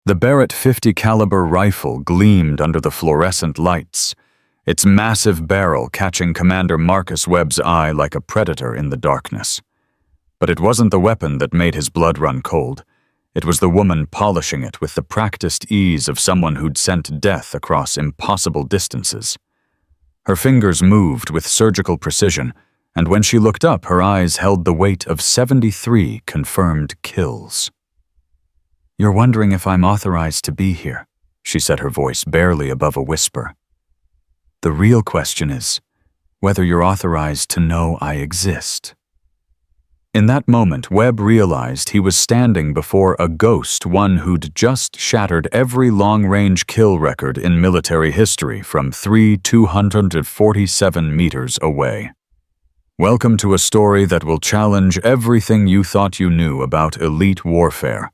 The Barrett .50 caliber rifle gleamed under the fluorescent lights, its massive barrel catching Commander Marcus Webb's eye like a predator in the darkness. But it wasn't the weapon that made his blood run cold. It was the woman polishing it with the practiced ease of someone who'd sent death across impossible distances. Her fingers moved with surgical precision, and when she looked up, her eyes held the weight of 73 confirmed kills. "You're wondering if I'm authorized to be here," she said, her voice barely above a whisper. "The real question is whether you're authorized to know I exist." In that moment, Webb realized he was standing before a ghost, one who'd just shattered every long-range kill record in military history from 247 meters away. Welcome to a story that will challenge everything you thought you knew about elite warfare.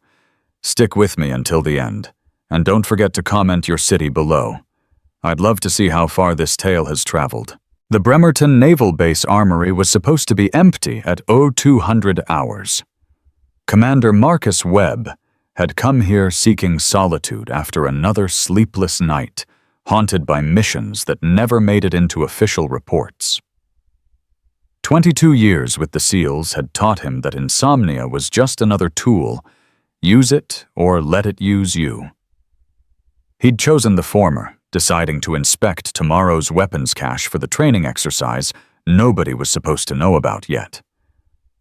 Stick with me until the end, and don't forget to comment your city below. I'd love to see how far this tale has traveled. The Bremerton Naval Base Armory was supposed to be empty at 0200 hours. Commander Marcus Webb had come here seeking solitude after another sleepless night, haunted by missions that never made it into official reports. 22 years with the SEALs had taught him that insomnia was just another tool. Use it or let it use you. He'd chosen the former, deciding to inspect tomorrow's weapons cache for the training exercise nobody was supposed to know about yet.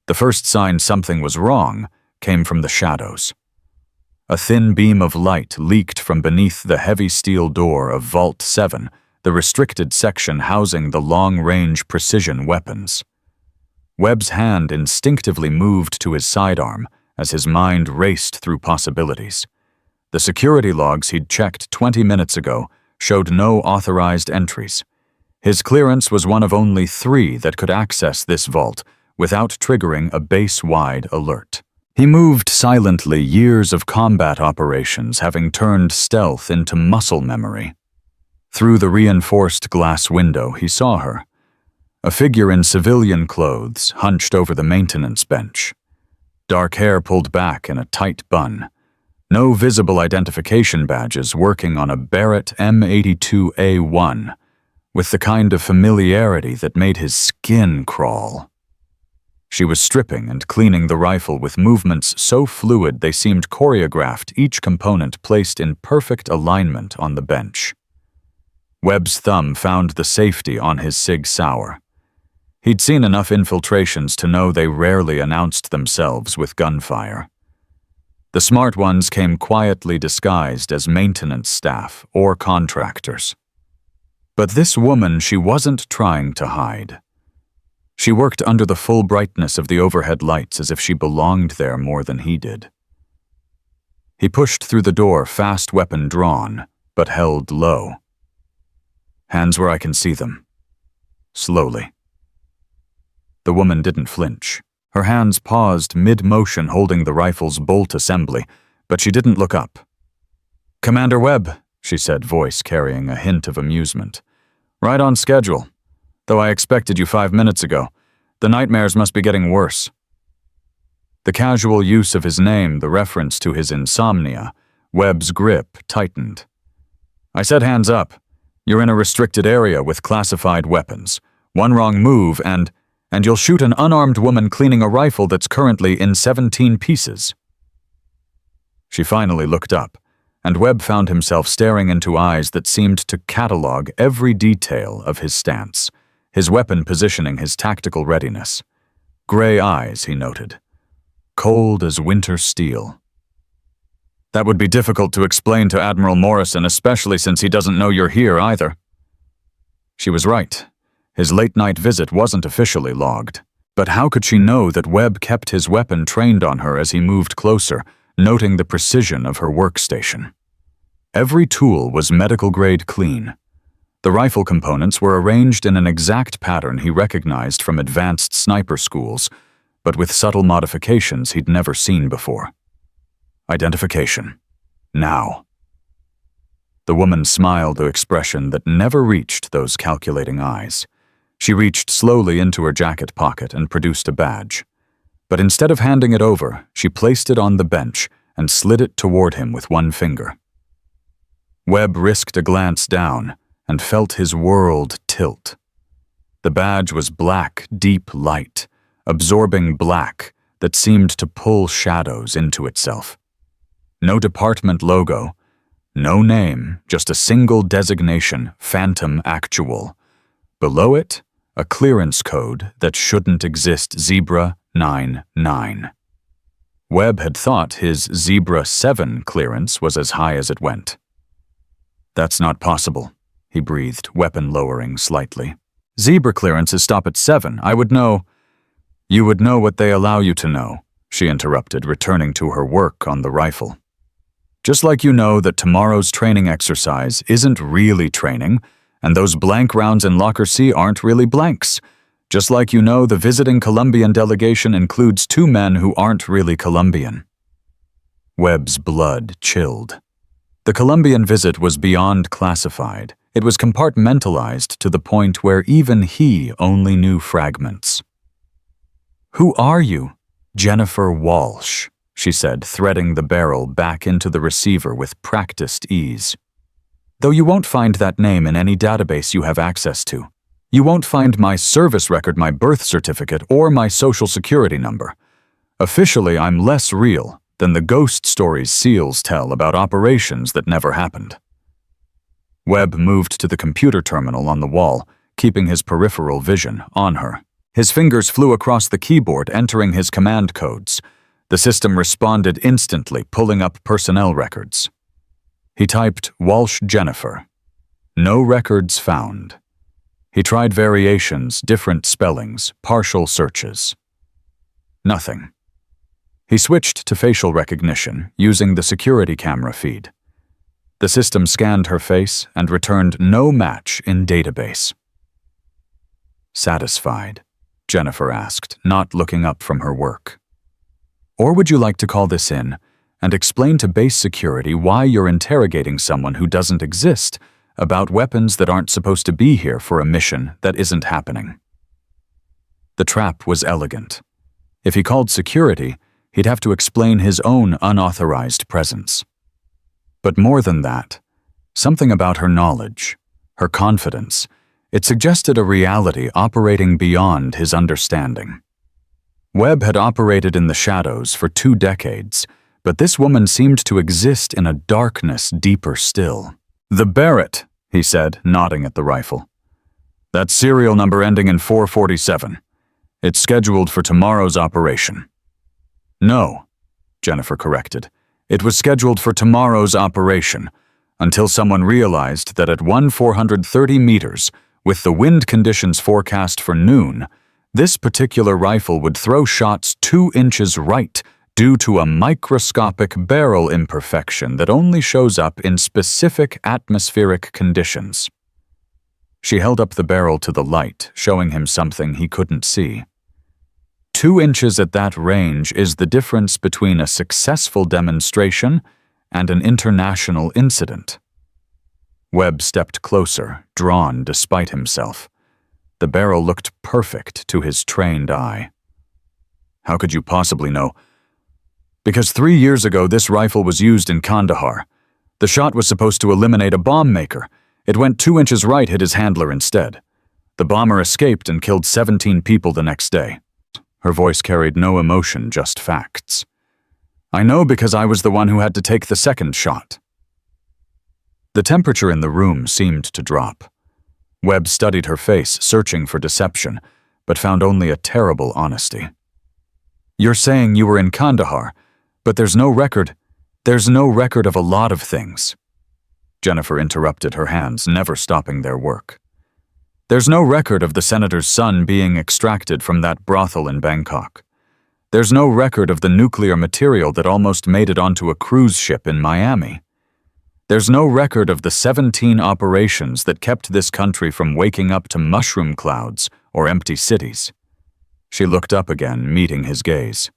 The first sign something was wrong came from the shadows. A thin beam of light leaked from beneath the heavy steel door of Vault 7, the restricted section housing the long-range precision weapons. Webb's hand instinctively moved to his sidearm as his mind raced through possibilities. The security logs he'd checked 20 minutes ago showed no authorized entries. His clearance was one of only 3 that could access this vault without triggering a base-wide alert. He moved silently, years of combat operations having turned stealth into muscle memory. Through the reinforced glass window, he saw her, a figure in civilian clothes hunched over the maintenance bench. Dark hair pulled back in a tight bun. No visible identification badges, working on a Barrett M82A1 with the kind of familiarity that made his skin crawl. She was stripping and cleaning the rifle with movements so fluid they seemed choreographed, each component placed in perfect alignment on the bench. Webb's thumb found the safety on his Sig Sauer. He'd seen enough infiltrations to know they rarely announced themselves with gunfire. The smart ones came quietly disguised as maintenance staff or contractors. But this woman, she wasn't trying to hide. She worked under the full brightness of the overhead lights as if she belonged there more than he did. He pushed through the door, fast weapon drawn, but held low. "Hands where I can see them." Slowly. The woman didn't flinch. Her hands paused mid-motion, holding the rifle's bolt assembly, but she didn't look up. "Commander Webb," she said, voice carrying a hint of amusement. "Right on schedule. Though I expected you 5 minutes ago. The nightmares must be getting worse." The casual use of his name, the reference to his insomnia, Webb's grip tightened. "I said hands up. You're in a restricted area with classified weapons. One wrong move and you'll shoot an unarmed woman cleaning a rifle that's currently in 17 pieces." She finally looked up, and Webb found himself staring into eyes that seemed to catalog every detail of his stance, his weapon positioning, his tactical readiness. Gray eyes, he noted. Cold as winter steel. "That would be difficult to explain to Admiral Morrison, especially since he doesn't know you're here either." She was right. His late-night visit wasn't officially logged. But how could she know that Webb kept his weapon trained on her as he moved closer, noting the precision of her workstation? Every tool was medical-grade clean. The rifle components were arranged in an exact pattern he recognized from advanced sniper schools, but with subtle modifications he'd never seen before. Identification. Now. The woman smiled, an expression that never reached those calculating eyes. She reached slowly into her jacket pocket and produced a badge. But instead of handing it over, she placed it on the bench and slid it toward him with one finger. Webb risked a glance down and felt his world tilt. The badge was black, deep light, absorbing black that seemed to pull shadows into itself. No department logo, no name, just a single designation, Phantom Actual. Below it, a clearance code that shouldn't exist, Zebra 99. Webb had thought his Zebra 7 clearance was as high as it went. "That's not possible," he breathed, weapon lowering slightly. "Zebra clearances stop at 7. I would know—" "You would know what they allow you to know," she interrupted, returning to her work on the rifle. "Just like you know that tomorrow's training exercise isn't really training, and those blank rounds in Locker C aren't really blanks. Just like you know the visiting Colombian delegation includes 2 men who aren't really Colombian." Webb's blood chilled. The Colombian visit was beyond classified. It was compartmentalized to the point where even he only knew fragments. "Who are you?" "Jennifer Walsh," she said, threading the barrel back into the receiver with practiced ease. "Though you won't find that name in any database you have access to. You won't find my service record, my birth certificate, or my social security number. Officially, I'm less real than the ghost stories SEALs tell about operations that never happened." Webb moved to the computer terminal on the wall, keeping his peripheral vision on her. His fingers flew across the keyboard, entering his command codes. The system responded instantly, pulling up personnel records. He typed Walsh Jennifer. No records found. He tried variations, different spellings, partial searches. Nothing. He switched to facial recognition, using the security camera feed. The system scanned her face and returned no match in database. "Satisfied?" Jennifer asked, not looking up from her work. "Or would you like to call this in and explain to base security why you're interrogating someone who doesn't exist about weapons that aren't supposed to be here for a mission that isn't happening?" The trap was elegant. If he called security, he'd have to explain his own unauthorized presence. But more than that, something about her knowledge, her confidence, it suggested a reality operating beyond his understanding. Webb had operated in the shadows for 2 decades, but this woman seemed to exist in a darkness deeper still. "The Barrett," he said, nodding at the rifle. "That serial number ending in 447. It's scheduled for tomorrow's operation." "No," Jennifer corrected. "It was scheduled for tomorrow's operation, until someone realized that at 1,430 meters, with the wind conditions forecast for noon, this particular rifle would throw shots 2 inches right due to a microscopic barrel imperfection that only shows up in specific atmospheric conditions." She held up the barrel to the light, showing him something he couldn't see. 2 inches at that range is the difference between a successful demonstration and an international incident. Webb stepped closer, drawn despite himself. The barrel looked perfect to his trained eye. "How could you possibly know?" "Because 3 years ago this rifle was used in Kandahar. The shot was supposed to eliminate a bomb maker. It went 2 inches right, hit his handler instead. The bomber escaped and killed 17 people the next day." Her voice carried no emotion, just facts. "I know because I was the one who had to take the second shot." The temperature in the room seemed to drop. Webb studied her face, searching for deception, but found only a terrible honesty. "You're saying you were in Kandahar, but there's no record. There's no record of a lot of things." Jennifer interrupted, her hands never stopping their work. "There's no record of the senator's son being extracted from that brothel in Bangkok. There's no record of the nuclear material that almost made it onto a cruise ship in Miami. There's no record of the 17 operations that kept this country from waking up to mushroom clouds or empty cities." She looked up again, meeting his gaze.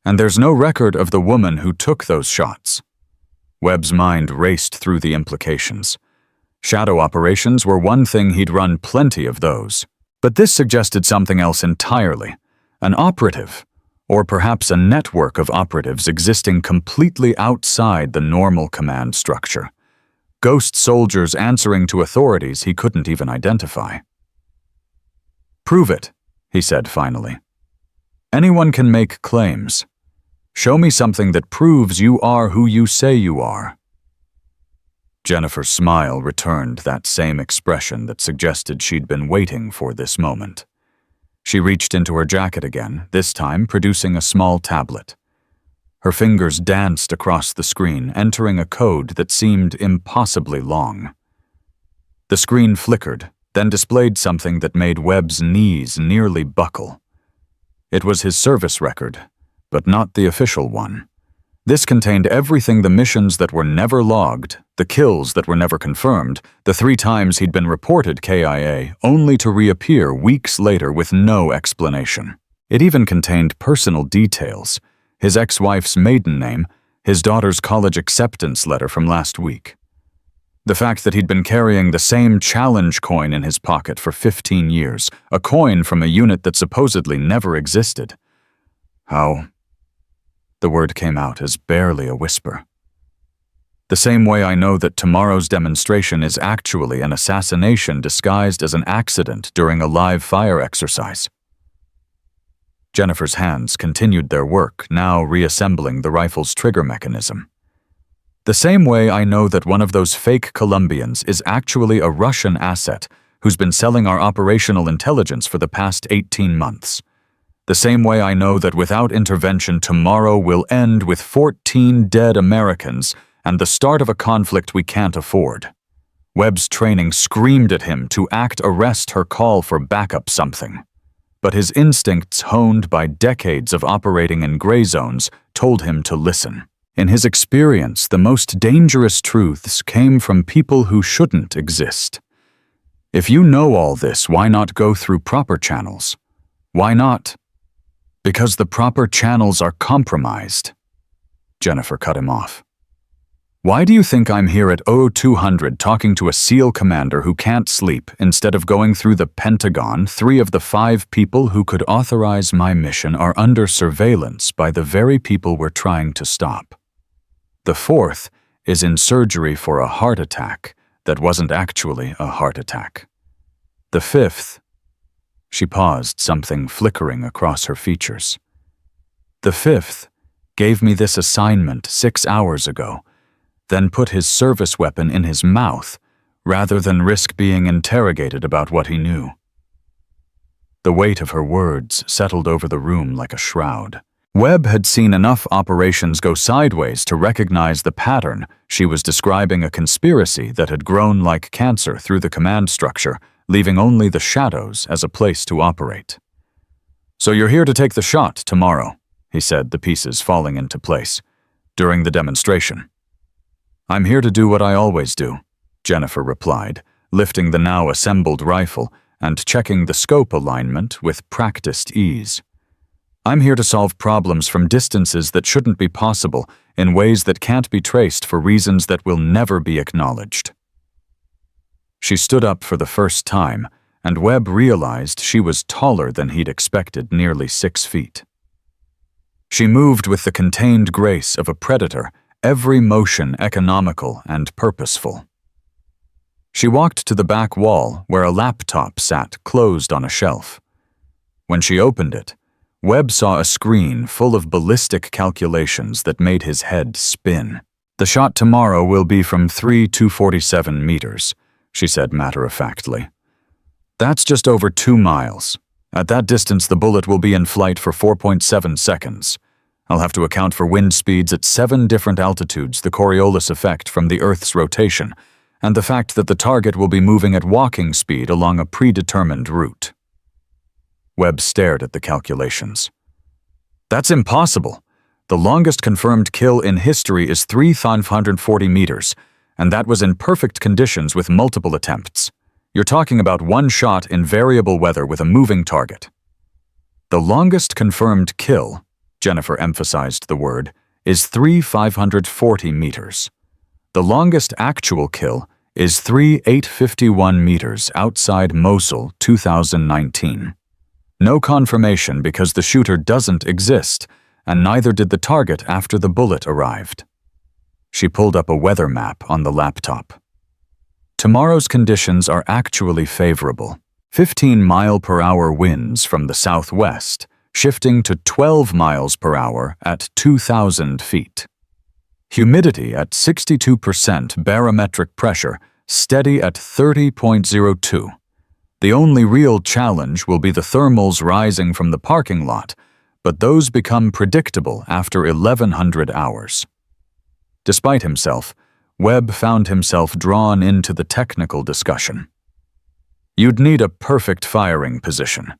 "And there's no record of the woman who took those shots." Webb's mind raced through the implications. Shadow operations were one thing, he'd run plenty of those. But this suggested something else entirely. An operative, Or perhaps a network of operatives existing completely outside the normal command structure. Ghost soldiers answering to authorities he couldn't even identify. "Prove it," he said finally. "Anyone can make claims. Show me something that proves you are who you say you are." Jennifer's smile returned that same expression that suggested she'd been waiting for this moment. She reached into her jacket again, this time producing a small tablet. Her fingers danced across the screen, entering a code that seemed impossibly long. The screen flickered, then displayed something that made Webb's knees nearly buckle. It was his service record, but not the official one. This contained everything: the missions that were never logged, the kills that were never confirmed, the 3 times he'd been reported KIA, only to reappear weeks later with no explanation. It even contained personal details: his ex-wife's maiden name, his daughter's college acceptance letter from last week. The fact that he'd been carrying the same challenge coin in his pocket for 15 years, a coin from a unit that supposedly never existed. How? The word came out as barely a whisper. "The same way I know that tomorrow's demonstration is actually an assassination disguised as an accident during a live fire exercise." Jennifer's hands continued their work, now reassembling the rifle's trigger mechanism. "The same way I know that one of those fake Colombians is actually a Russian asset who's been selling our operational intelligence for the past 18 months. The same way I know that without intervention tomorrow will end with 14 dead Americans and the start of a conflict we can't afford." Webb's training screamed at him to arrest her call for backup something. But his instincts, honed by decades of operating in gray zones, told him to listen. In his experience, the most dangerous truths came from people who shouldn't exist. If you know all this, why not go through proper channels? Why not? "Because the proper channels are compromised." Jennifer cut him off. "Why do you think I'm here at 0200 talking to a SEAL commander who can't sleep instead of going through the Pentagon? 3 of the 5 people who could authorize my mission are under surveillance by the very people we're trying to stop. The 4th is in surgery for a heart attack that wasn't actually a heart attack. The 5th..." She paused, something flickering across her features. "The 5th gave me this assignment 6 hours ago, then put his service weapon in his mouth rather than risk being interrogated about what he knew." The weight of her words settled over the room like a shroud. Webb had seen enough operations go sideways to recognize the pattern. She was describing a conspiracy that had grown like cancer through the command structure, leaving only the shadows as a place to operate. "So you're here to take the shot tomorrow," he said, the pieces falling into place, "during the demonstration." "I'm here to do what I always do," Jennifer replied, lifting the now assembled rifle and checking the scope alignment with practiced ease. "I'm here to solve problems from distances that shouldn't be possible, in ways that can't be traced for reasons that will never be acknowledged." She stood up for the first time, and Webb realized she was taller than he'd expected, nearly 6 feet. She moved with the contained grace of a predator, every motion economical and purposeful. She walked to the back wall where a laptop sat closed on a shelf. When she opened it, Webb saw a screen full of ballistic calculations that made his head spin. "The shot tomorrow will be from 3,247 meters, she said matter-of-factly. "That's just over 2 miles. At that distance, the bullet will be in flight for 4.7 seconds. I'll have to account for wind speeds at 7 different altitudes, the Coriolis effect from the Earth's rotation, and the fact that the target will be moving at walking speed along a predetermined route." Webb stared at the calculations. "That's impossible. The longest confirmed kill in history is 3,540 meters, and that was in perfect conditions with multiple attempts. You're talking about 1 shot in variable weather with a moving target." "The longest confirmed kill," Jennifer emphasized the word, "is 3,540 meters. The longest actual kill is 3,851 meters outside Mosul, 2019. No confirmation because the shooter doesn't exist, and neither did the target after the bullet arrived. She pulled up a weather map on the laptop. Tomorrow's conditions are actually favorable. 15-mile-per-hour winds from the southwest, shifting to 12 miles per hour at 2,000 feet. Humidity at 62%, barometric pressure steady at 30.02. The only real challenge will be the thermals rising from the parking lot, but those become predictable after 1,100 hours. Despite himself, Webb found himself drawn into the technical discussion. You'd need a perfect firing position.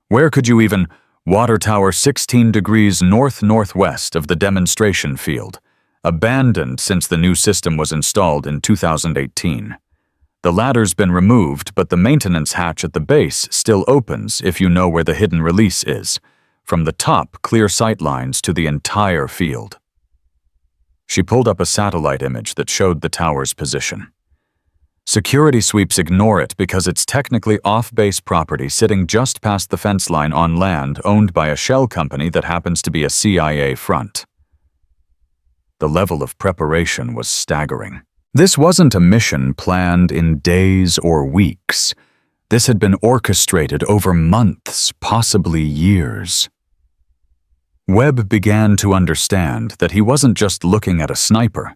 Where could you even? Water tower 16 degrees north-northwest of the demonstration field, abandoned since the new system was installed in 2018. The ladder's been removed, but the maintenance hatch at the base still opens if you know where the hidden release is. From the top, clear sight lines to the entire field. She pulled up a satellite image that showed the tower's position. Security sweeps ignore it because it's technically off-base property sitting just past the fence line on land owned by a shell company that happens to be a CIA front. The level of preparation was staggering. This wasn't a mission planned in days or weeks. This had been orchestrated over months, possibly years. Webb began to understand that he wasn't just looking at a sniper.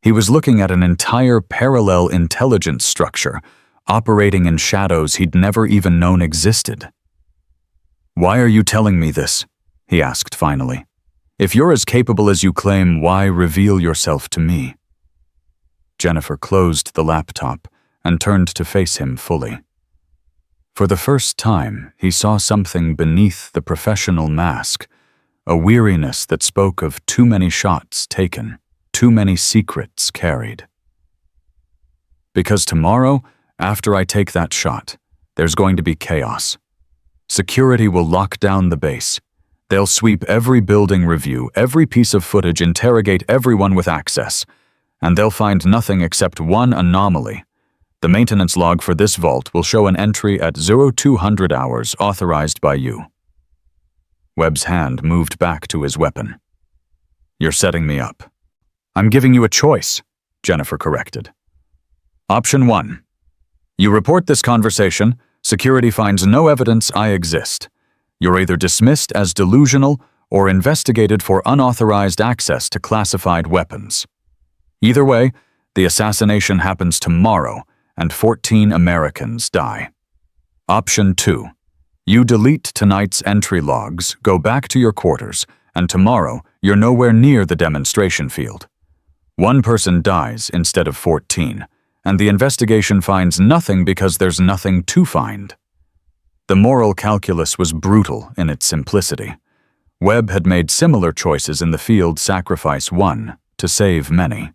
He was looking at an entire parallel intelligence structure, operating in shadows he'd never even known existed. "Why are you telling me this?" he asked finally. "If you're as capable as you claim, why reveal yourself to me?" Jennifer closed the laptop and turned to face him fully. For the first time, he saw something beneath the professional mask, a weariness that spoke of too many shots taken, too many secrets carried. "Because tomorrow, after I take that shot, there's going to be chaos. Security will lock down the base. They'll sweep every building review, every piece of footage, interrogate everyone with access, and they'll find nothing except one anomaly. The maintenance log for this vault will show an entry at 0200 hours authorized by you." Webb's hand moved back to his weapon. "You're setting me up." "I'm giving you a choice," Jennifer corrected. "Option 1. You report this conversation, security finds no evidence I exist. You're either dismissed as delusional or investigated for unauthorized access to classified weapons. Either way, the assassination happens tomorrow, and 14 Americans die. Option 2. You delete tonight's entry logs, go back to your quarters, and tomorrow you're nowhere near the demonstration field. One person dies instead of 14, and the investigation finds nothing because there's nothing to find. The moral calculus was brutal in its simplicity. Webb had made similar choices in the field Sacrifice 1 to save many.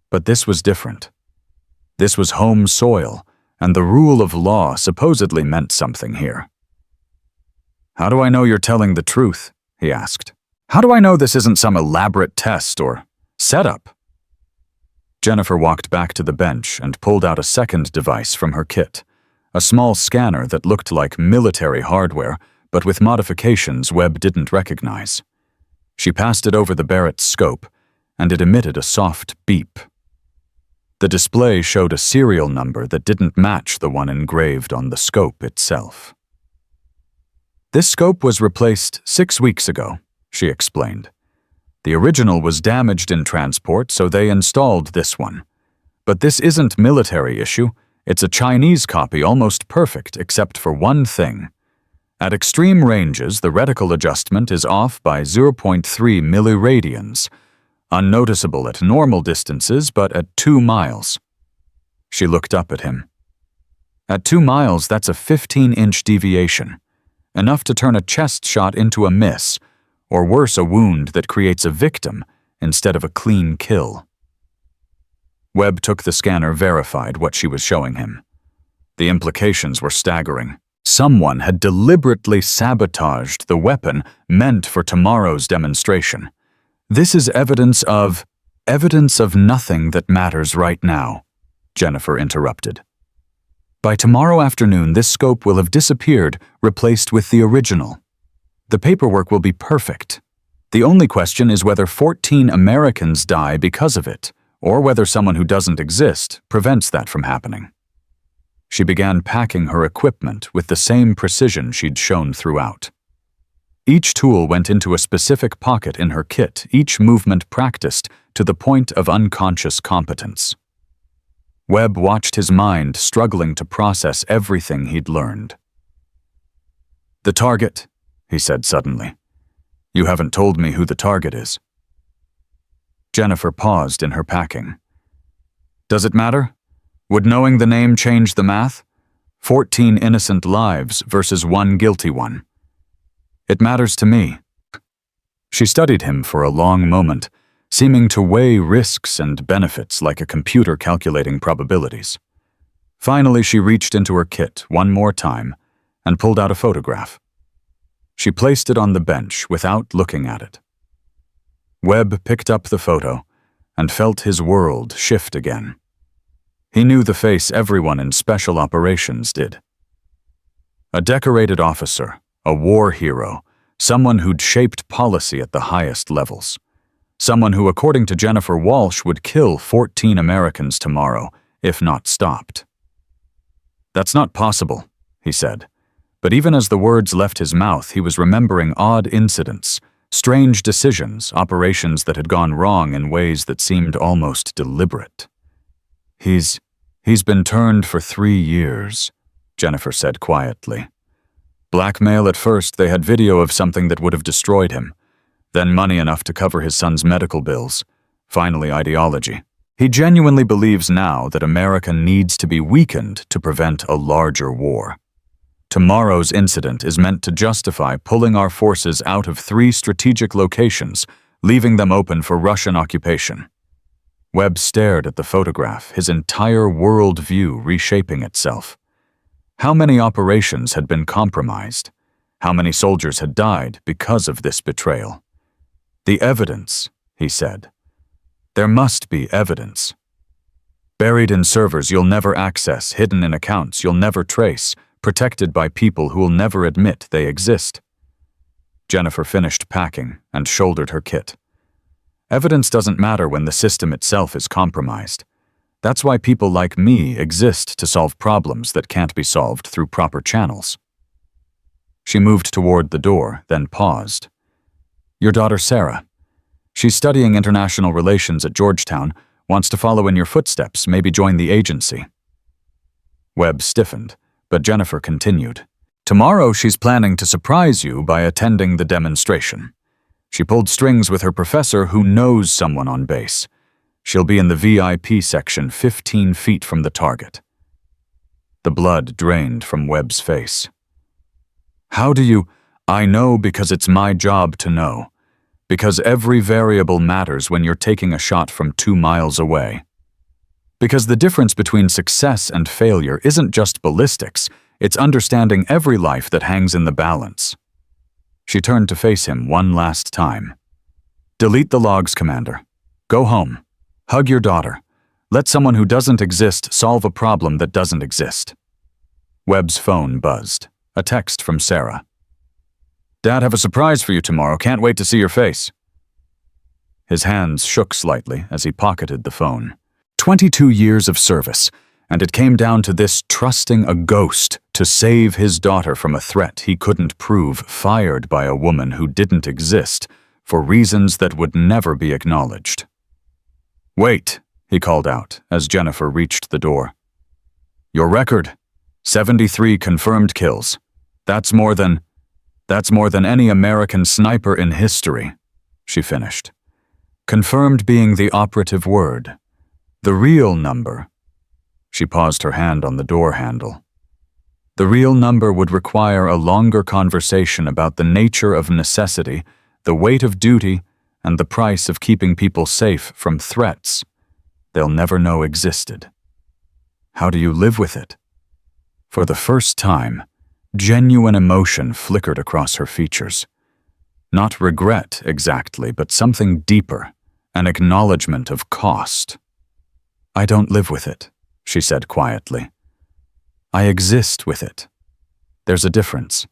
But this was different. This was home soil, and the rule of law supposedly meant something here. "How do I know you're telling the truth?" he asked. "How do I know this isn't some elaborate test or setup?" Jennifer walked back to the bench and pulled out a second device from her kit, a small scanner that looked like military hardware, but with modifications Webb didn't recognize. She passed it over the Barrett's scope, and it emitted a soft beep. The display showed a serial number that didn't match the one engraved on the scope itself. "This scope was replaced 6 weeks ago," she explained. "The original was damaged in transport, so they installed this one. But this isn't military issue. It's a Chinese copy, almost perfect, except for one thing. At extreme ranges, the reticle adjustment is off by 0.3 milliradians, unnoticeable at normal distances, but at 2 miles. She looked up at him. "At 2 miles, that's a 15-inch deviation, enough to turn a chest shot into a miss, or worse, a wound that creates a victim instead of a clean kill." Webb took the scanner, verified what she was showing him. The implications were staggering. Someone had deliberately sabotaged the weapon meant for tomorrow's demonstration. "This is evidence of nothing that matters right now," Jennifer interrupted. By tomorrow afternoon, this scope will have disappeared, replaced with the original. The paperwork will be perfect. The only question is whether 14 Americans die because of it, or whether someone who doesn't exist prevents that from happening. She began packing her equipment with the same precision she'd shown throughout. Each tool went into a specific pocket in her kit, each movement practiced to the point of unconscious competence. Webb watched his mind struggling to process everything he'd learned. "The target," he said suddenly. "You haven't told me who the target is." Jennifer paused in her packing. "Does it matter? Would knowing the name change the math? 14 innocent lives versus one guilty one. It matters to me." She studied him for a long moment, seeming to weigh risks and benefits like a computer calculating probabilities. Finally, she reached into her kit one more time and pulled out a photograph. She placed it on the bench without looking at it. Webb picked up the photo and felt his world shift again. He knew the face everyone in special operations did. A decorated officer, a war hero, someone who'd shaped policy at the highest levels. Someone who, according to Jennifer Walsh, would kill 14 Americans tomorrow, if not stopped. "That's not possible," he said. But even as the words left his mouth, he was remembering odd incidents, strange decisions, operations that had gone wrong in ways that seemed almost deliberate. He's been turned for 3 years, Jennifer said quietly. Blackmail at first, they had video of something that would have destroyed him. Then money enough to cover his son's medical bills. Finally, ideology. He genuinely believes now that America needs to be weakened to prevent a larger war. Tomorrow's incident is meant to justify pulling our forces out of 3 strategic locations, leaving them open for Russian occupation. Webb stared at the photograph, his entire worldview reshaping itself. How many operations had been compromised? How many soldiers had died because of this betrayal? "The evidence," he said. "There must be evidence. Buried in servers you'll never access, hidden in accounts you'll never trace, protected by people who will never admit they exist." Jennifer finished packing and shouldered her kit. Evidence doesn't matter when the system itself is compromised. That's why people like me exist, to solve problems that can't be solved through proper channels. She moved toward the door, then paused. "Your daughter Sarah. She's studying international relations at Georgetown, wants to follow in your footsteps, maybe join the agency." Webb stiffened, but Jennifer continued. "Tomorrow she's planning to surprise you by attending the demonstration. She pulled strings with her professor who knows someone on base. She'll be in the VIP section 15 feet from the target." The blood drained from Webb's face. "How do you—" "I know because it's my job to know. Because every variable matters when you're taking a shot from 2 miles away. Because the difference between success and failure isn't just ballistics, it's understanding every life that hangs in the balance." She turned to face him one last time. "Delete the logs, Commander. Go home. Hug your daughter. Let someone who doesn't exist solve a problem that doesn't exist." Webb's phone buzzed. A text from Sarah. "Dad, have a surprise for you tomorrow. Can't wait to see your face." His hands shook slightly as he pocketed the phone. 22 years of service, and it came down to this: trusting a ghost to save his daughter from a threat he couldn't prove, fired by a woman who didn't exist, for reasons that would never be acknowledged. "Wait," he called out as Jennifer reached the door. "Your record. 73 confirmed kills. That's more than any American sniper in history," she finished. Confirmed being the operative word. The real number. She paused her hand on the door handle. The real number would require a longer conversation about the nature of necessity, the weight of duty, and the price of keeping people safe from threats they'll never know existed. How do you live with it? For the first time, genuine emotion flickered across her features. Not regret exactly, but something deeper, an acknowledgement of cost. "I don't live with it," she said quietly. I exist with it. There's a difference.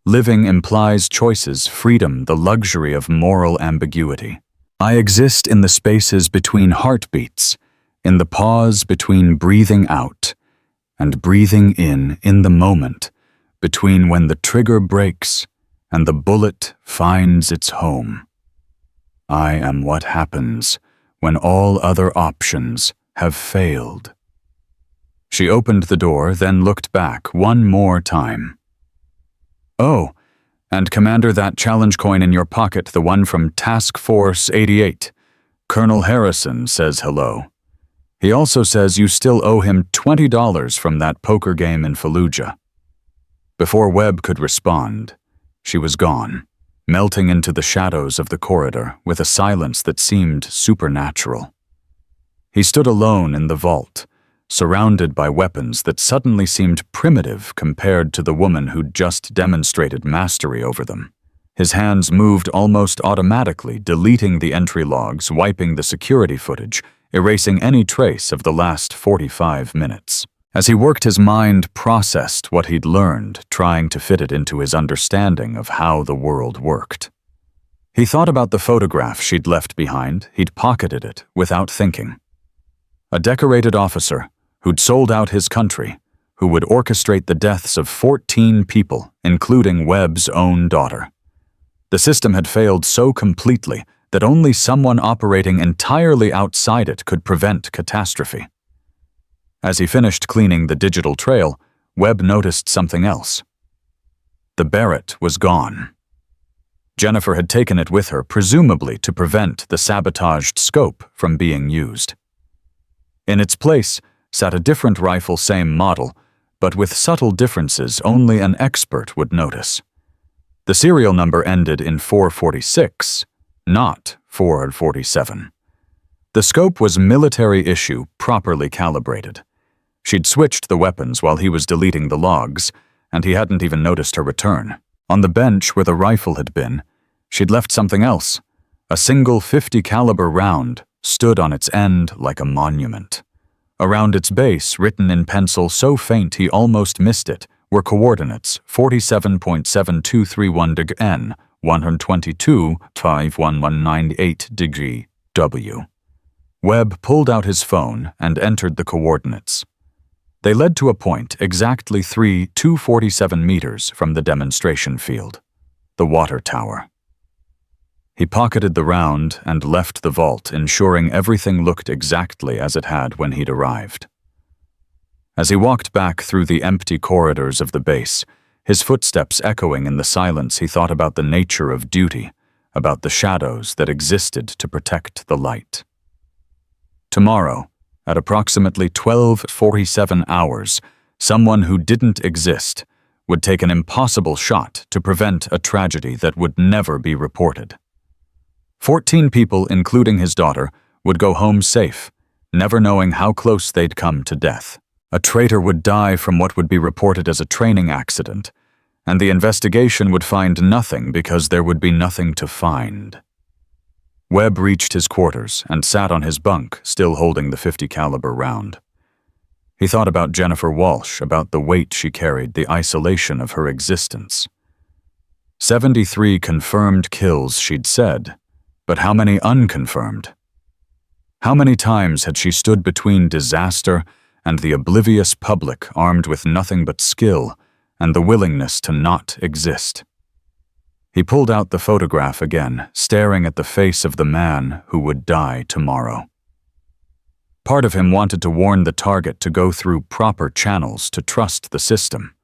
Living implies choices, freedom, the luxury of moral ambiguity. I exist in the spaces between heartbeats, in the pause between breathing out and breathing in the moment, between when the trigger breaks and the bullet finds its home. I am what happens when all other options have failed. She opened the door, then looked back one more time. Oh, and Commander, that challenge coin in your pocket, the one from Task Force 88. Colonel Harrison says hello. He also says you still owe him $20 from that poker game in Fallujah. Before Webb could respond, she was gone, melting into the shadows of the corridor with a silence that seemed supernatural. He stood alone in the vault, surrounded by weapons that suddenly seemed primitive compared to the woman who'd just demonstrated mastery over them. His hands moved almost automatically, deleting the entry logs, wiping the security footage, erasing any trace of the last 45 minutes. As he worked, his mind processed what he'd learned, trying to fit it into his understanding of how the world worked. He thought about the photograph she'd left behind. He'd pocketed it without thinking. A decorated officer who'd sold out his country, who would orchestrate the deaths of 14 people, including Webb's own daughter. The system had failed so completely that only someone operating entirely outside it could prevent catastrophe. As he finished cleaning the digital trail, Webb noticed something else. The Barrett was gone. Jennifer had taken it with her, presumably to prevent the sabotaged scope from being used. In its place sat a different rifle, same model, but with subtle differences only an expert would notice. The serial number ended in 446, not 447. The scope was military issue, properly calibrated. She'd switched the weapons while he was deleting the logs, and he hadn't even noticed her return. On the bench where the rifle had been, she'd left something else. A single .50 caliber round stood on its end like a monument. Around its base, written in pencil so faint he almost missed it, were coordinates 47.7231 deg N, 122.51198 degree W. Webb pulled out his phone and entered the coordinates. They led to a point exactly 247 meters from the demonstration field, the water tower. He pocketed the round and left the vault, ensuring everything looked exactly as it had when he'd arrived. As he walked back through the empty corridors of the base, his footsteps echoing in the silence, he thought about the nature of duty, about the shadows that existed to protect the light. Tomorrow, at approximately 12:47 hours, someone who didn't exist would take an impossible shot to prevent a tragedy that would never be reported. 14 people, including his daughter, would go home safe, never knowing how close they'd come to death. A traitor would die from what would be reported as a training accident, and the investigation would find nothing because there would be nothing to find. Webb reached his quarters and sat on his bunk, still holding the .50 caliber round. He thought about Jennifer Walsh, about the weight she carried, the isolation of her existence. 73 confirmed kills, she'd said, but how many unconfirmed? How many times had she stood between disaster and the oblivious public, armed with nothing but skill and the willingness to not exist? He pulled out the photograph again, staring at the face of the man who would die tomorrow. Part of him wanted to warn the target to go through proper channels, to trust the system.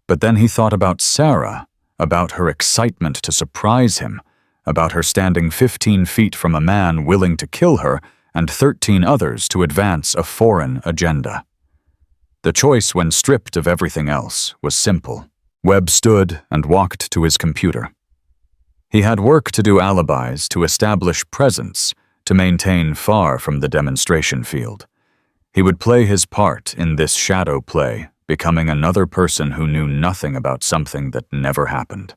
But then he thought about Sarah, about her excitement to surprise him, about her standing 15 feet from a man willing to kill her and 13 others to advance a foreign agenda. The choice, when stripped of everything else, was simple. Webb stood and walked to his computer. He had work to do, alibis, to establish presence, to maintain far from the demonstration field. He would play his part in this shadow play, becoming another person who knew nothing about something that never happened.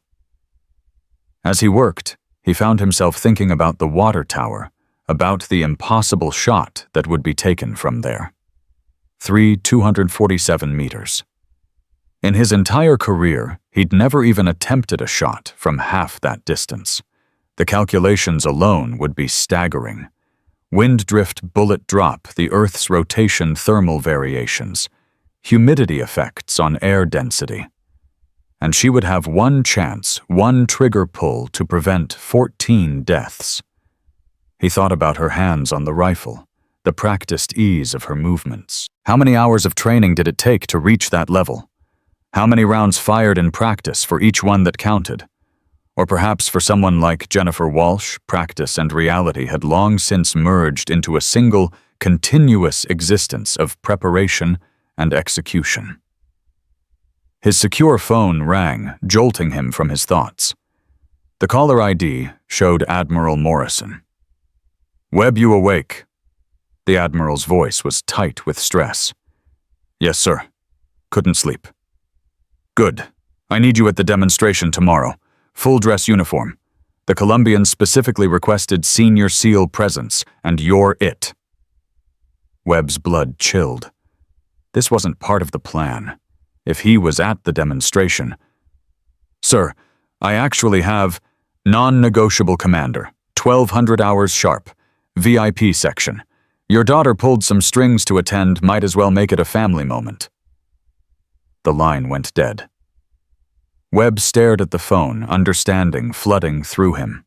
As he worked, he found himself thinking about the water tower, about the impossible shot that would be taken from there. 247 meters. In his entire career, he'd never even attempted a shot from half that distance. The calculations alone would be staggering. Wind drift bullet drop, the Earth's rotation thermal variations, humidity effects on air density. And she would have one chance, one trigger pull to prevent 14 deaths. He thought about her hands on the rifle, the practiced ease of her movements. How many hours of training did it take to reach that level? How many rounds fired in practice for each one that counted? Or perhaps for someone like Jennifer Walsh, practice and reality had long since merged into a single, continuous existence of preparation and execution. His secure phone rang, jolting him from his thoughts. The caller ID showed Admiral Morrison. "Webb, you awake?" The Admiral's voice was tight with stress. "Yes, sir. Couldn't sleep." "Good. I need you at the demonstration tomorrow. Full dress uniform. The Colombians specifically requested Senior SEAL presence, and you're it." Webb's blood chilled. This wasn't part of the plan. If he was at the demonstration. "Sir, I actually have non-negotiable commander, 1200 hours sharp, VIP section. Your daughter pulled some strings to attend, might as well make it a family moment." The line went dead. Webb stared at the phone, understanding flooding through him.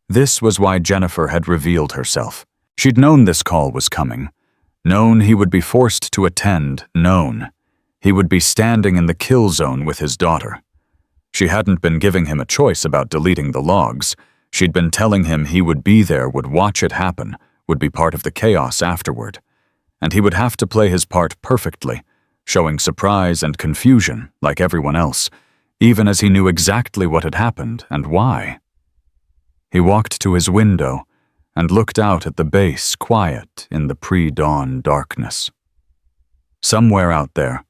This was why Jennifer had revealed herself. She'd known this call was coming, known he would be forced to attend, known he would be standing in the kill zone with his daughter. She hadn't been giving him a choice about deleting the logs. She'd been telling him he would be there, would watch it happen, would be part of the chaos afterward. And he would have to play his part perfectly, showing surprise and confusion like everyone else, even as he knew exactly what had happened and why. He walked to his window and looked out at the base, quiet in the pre-dawn darkness. Somewhere out there,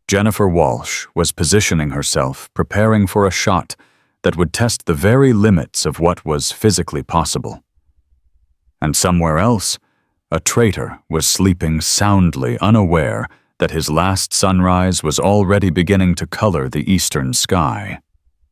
Jennifer Walsh was positioning herself, preparing for a shot that would test the very limits of what was physically possible. And somewhere else, a traitor was sleeping soundly, unaware that his last sunrise was already beginning to color the eastern sky.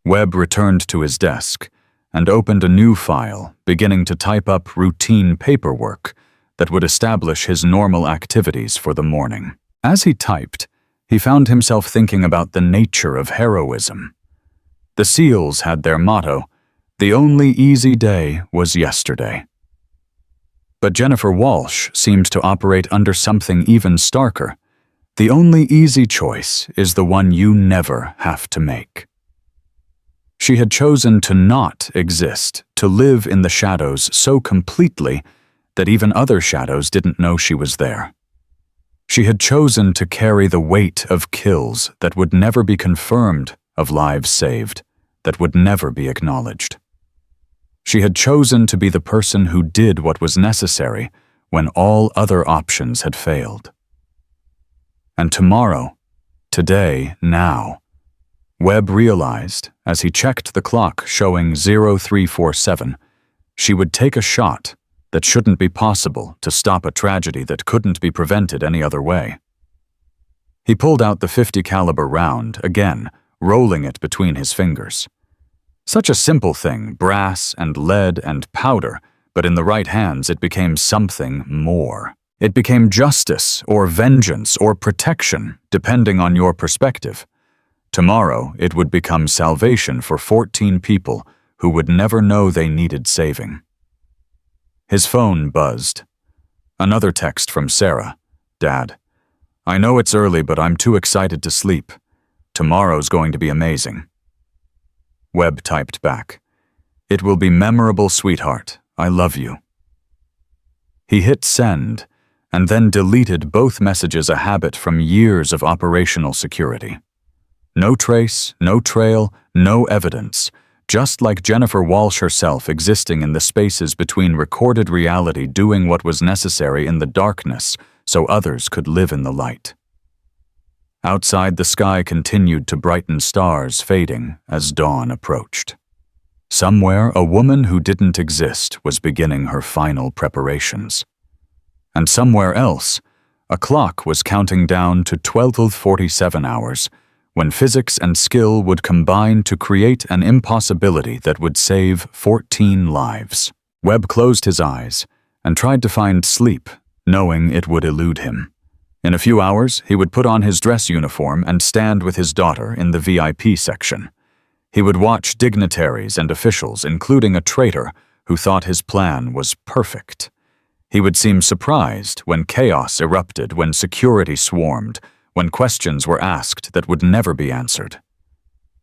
Webb returned to his desk and opened a new file, beginning to type up routine paperwork that would establish his normal activities for the morning. As he typed, he found himself thinking about the nature of heroism. The SEALs had their motto, "The only easy day was yesterday." But Jennifer Walsh seemed to operate under something even starker. The only easy choice is the one you never have to make. She had chosen to not exist, to live in the shadows so completely that even other shadows didn't know she was there. She had chosen to carry the weight of kills that would never be confirmed, of lives saved, that would never be acknowledged. She had chosen to be the person who did what was necessary when all other options had failed. And tomorrow, today, now, Webb realized, as he checked the clock showing 0347, she would take a shot that shouldn't be possible to stop a tragedy that couldn't be prevented any other way. He pulled out the .50 caliber round, again, rolling it between his fingers. Such a simple thing, brass and lead and powder, but in the right hands it became something more. It became justice or vengeance or protection, depending on your perspective. Tomorrow it would become salvation for 14 people who would never know they needed saving. His phone buzzed. Another text from Sarah. "Dad, I know it's early, but I'm too excited to sleep. Tomorrow's going to be amazing." Webb typed back. "It will be memorable, sweetheart. I love you." He hit send, and then deleted both messages, a habit from years of operational security. No trace, no trail, no evidence, just like Jennifer Walsh herself existing in the spaces between recorded reality, doing what was necessary in the darkness so others could live in the light. Outside, the sky continued to brighten, stars fading as dawn approached. Somewhere, a woman who didn't exist was beginning her final preparations. And somewhere else, A clock was counting down to 12:47 hours, when physics and skill would combine to create an impossibility that would save 14 lives. Webb closed his eyes and tried to find sleep, knowing it would elude him. In a few hours, he would put on his dress uniform and stand with his daughter in the VIP section. He would watch dignitaries and officials, including a traitor who thought his plan was perfect. He would seem surprised when chaos erupted, when security swarmed, when questions were asked that would never be answered.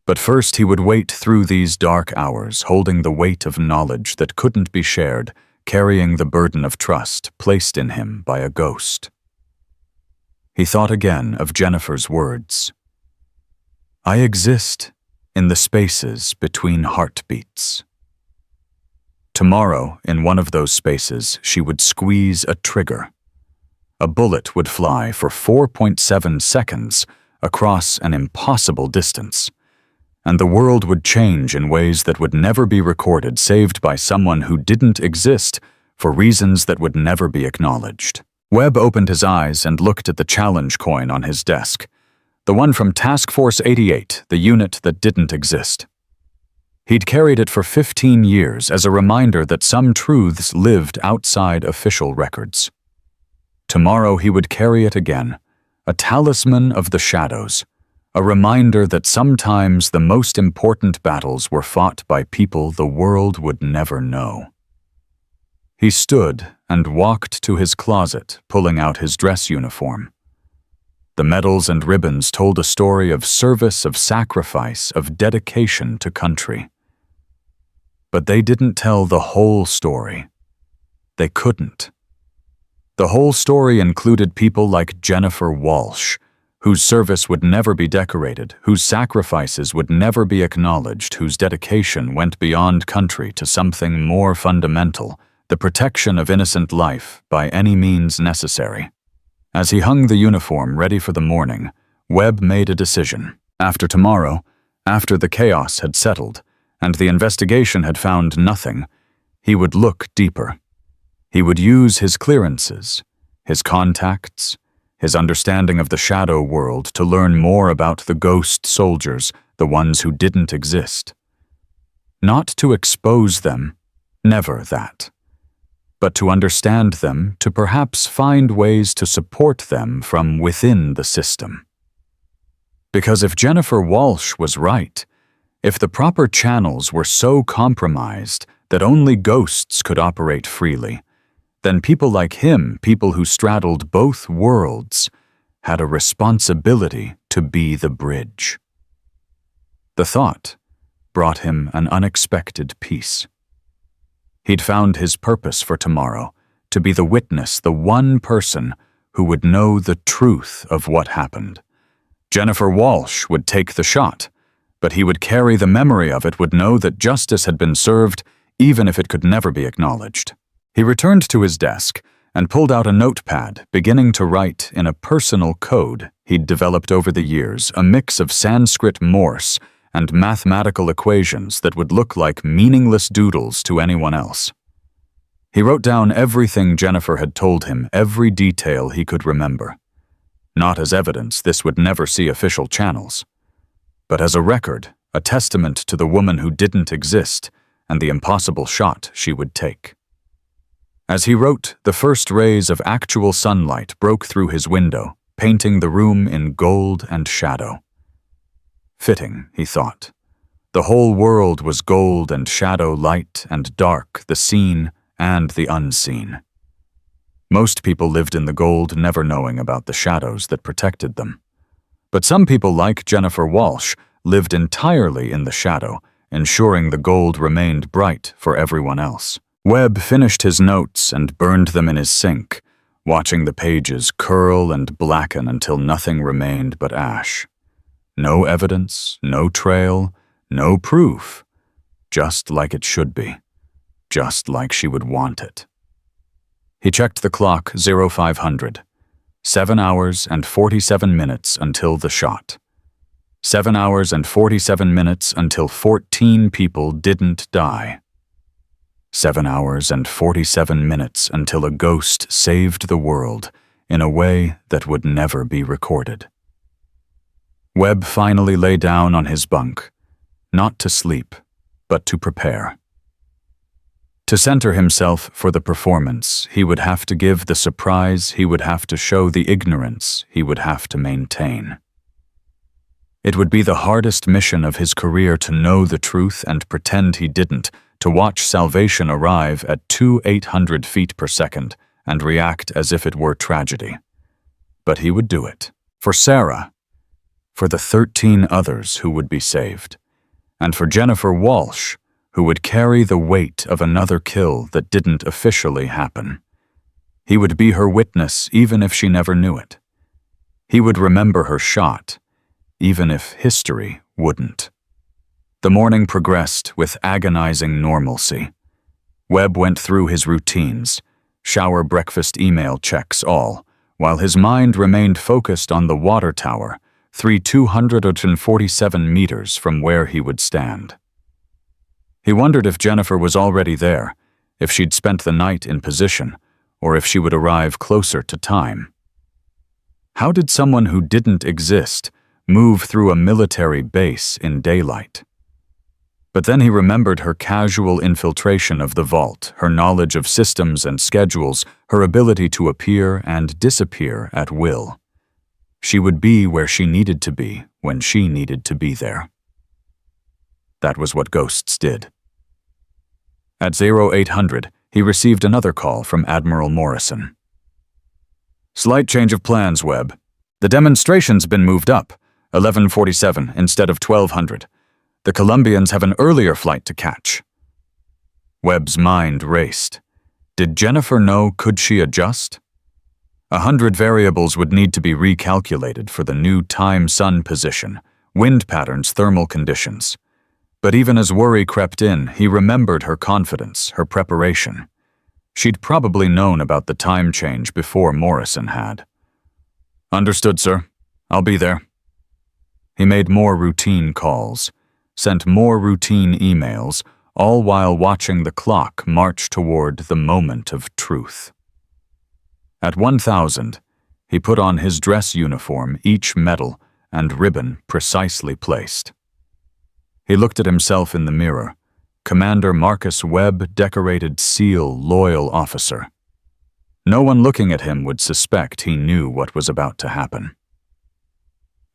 But first he would wait through these dark hours, holding the weight of knowledge that couldn't be shared, carrying the burden of trust placed in him by a ghost. He thought again of Jennifer's words. "I exist in the spaces between heartbeats." Tomorrow, in one of those spaces, she would squeeze a trigger. A bullet would fly for 4.7 seconds across an impossible distance, and the world would change in ways that would never be recorded, saved by someone who didn't exist for reasons that would never be acknowledged. Webb opened his eyes and looked at the challenge coin on his desk, the one from Task Force 88, the unit that didn't exist. He'd carried it for 15 years as a reminder that some truths lived outside official records. Tomorrow he would carry it again, a talisman of the shadows, a reminder that sometimes the most important battles were fought by people the world would never know. He stood and walked to his closet, pulling out his dress uniform. The medals and ribbons told a story of service, of sacrifice, of dedication to country. But they didn't tell the whole story. They couldn't. The whole story included people like Jennifer Walsh, whose service would never be decorated, whose sacrifices would never be acknowledged, whose dedication went beyond country to something more fundamental, the protection of innocent life by any means necessary. As he hung the uniform ready for the morning, Webb made a decision. After tomorrow, after the chaos had settled, and the investigation had found nothing, he would look deeper. He would use his clearances, his contacts, his understanding of the shadow world to learn more about the ghost soldiers, the ones who didn't exist. Not to expose them, never that, but to understand them, to perhaps find ways to support them from within the system. Because if Jennifer Walsh was right, if the proper channels were so compromised that only ghosts could operate freely, then people like him, people who straddled both worlds, had a responsibility to be the bridge. The thought brought him an unexpected peace. He'd found his purpose for tomorrow, to be the witness, the one person who would know the truth of what happened. Jennifer Walsh would take the shot, but he would carry the memory of it, would know that justice had been served, even if it could never be acknowledged. He returned to his desk and pulled out a notepad, beginning to write in a personal code he'd developed over the years, a mix of Sanskrit Morse and mathematical equations that would look like meaningless doodles to anyone else. He wrote down everything Jennifer had told him, every detail he could remember. Not as evidence, this would never see official channels, but as a record, a testament to the woman who didn't exist and the impossible shot she would take. As he wrote, the first rays of actual sunlight broke through his window, painting the room in gold and shadow. Fitting, he thought. The whole world was gold and shadow, light and dark, the seen and the unseen. Most people lived in the gold, never knowing about the shadows that protected them. But some people, like Jennifer Walsh, lived entirely in the shadow, ensuring the gold remained bright for everyone else. Webb finished his notes and burned them in his sink, watching the pages curl and blacken until nothing remained but ash. No evidence, no trail, no proof. Just like it should be. Just like she would want it. He checked the clock, 0500. 7 hours and 47 minutes until the shot. 7 hours and 47 minutes until 14 people didn't die. 7 hours and 47 minutes until a ghost saved the world in a way that would never be recorded. Webb finally lay down on his bunk, not to sleep, but to prepare. To center himself for the performance, he would have to give the surprise, he would have to show the ignorance, he would have to maintain. It would be the hardest mission of his career to know the truth and pretend he didn't, to watch salvation arrive at 800 feet per second and react as if it were tragedy. But he would do it. For Sarah, for the 13 others who would be saved, and for Jennifer Walsh, who would carry the weight of another kill that didn't officially happen. He would be her witness even if she never knew it. He would remember her shot, even if history wouldn't. The morning progressed with agonizing normalcy. Webb went through his routines, shower, breakfast, email checks, all, while his mind remained focused on the water tower, 247 meters from where he would stand. He wondered if Jennifer was already there, if she'd spent the night in position, or if she would arrive closer to time. How did someone who didn't exist move through a military base in daylight? But then he remembered her casual infiltration of the vault, her knowledge of systems and schedules, her ability to appear and disappear at will. She would be where she needed to be when she needed to be there. That was what ghosts did. At 0800, he received another call from Admiral Morrison. "Slight change of plans, Webb. The demonstration's been moved up, 11:47 instead of 1200. The Colombians have an earlier flight to catch." Webb's mind raced. Did Jennifer know? Could she adjust? 100 variables would need to be recalculated for the new time-sun position, wind patterns, thermal conditions. But even as worry crept in, he remembered her confidence, her preparation. She'd probably known about the time change before Morrison had. "Understood, sir. I'll be there." He made more routine calls, sent more routine emails, all while watching the clock march toward the moment of truth. At 1000, he put on his dress uniform, each medal and ribbon precisely placed. He looked at himself in the mirror, Commander Marcus Webb, decorated SEAL, loyal officer. No one looking at him would suspect he knew what was about to happen.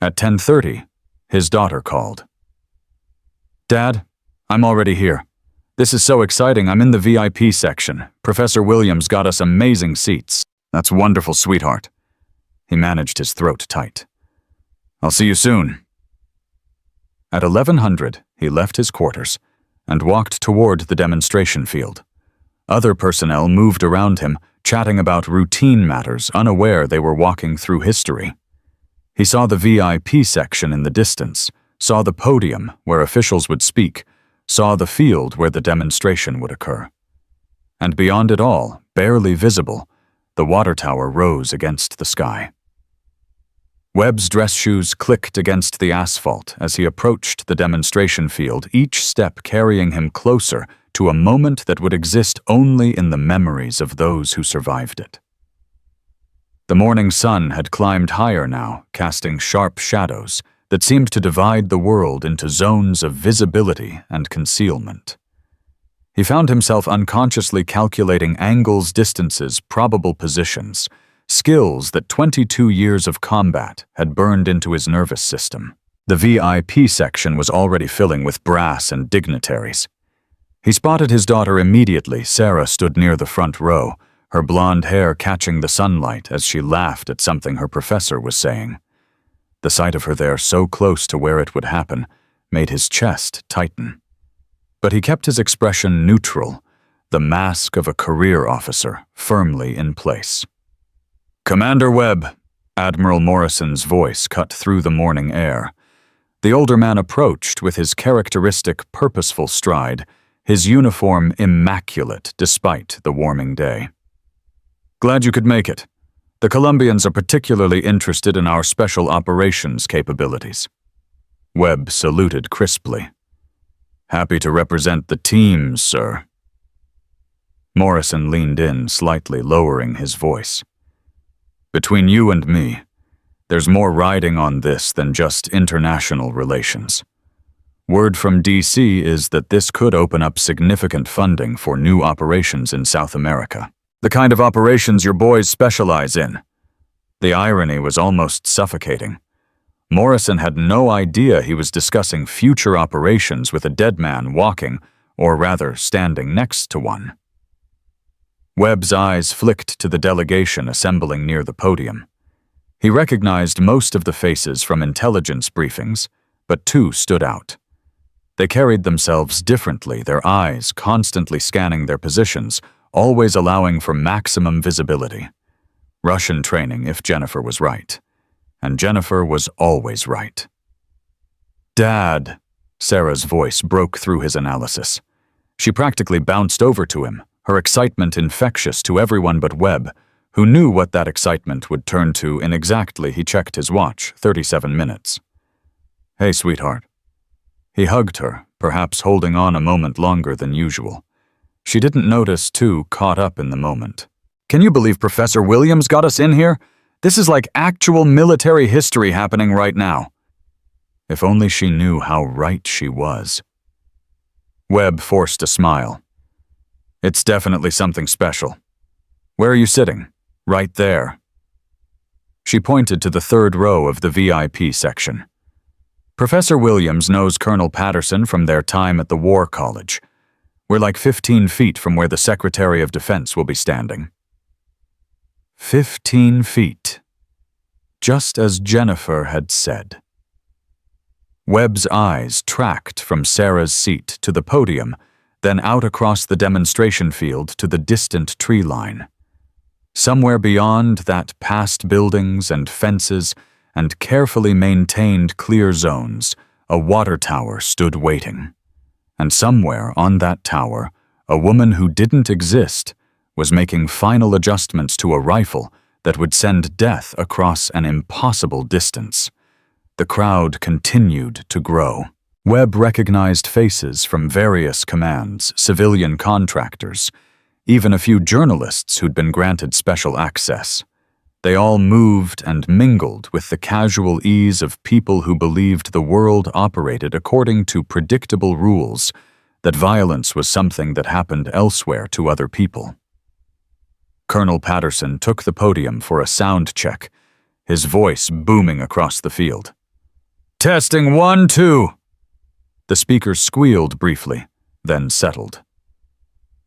At 10:30, his daughter called. "Dad, I'm already here. This is so exciting. I'm in the VIP section. Professor Williams got us amazing seats." "That's wonderful, sweetheart." He managed his throat tight. "I'll see you soon." At 1100, he left his quarters and walked toward the demonstration field. Other personnel moved around him, chatting about routine matters, unaware they were walking through history. He saw the VIP section in the distance, saw the podium where officials would speak, saw the field where the demonstration would occur. And beyond it all, barely visible, the water tower rose against the sky. Webb's dress shoes clicked against the asphalt as he approached the demonstration field, each step carrying him closer to a moment that would exist only in the memories of those who survived it. The morning sun had climbed higher now, casting sharp shadows that seemed to divide the world into zones of visibility and concealment. He found himself unconsciously calculating angles, distances, probable positions, skills that 22 years of combat had burned into his nervous system. The VIP section was already filling with brass and dignitaries. He spotted his daughter immediately. Sarah stood near the front row, her blonde hair catching the sunlight as she laughed at something her professor was saying. The sight of her there so close to where it would happen made his chest tighten. But he kept his expression neutral, the mask of a career officer firmly in place. "Commander Webb," Admiral Morrison's voice cut through the morning air. The older man approached with his characteristic purposeful stride, his uniform immaculate despite the warming day. "Glad you could make it. The Colombians are particularly interested in our special operations capabilities." Webb saluted crisply. "Happy to represent the team, sir." Morrison leaned in, slightly lowering his voice. Between you and me, there's more riding on this than just international relations. Word from DC is that this could open up significant funding for new operations in South America. The kind of operations your boys specialize in. The irony was almost suffocating. Morrison had no idea he was discussing future operations with a dead man walking, or rather standing next to one. Webb's eyes flicked to the delegation assembling near the podium. He recognized most of the faces from intelligence briefings, but two stood out. They carried themselves differently, their eyes constantly scanning their positions, always allowing for maximum visibility. Russian training if Jennifer was right. And Jennifer was always right. "Dad," Sarah's voice broke through his analysis. She practically bounced over to him, her excitement infectious to everyone but Webb, who knew what that excitement would turn to in exactly, he checked his watch, 37 minutes. "Hey, sweetheart." He hugged her, perhaps holding on a moment longer than usual. She didn't notice, too, caught up in the moment. "Can you believe Professor Williams got us in here? This is like actual military history happening right now." If only she knew how right she was. Webb forced a smile. "It's definitely something special. Where are you sitting?" "Right there." She pointed to the third row of the VIP section. "Professor Williams knows Colonel Patterson from their time at the War College. We're like 15 feet from where the Secretary of Defense will be standing." 15 feet. Just as Jennifer had said. Webb's eyes tracked from Sarah's seat to the podium, then out across the demonstration field to the distant tree line. Somewhere beyond that, past buildings and fences and carefully maintained clear zones, a water tower stood waiting. And somewhere on that tower, a woman who didn't exist was making final adjustments to a rifle that would send death across an impossible distance. The crowd continued to grow. Webb recognized faces from various commands, civilian contractors, even a few journalists who'd been granted special access. They all moved and mingled with the casual ease of people who believed the world operated according to predictable rules, that violence was something that happened elsewhere to other people. Colonel Patterson took the podium for a sound check, his voice booming across the field. "Testing 1, 2. The speaker squealed briefly, then settled.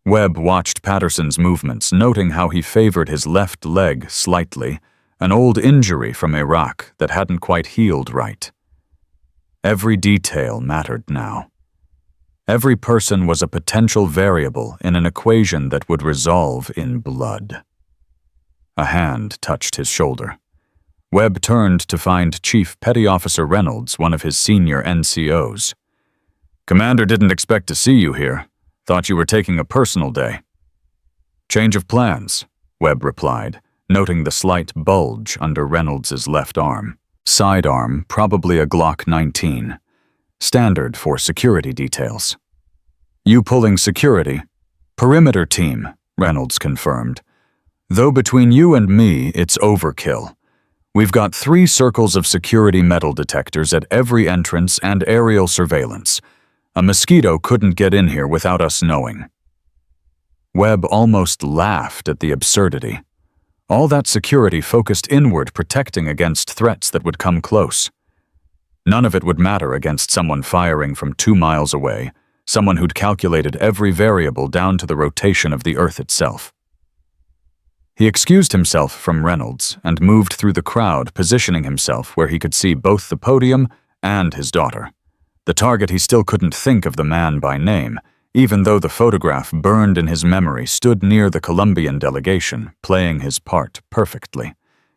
Webb watched Patterson's movements, noting how he favored his left leg slightly, an old injury from Iraq that hadn't quite healed right. Every detail mattered now. Every person was a potential variable in an equation that would resolve in blood. A hand touched his shoulder. Webb turned to find Chief Petty Officer Reynolds, one of his senior NCOs. "Commander didn't expect to see you here. Thought you were taking a personal day." "Change of plans," Webb replied, noting the slight bulge under Reynolds' left arm. Sidearm, probably a Glock 19. Standard for security details. "You pulling security?" "Perimeter team," Reynolds confirmed. "Though between you and me, it's overkill. We've got 3 circles of security metal detectors at every entrance and aerial surveillance. A mosquito couldn't get in here without us knowing." Webb almost laughed at the absurdity. All that security focused inward, protecting against threats that would come close. None of it would matter against someone firing from 2 miles away, someone who'd calculated every variable down to the rotation of the Earth itself. He excused himself from Reynolds and moved through the crowd, positioning himself where he could see both the podium and his daughter. The target he still couldn't think of the man by name, even though the photograph burned in his memory stood near the Colombian delegation, playing his part perfectly.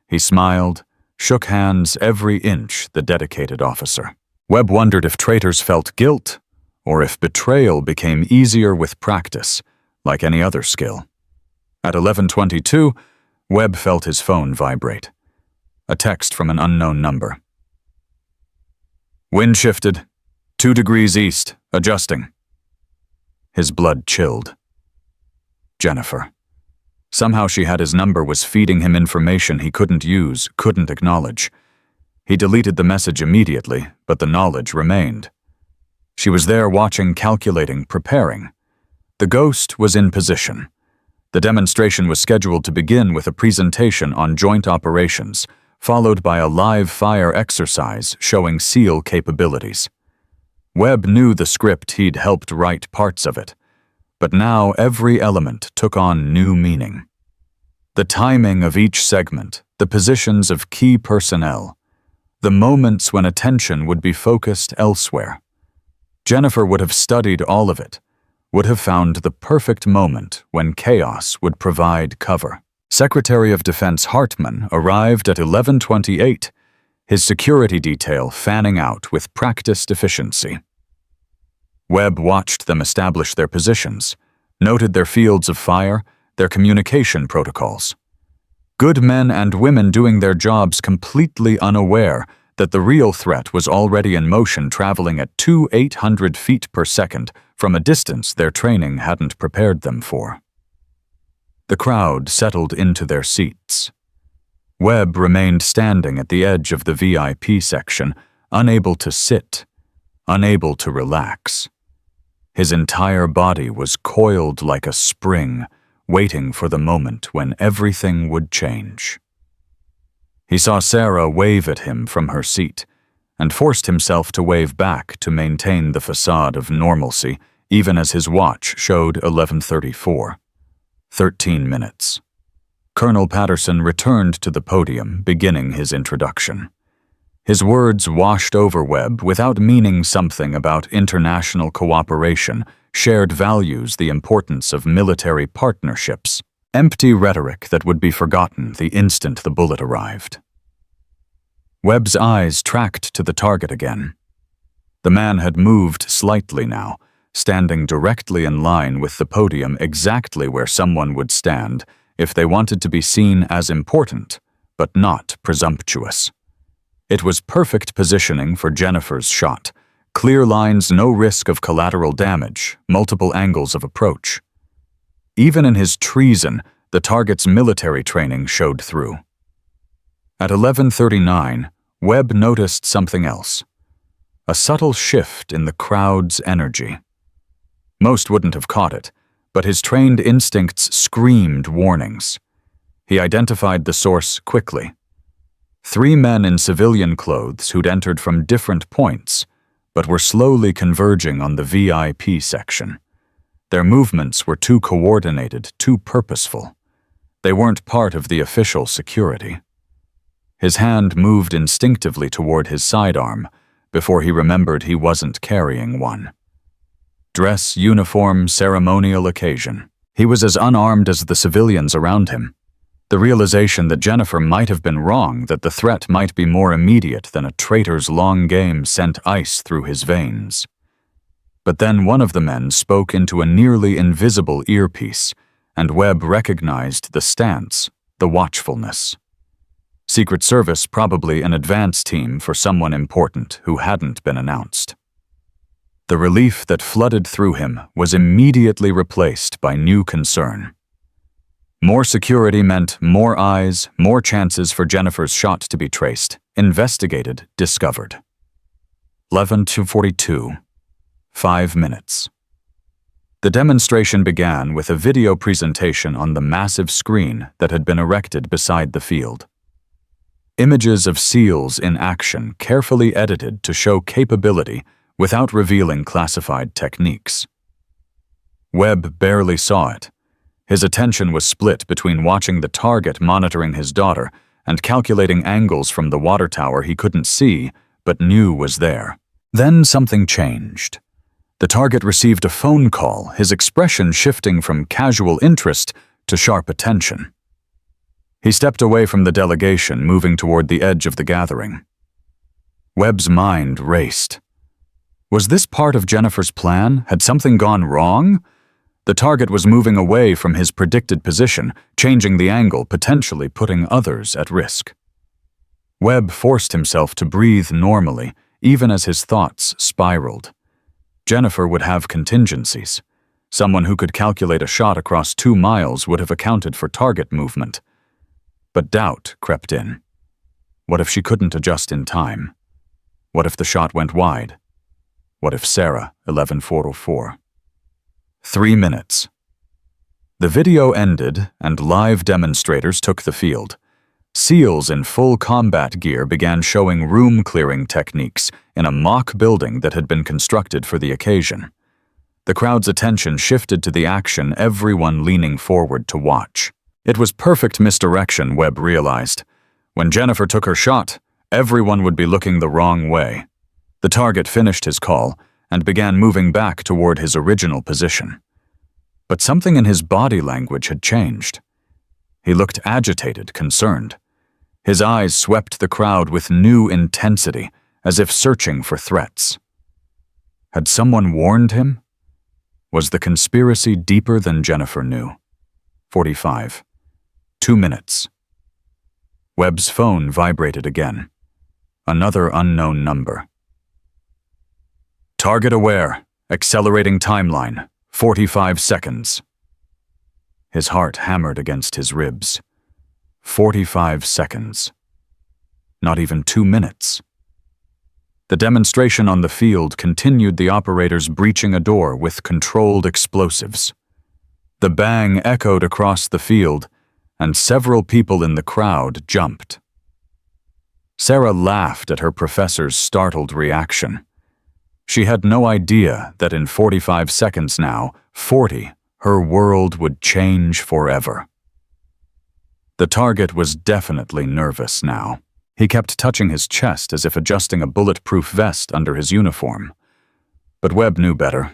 He smiled, shook hands every inch the dedicated officer. Webb wondered if traitors felt guilt, or if betrayal became easier with practice, like any other skill. At 11:22, Webb felt his phone vibrate. A text from an unknown number. "Wind shifted. 2 degrees east, adjusting." His blood chilled. Jennifer. Somehow she had his number, was feeding him information he couldn't use, couldn't acknowledge. He deleted the message immediately, but the knowledge remained. She was there watching, calculating, preparing. The ghost was in position. The demonstration was scheduled to begin with a presentation on joint operations, followed by a live fire exercise showing SEAL capabilities. Webb knew the script, he'd helped write parts of it, but now every element took on new meaning. The timing of each segment, the positions of key personnel, the moments when attention would be focused elsewhere. Jennifer would have studied all of it, would have found the perfect moment when chaos would provide cover. Secretary of Defense Hartman arrived at 11:28, his security detail fanning out with practiced efficiency. Webb watched them establish their positions, noted their fields of fire, their communication protocols. Good men and women doing their jobs completely unaware that the real threat was already in motion, traveling at 800 feet per second from a distance their training hadn't prepared them for. The crowd settled into their seats. Webb remained standing at the edge of the VIP section, unable to sit, unable to relax. His entire body was coiled like a spring, waiting for the moment when everything would change. He saw Sarah wave at him from her seat, and forced himself to wave back to maintain the facade of normalcy, even as his watch showed 11:34. 13 minutes. Colonel Patterson returned to the podium, beginning his introduction. His words washed over Webb without meaning something about international cooperation, shared values, the importance of military partnerships. Empty rhetoric that would be forgotten the instant the bullet arrived. Webb's eyes tracked to the target again. The man had moved slightly now, standing directly in line with the podium, exactly where someone would stand if they wanted to be seen as important, but not presumptuous. It was perfect positioning for Jennifer's shot. Clear lines, no risk of collateral damage, multiple angles of approach. Even in his treason, the target's military training showed through. At 11:39, Webb noticed something else. A subtle shift in the crowd's energy. Most wouldn't have caught it, but his trained instincts screamed warnings. He identified the source quickly. 3 men in civilian clothes who'd entered from different points, but were slowly converging on the VIP section. Their movements were too coordinated, too purposeful. They weren't part of the official security. His hand moved instinctively toward his sidearm before he remembered he wasn't carrying one. Dress, uniform, ceremonial occasion. He was as unarmed as the civilians around him. The realization that Jennifer might have been wrong, that the threat might be more immediate than a traitor's long game, sent ice through his veins. But then one of the men spoke into a nearly invisible earpiece, and Webb recognized the stance, the watchfulness. Secret Service, probably an advance team for someone important who hadn't been announced. The relief that flooded through him was immediately replaced by new concern. More security meant more eyes, more chances for Jennifer's shot to be traced, investigated, discovered. 11:42. 5 minutes. The demonstration began with a video presentation on the massive screen that had been erected beside the field. Images of SEALs in action, carefully edited to show capability without revealing classified techniques. Webb barely saw it. His attention was split between watching the target monitoring his daughter and calculating angles from the water tower he couldn't see but knew was there. Then something changed. The target received a phone call, his expression shifting from casual interest to sharp attention. He stepped away from the delegation, moving toward the edge of the gathering. Webb's mind raced. Was this part of Jennifer's plan? Had something gone wrong? The target was moving away from his predicted position, changing the angle, potentially putting others at risk. Webb forced himself to breathe normally, even as his thoughts spiraled. Jennifer would have contingencies. Someone who could calculate a shot across 2 miles would have accounted for target movement. But doubt crept in. What if she couldn't adjust in time? What if the shot went wide? What if Sarah, 11:404? 3 minutes. The video ended, and live demonstrators took the field. SEALs in full combat gear began showing room-clearing techniques in a mock building that had been constructed for the occasion. The crowd's attention shifted to the action, everyone leaning forward to watch. It was perfect misdirection, Webb realized. When Jennifer took her shot, everyone would be looking the wrong way. The target finished his call and began moving back toward his original position. But something in his body language had changed. He looked agitated, concerned. His eyes swept the crowd with new intensity, as if searching for threats. Had someone warned him? Was the conspiracy deeper than Jennifer knew? 45. 2 minutes. Webb's phone vibrated again. Another unknown number. Target aware. Accelerating timeline. 45 seconds. His heart hammered against his ribs. 45 seconds. Not even 2 minutes. The demonstration on the field continued, the operators breaching a door with controlled explosives. The bang echoed across the field, and several people in the crowd jumped. Sarah laughed at her professor's startled reaction. She had no idea that in 45 seconds now, 40, her world would change forever. The target was definitely nervous now. He kept touching his chest as if adjusting a bulletproof vest under his uniform. But Webb knew better.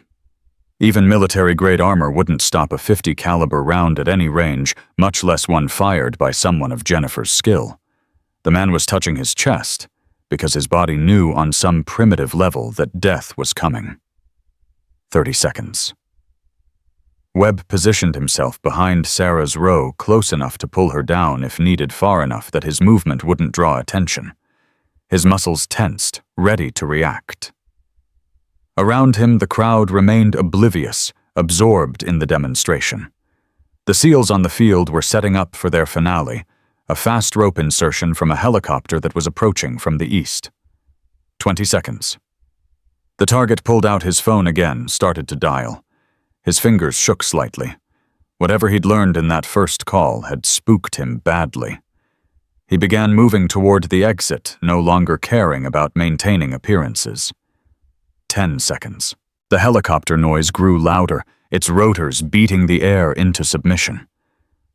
Even military-grade armor wouldn't stop a .50 caliber round at any range, much less one fired by someone of Jennifer's skill. The man was touching his chest because his body knew on some primitive level that death was coming. 30 seconds. Webb positioned himself behind Sarah's row, close enough to pull her down if needed, far enough that his movement wouldn't draw attention. His muscles tensed, ready to react. Around him, the crowd remained oblivious, absorbed in the demonstration. The SEALs on the field were setting up for their finale, a fast rope insertion from a helicopter that was approaching from the east. 20 seconds. The target pulled out his phone again, started to dial. His fingers shook slightly. Whatever he'd learned in that first call had spooked him badly. He began moving toward the exit, no longer caring about maintaining appearances. 10 seconds. The helicopter noise grew louder, its rotors beating the air into submission.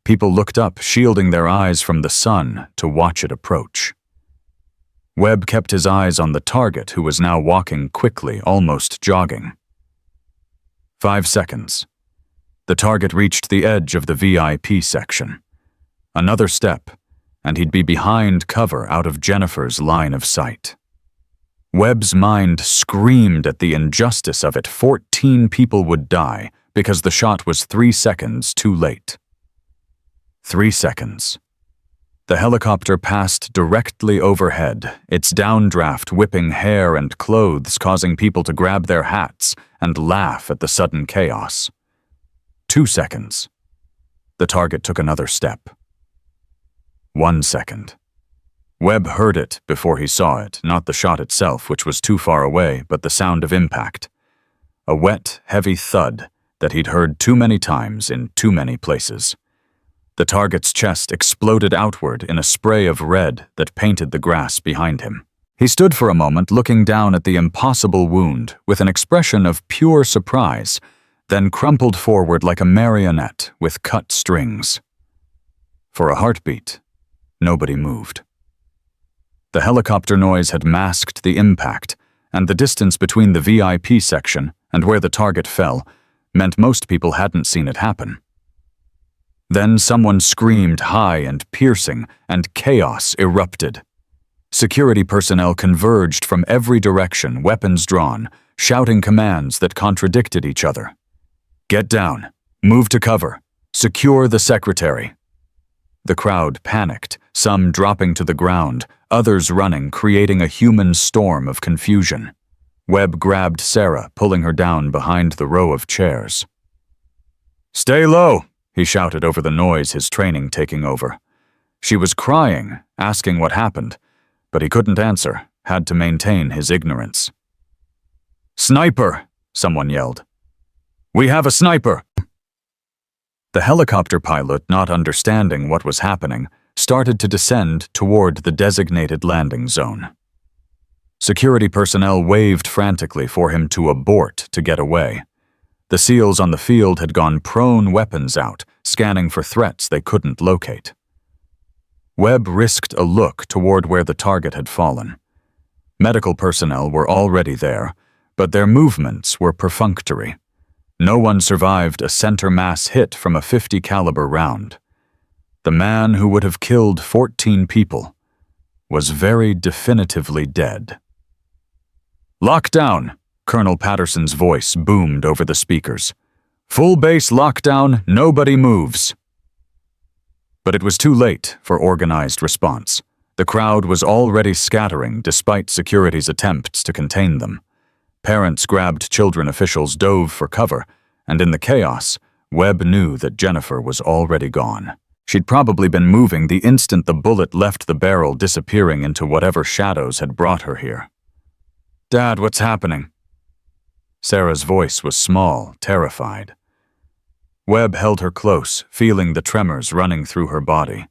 People looked up, shielding their eyes from the sun to watch it approach. Webb kept his eyes on the target, who was now walking quickly, almost jogging. 5 seconds. The target reached the edge of the VIP section. Another step, and he'd be behind cover, out of Jennifer's line of sight. Webb's mind screamed at the injustice of it. 14 people would die because the shot was 3 seconds too late. 3 seconds. The helicopter passed directly overhead, its downdraft whipping hair and clothes, causing people to grab their hats and laugh at the sudden chaos. 2 seconds. The target took another step. 1 second. Webb heard it before he saw it, not the shot itself, which was too far away, but the sound of impact. A wet, heavy thud that he'd heard too many times in too many places. The target's chest exploded outward in a spray of red that painted the grass behind him. He stood for a moment looking down at the impossible wound with an expression of pure surprise, then crumpled forward like a marionette with cut strings. For a heartbeat, nobody moved. The helicopter noise had masked the impact, and the distance between the VIP section and where the target fell meant most people hadn't seen it happen. Then someone screamed high and piercing, and chaos erupted. Security personnel converged from every direction, weapons drawn, shouting commands that contradicted each other. Get down, move to cover, secure the secretary. The crowd panicked, some dropping to the ground, others running, creating a human storm of confusion. Webb grabbed Sarah, pulling her down behind the row of chairs. "Stay low," he shouted over the noise, his training taking over. She was crying, asking what happened, but he couldn't answer, had to maintain his ignorance. "Sniper!" someone yelled. "We have a sniper!" The helicopter pilot, not understanding what was happening, started to descend toward the designated landing zone. Security personnel waved frantically for him to abort to get away. The SEALs on the field had gone prone, weapons out, scanning for threats they couldn't locate. Webb risked a look toward where the target had fallen. Medical personnel were already there, but their movements were perfunctory. No one survived a center mass hit from a .50 caliber round. The man who would have killed 14 people was very definitively dead. "Lockdown!" Colonel Patterson's voice boomed over the speakers. "Full base lockdown, nobody moves." But it was too late for organized response. The crowd was already scattering despite security's attempts to contain them. Parents grabbed children, officials dove for cover, and in the chaos, Webb knew that Jennifer was already gone. She'd probably been moving the instant the bullet left the barrel, disappearing into whatever shadows had brought her here. "Dad, what's happening?" Sarah's voice was small, terrified. Webb held her close, feeling the tremors running through her body.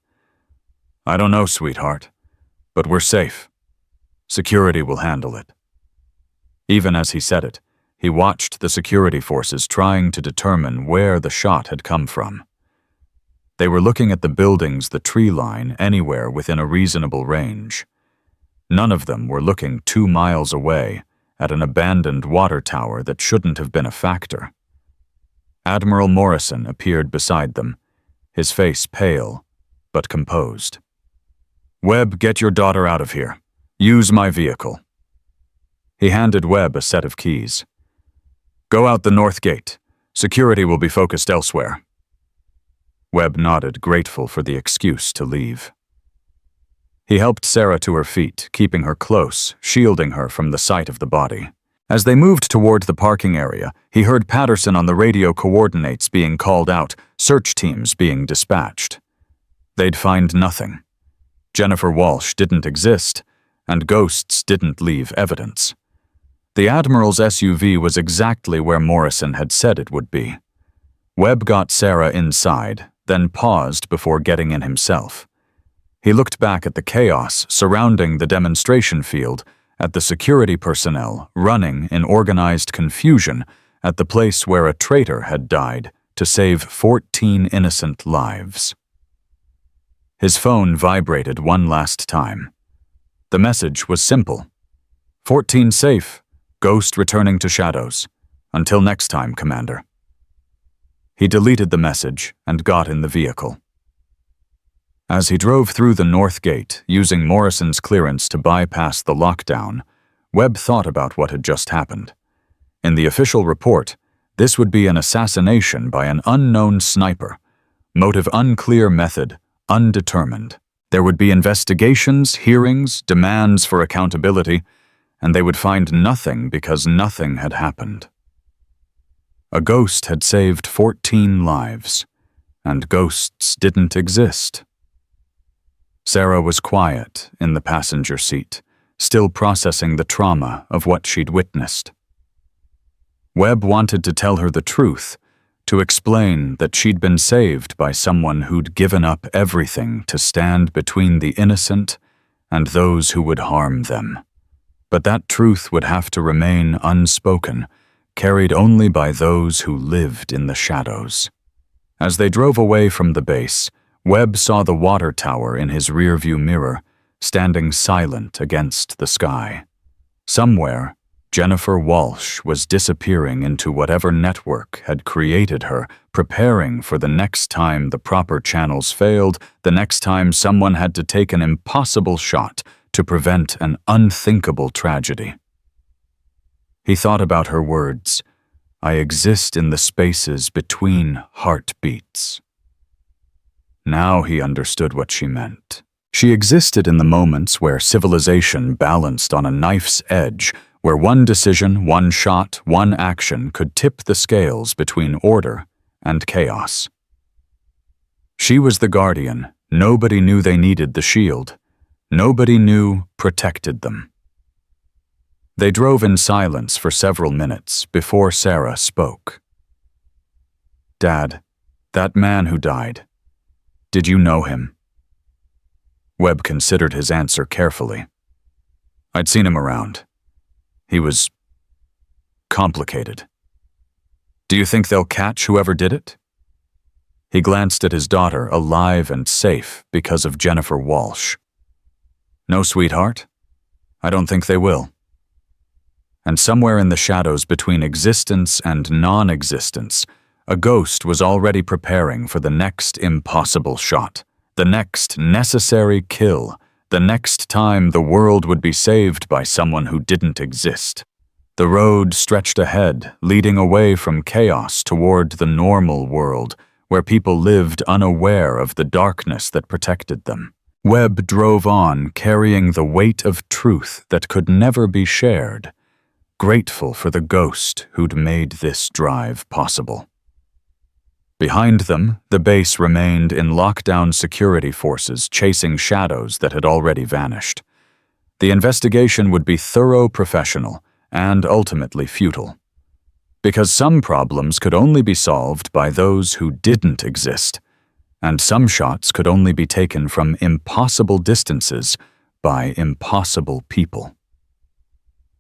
"I don't know, sweetheart, but we're safe. Security will handle it." Even as he said it, he watched the security forces trying to determine where the shot had come from. They were looking at the buildings, the tree line, anywhere within a reasonable range. None of them were looking 2 miles away at an abandoned water tower that shouldn't have been a factor. Admiral Morrison appeared beside them, his face pale but composed. "Webb, get your daughter out of here. Use my vehicle." He handed Webb a set of keys. "Go out the north gate. Security will be focused elsewhere." Webb nodded, grateful for the excuse to leave. He helped Sarah to her feet, keeping her close, shielding her from the sight of the body. As they moved toward the parking area, he heard Patterson on the radio, coordinates being called out, search teams being dispatched. They'd find nothing. Jennifer Walsh didn't exist, and ghosts didn't leave evidence. The Admiral's SUV was exactly where Morrison had said it would be. Webb got Sarah inside, then paused before getting in himself. He looked back at the chaos surrounding the demonstration field, at the security personnel running in organized confusion at the place where a traitor had died to save 14 innocent lives. His phone vibrated one last time. The message was simple. 14 safe, ghost returning to shadows. Until next time, Commander. He deleted the message and got in the vehicle. As he drove through the north gate, using Morrison's clearance to bypass the lockdown, Webb thought about what had just happened. In the official report, this would be an assassination by an unknown sniper. Motive unclear, method undetermined. There would be investigations, hearings, demands for accountability, and they would find nothing because nothing had happened. A ghost had saved 14 lives, and ghosts didn't exist. Sarah was quiet in the passenger seat, still processing the trauma of what she'd witnessed. Webb wanted to tell her the truth, to explain that she'd been saved by someone who'd given up everything to stand between the innocent and those who would harm them. But that truth would have to remain unspoken, carried only by those who lived in the shadows. As they drove away from the base, Webb saw the water tower in his rearview mirror, standing silent against the sky. Somewhere, Jennifer Walsh was disappearing into whatever network had created her, preparing for the next time the proper channels failed, the next time someone had to take an impossible shot to prevent an unthinkable tragedy. He thought about her words, "I exist in the spaces between heartbeats." Now he understood what she meant. She existed in the moments where civilization balanced on a knife's edge, where one decision, one shot, one action could tip the scales between order and chaos. She was the guardian. Nobody knew they needed the shield. Nobody knew protected them. They drove in silence for several minutes before Sarah spoke. "Dad, that man who died, did you know him?" Webb considered his answer carefully. "I'd seen him around. He was complicated." "Do you think they'll catch whoever did it?" He glanced at his daughter, alive and safe because of Jennifer Walsh. "No, sweetheart. I don't think they will." And somewhere in the shadows between existence and non-existence, a ghost was already preparing for the next impossible shot, the next necessary kill, the next time the world would be saved by someone who didn't exist. The road stretched ahead, leading away from chaos toward the normal world, where people lived unaware of the darkness that protected them. Webb drove on, carrying the weight of truth that could never be shared, grateful for the ghost who'd made this drive possible. Behind them, the base remained in lockdown security forces chasing shadows that had already vanished. The investigation would be thorough, professional, and ultimately futile. Because some problems could only be solved by those who didn't exist, and some shots could only be taken from impossible distances by impossible people.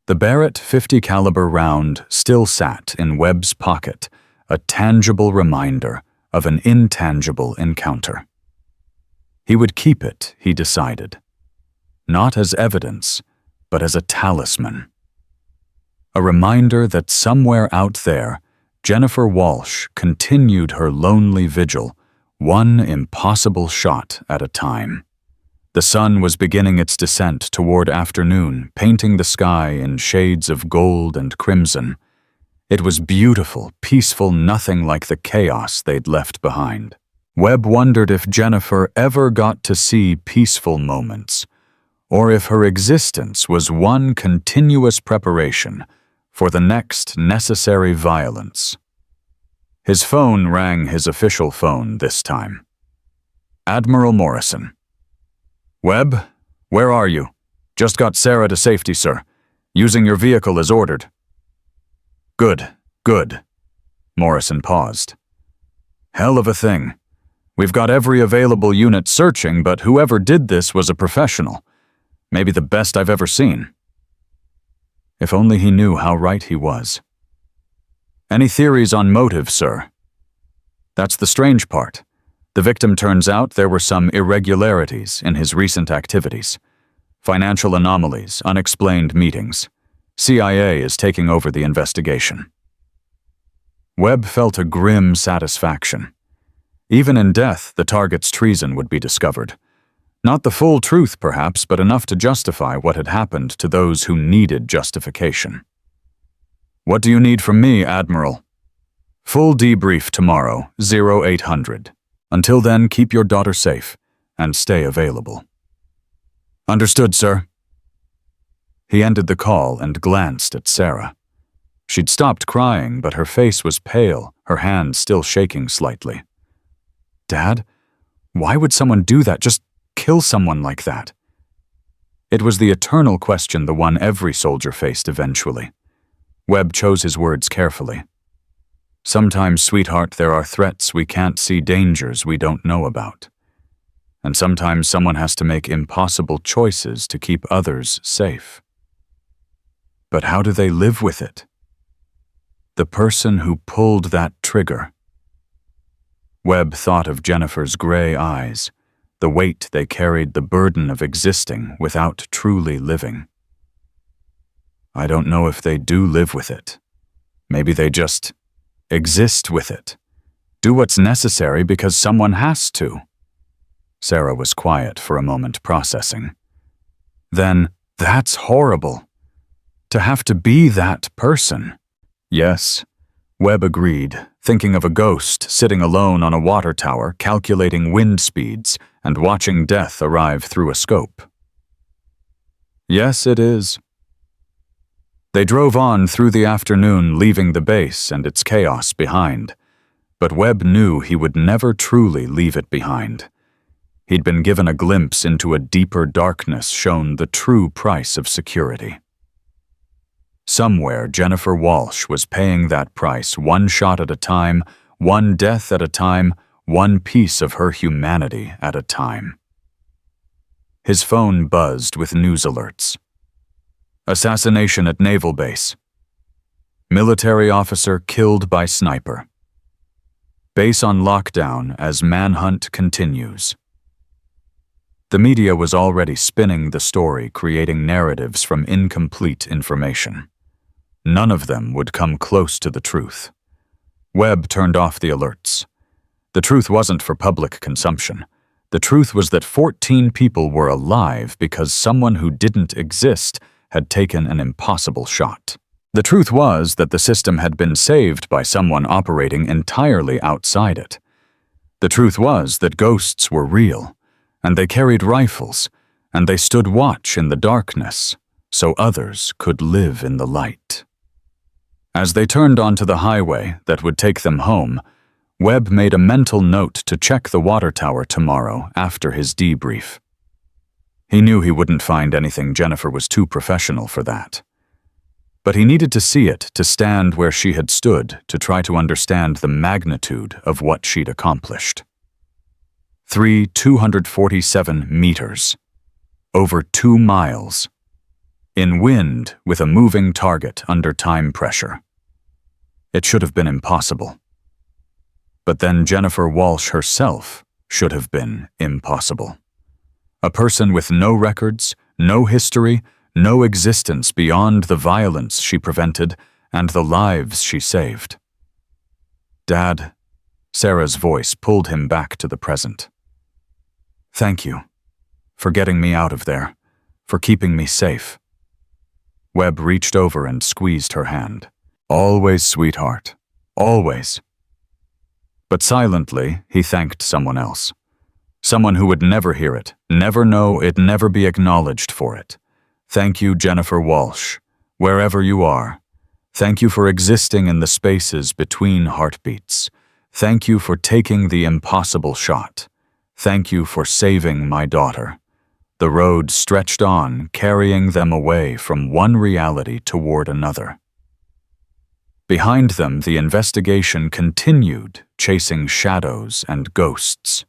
The Barrett .50 caliber round still sat in Webb's pocket, a tangible reminder of an intangible encounter. He would keep it, he decided, not as evidence, but as a talisman. A reminder that somewhere out there, Jennifer Walsh continued her lonely vigil, one impossible shot at a time. The sun was beginning its descent toward afternoon, painting the sky in shades of gold and crimson. It was beautiful, peaceful, nothing like the chaos they'd left behind. Webb wondered if Jennifer ever got to see peaceful moments, or if her existence was one continuous preparation for the next necessary violence. His phone rang, his official phone this time. Admiral Morrison. "Webb, where are you? Just got Sarah to safety, sir. Using your vehicle as ordered." "Good, good." Morrison paused. "Hell of a thing. We've got every available unit searching, but whoever did this was a professional. Maybe the best I've ever seen." If only he knew how right he was. "Any theories on motive, sir?" "That's the strange part. The victim turns out there were some irregularities in his recent activities. Financial anomalies, unexplained meetings. CIA is taking over the investigation." Webb felt a grim satisfaction. Even in death, the target's treason would be discovered. Not the full truth, perhaps, but enough to justify what had happened to those who needed justification. "What do you need from me, Admiral?" "Full debrief tomorrow, 0800. Until then, keep your daughter safe and stay available." "Understood, sir." He ended the call and glanced at Sarah. She'd stopped crying, but her face was pale, her hand still shaking slightly. "Dad, why would someone do that? Just kill someone like that?" It was the eternal question, the one every soldier faced eventually. Webb chose his words carefully. "Sometimes, sweetheart, there are threats we can't see, dangers we don't know about. And sometimes someone has to make impossible choices to keep others safe. But how do they live with it? The person who pulled that trigger." Webb thought of Jennifer's gray eyes, the weight they carried, the burden of existing without truly living. I don't know if they do live with it. Maybe they just exist with it. Do what's necessary because someone has to. Sarah was quiet for a moment, processing. Then, that's horrible. To have to be that person. Yes, Webb agreed, thinking of a ghost sitting alone on a water tower, calculating wind speeds and watching death arrive through a scope. Yes, it is. They drove on through the afternoon, leaving the base and its chaos behind. But Webb knew he would never truly leave it behind. He'd been given a glimpse into a deeper darkness, shown the true price of security. Somewhere, Jennifer Walsh was paying that price, one shot at a time, one death at a time, one piece of her humanity at a time. His phone buzzed with news alerts. Assassination at Naval Base. Military officer killed by sniper. Base on lockdown as manhunt continues. The media was already spinning the story, creating narratives from incomplete information. None of them would come close to the truth. Webb turned off the alerts. The truth wasn't for public consumption. The truth was that 14 people were alive because someone who didn't exist had taken an impossible shot. The truth was that the system had been saved by someone operating entirely outside it. The truth was that ghosts were real, and they carried rifles, and they stood watch in the darkness, so others could live in the light. As they turned onto the highway that would take them home, Webb made a mental note to check the water tower tomorrow after his debrief. He knew he wouldn't find anything. Jennifer was too professional for that. But he needed to see it, to stand where she had stood, to try to understand the magnitude of what she'd accomplished. 247 meters. Over 2 miles. In wind, with a moving target under time pressure. It should have been impossible. But then Jennifer Walsh herself should have been impossible. A person with no records, no history, no existence beyond the violence she prevented and the lives she saved. Dad, Sarah's voice pulled him back to the present. Thank you for getting me out of there, for keeping me safe. Webb reached over and squeezed her hand. Always, sweetheart. Always. But silently, he thanked someone else. Someone who would never hear it, never know it, never be acknowledged for it. Thank you, Jennifer Walsh, wherever you are. Thank you for existing in the spaces between heartbeats. Thank you for taking the impossible shot. Thank you for saving my daughter. The road stretched on, carrying them away from one reality toward another. Behind them, the investigation continued, chasing shadows and ghosts.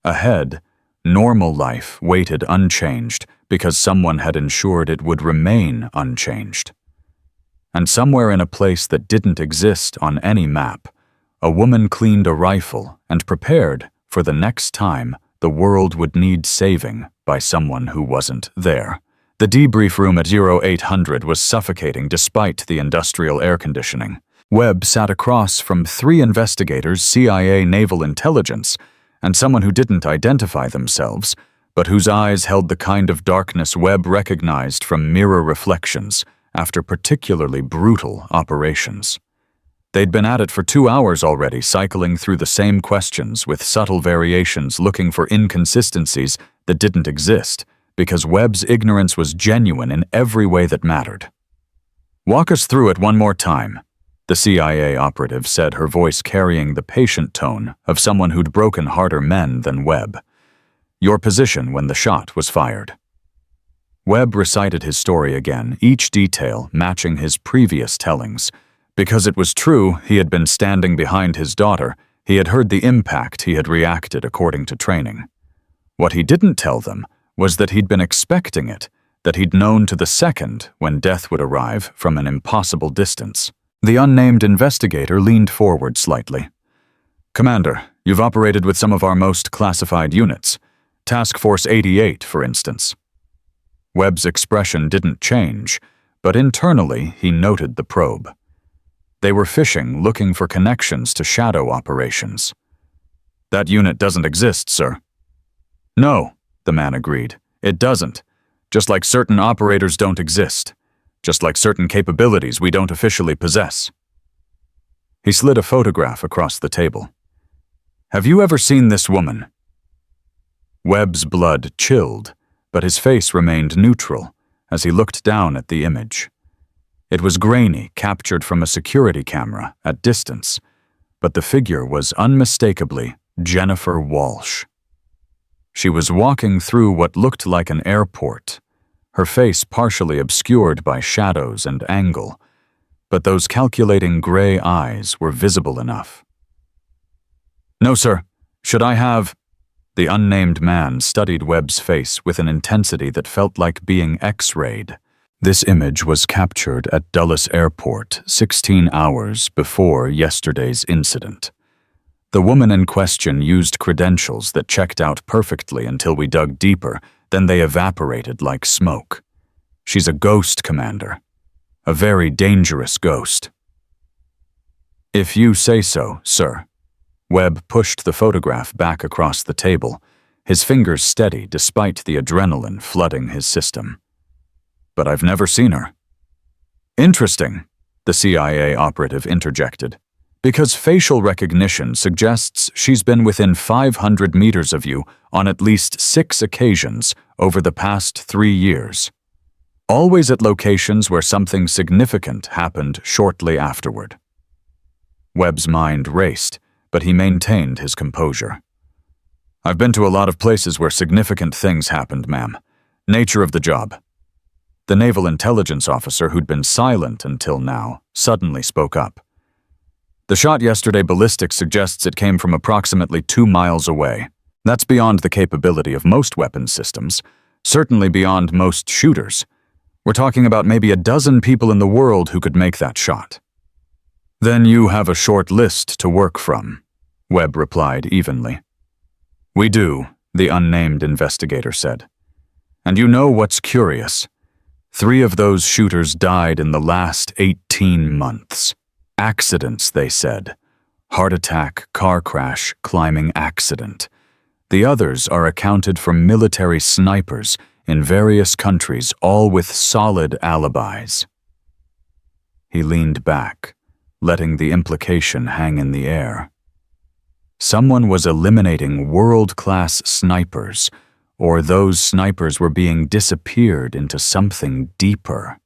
Ahead, normal life waited unchanged because someone had ensured it would remain unchanged. And somewhere in a place that didn't exist on any map, a woman cleaned a rifle and prepared for the next time the world would need saving by someone who wasn't there. The debrief room at 0800 was suffocating despite the industrial air conditioning. Webb sat across from 3 investigators, CIA Naval Intelligence, and someone who didn't identify themselves, but whose eyes held the kind of darkness Webb recognized from mirror reflections after particularly brutal operations. They'd been at it for 2 hours already, cycling through the same questions with subtle variations, looking for inconsistencies that didn't exist, because Webb's ignorance was genuine in every way that mattered. Walk us through it one more time, the CIA operative said, her voice carrying the patient tone of someone who'd broken harder men than Webb. Your position when the shot was fired. Webb recited his story again, each detail matching his previous tellings. Because it was true, he had been standing behind his daughter, he had heard the impact, he had reacted according to training. What he didn't tell them was that he'd been expecting it, that he'd known to the second when death would arrive from an impossible distance. The unnamed investigator leaned forward slightly. Commander, you've operated with some of our most classified units. Task Force 88, for instance. Webb's expression didn't change, but internally he noted the probe. They were fishing, looking for connections to shadow operations. That unit doesn't exist, sir. No, the man agreed. It doesn't. Just like certain operators don't exist. Just like certain capabilities we don't officially possess. He slid a photograph across the table. Have you ever seen this woman? Webb's blood chilled, but his face remained neutral as he looked down at the image. It was grainy, captured from a security camera at distance, but the figure was unmistakably Jennifer Walsh. She was walking through what looked like an airport, her face partially obscured by shadows and angle, but those calculating gray eyes were visible enough. "No, sir. Should I have—" The unnamed man studied Webb's face with an intensity that felt like being X-rayed. This image was captured at Dulles Airport 16 hours before yesterday's incident. The woman in question used credentials that checked out perfectly until we dug deeper, then they evaporated like smoke. She's a ghost, Commander. A very dangerous ghost. "If you say so, sir." Webb pushed the photograph back across the table, his fingers steady despite the adrenaline flooding his system. "But I've never seen her." "Interesting," the CIA operative interjected, "because facial recognition suggests she's been within 500 meters of you on at least 6 occasions over the past 3 years. Always at locations where something significant happened shortly afterward." Webb's mind raced, but he maintained his composure. "I've been to a lot of places where significant things happened, ma'am. Nature of the job." The naval intelligence officer, who'd been silent until now, suddenly spoke up. "The shot yesterday, ballistics suggests it came from approximately 2 miles away. That's beyond the capability of most weapons systems, certainly beyond most shooters. We're talking about maybe a dozen people in the world who could make that shot." "Then you have a short list to work from," Webb replied evenly. "We do," the unnamed investigator said. "And you know what's curious? 3 of those shooters died in the last 18 months. Accidents, they said. Heart attack, car crash, climbing accident. The others are accounted for military snipers in various countries, all with solid alibis." He leaned back, letting the implication hang in the air. Someone was eliminating world-class snipers, or those snipers were being disappeared into something deeper.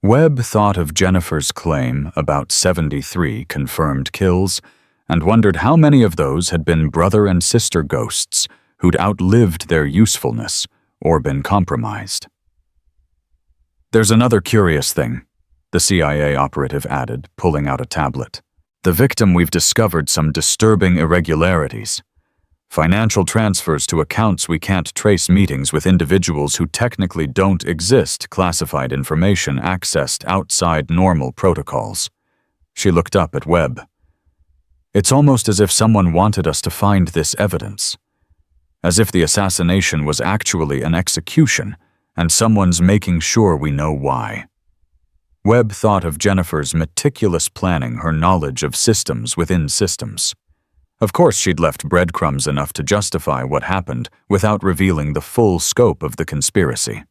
Webb thought of Jennifer's claim about 73 confirmed kills and wondered how many of those had been brother and sister ghosts who'd outlived their usefulness or been compromised. "There's another curious thing," the CIA operative added, pulling out a tablet. "The victim, we've discovered some disturbing irregularities. Financial transfers to accounts we can't trace, meetings with individuals who technically don't exist, classified information accessed outside normal protocols." She looked up at Webb. "It's almost as if someone wanted us to find this evidence. As if the assassination was actually an execution, and someone's making sure we know why." Webb thought of Jennifer's meticulous planning, her knowledge of systems within systems. Of course she'd left breadcrumbs enough to justify what happened without revealing the full scope of the conspiracy.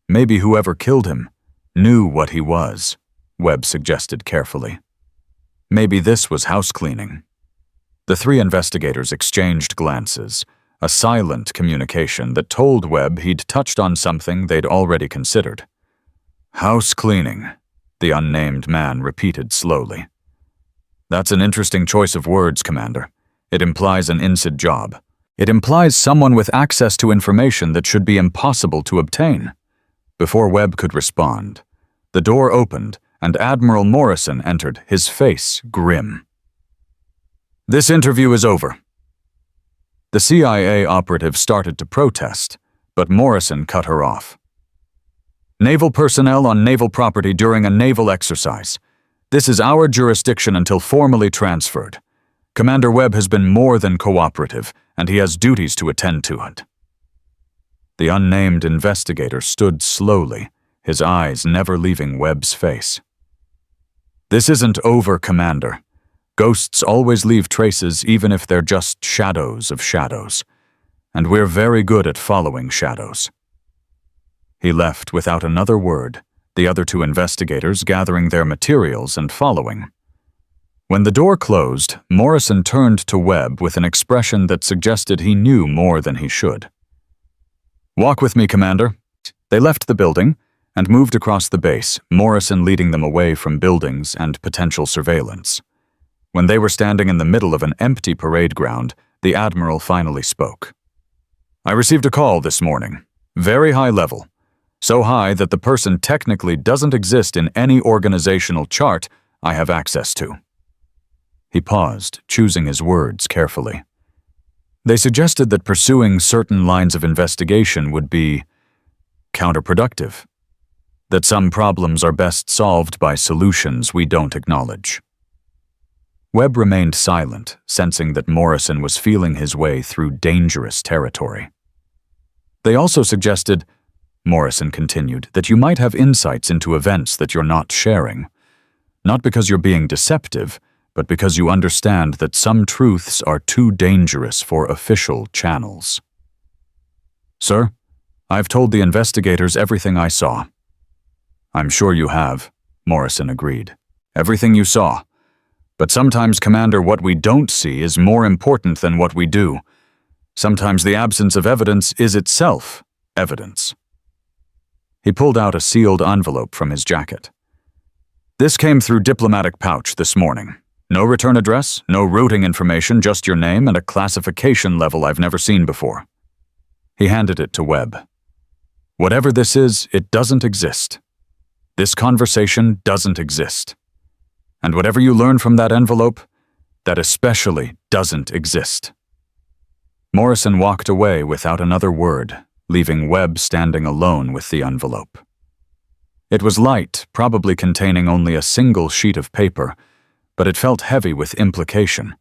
"Maybe whoever killed him knew what he was," Webb suggested carefully. "Maybe this was house cleaning." The 3 investigators exchanged glances, a silent communication that told Webb he'd touched on something they'd already considered. "House cleaning," the unnamed man repeated slowly. "That's an interesting choice of words, Commander. It implies an inside job. It implies someone with access to information that should be impossible to obtain." Before Webb could respond, the door opened and Admiral Morrison entered, his face grim. "This interview is over." The CIA operative started to protest, but Morrison cut her off. "Naval personnel on naval property during a naval exercise. This is our jurisdiction until formally transferred. Commander Webb has been more than cooperative, and he has duties to attend to it." The unnamed investigator stood slowly, his eyes never leaving Webb's face. "This isn't over, Commander. Ghosts always leave traces even if they're just shadows of shadows, and we're very good at following shadows." He left without another word, the other 2 investigators gathering their materials and following. When the door closed, Morrison turned to Webb with an expression that suggested he knew more than he should. "Walk with me, Commander." They left the building and moved across the base, Morrison leading them away from buildings and potential surveillance. When they were standing in the middle of an empty parade ground, the Admiral finally spoke. "I received a call this morning. Very high level. So high that the person technically doesn't exist in any organizational chart I have access to." He paused, choosing his words carefully. They suggested that pursuing certain lines of investigation would be counterproductive, that some problems are best solved by solutions we don't acknowledge. Webb remained silent, sensing that Morrison was feeling his way through dangerous territory. They also suggested, Morrison continued, that you might have insights into events that you're not sharing, not because you're being deceptive, but because you understand that some truths are too dangerous for official channels. "Sir, I've told the investigators everything I saw." "I'm sure you have," Morrison agreed. "Everything you saw. But sometimes, Commander, what we don't see is more important than what we do. Sometimes the absence of evidence is itself evidence." He pulled out a sealed envelope from his jacket. "This came through diplomatic pouch this morning. No return address, no routing information, just your name and a classification level I've never seen before." He handed it to Webb. "Whatever this is, it doesn't exist. This conversation doesn't exist. And whatever you learn from that envelope, that especially doesn't exist." Morrison walked away without another word, leaving Webb standing alone with the envelope. It was light, probably containing only a single sheet of paper, but it felt heavy with implication.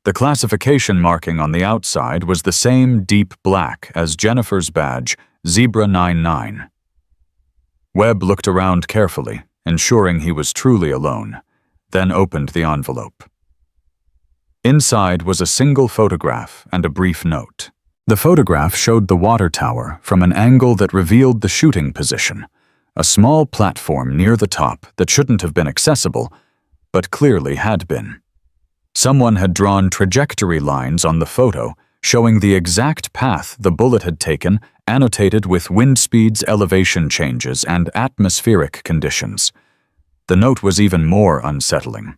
The classification marking on the outside was the same deep black as Jennifer's badge, Zebra 99. Webb looked around carefully, ensuring he was truly alone, then opened the envelope. Inside was a single photograph and a brief note. The photograph showed the water tower from an angle that revealed the shooting position, a small platform near the top that shouldn't have been accessible, but clearly had been. Someone had drawn trajectory lines on the photo, showing the exact path the bullet had taken, annotated with wind speeds, elevation changes, and atmospheric conditions. The note was even more unsettling.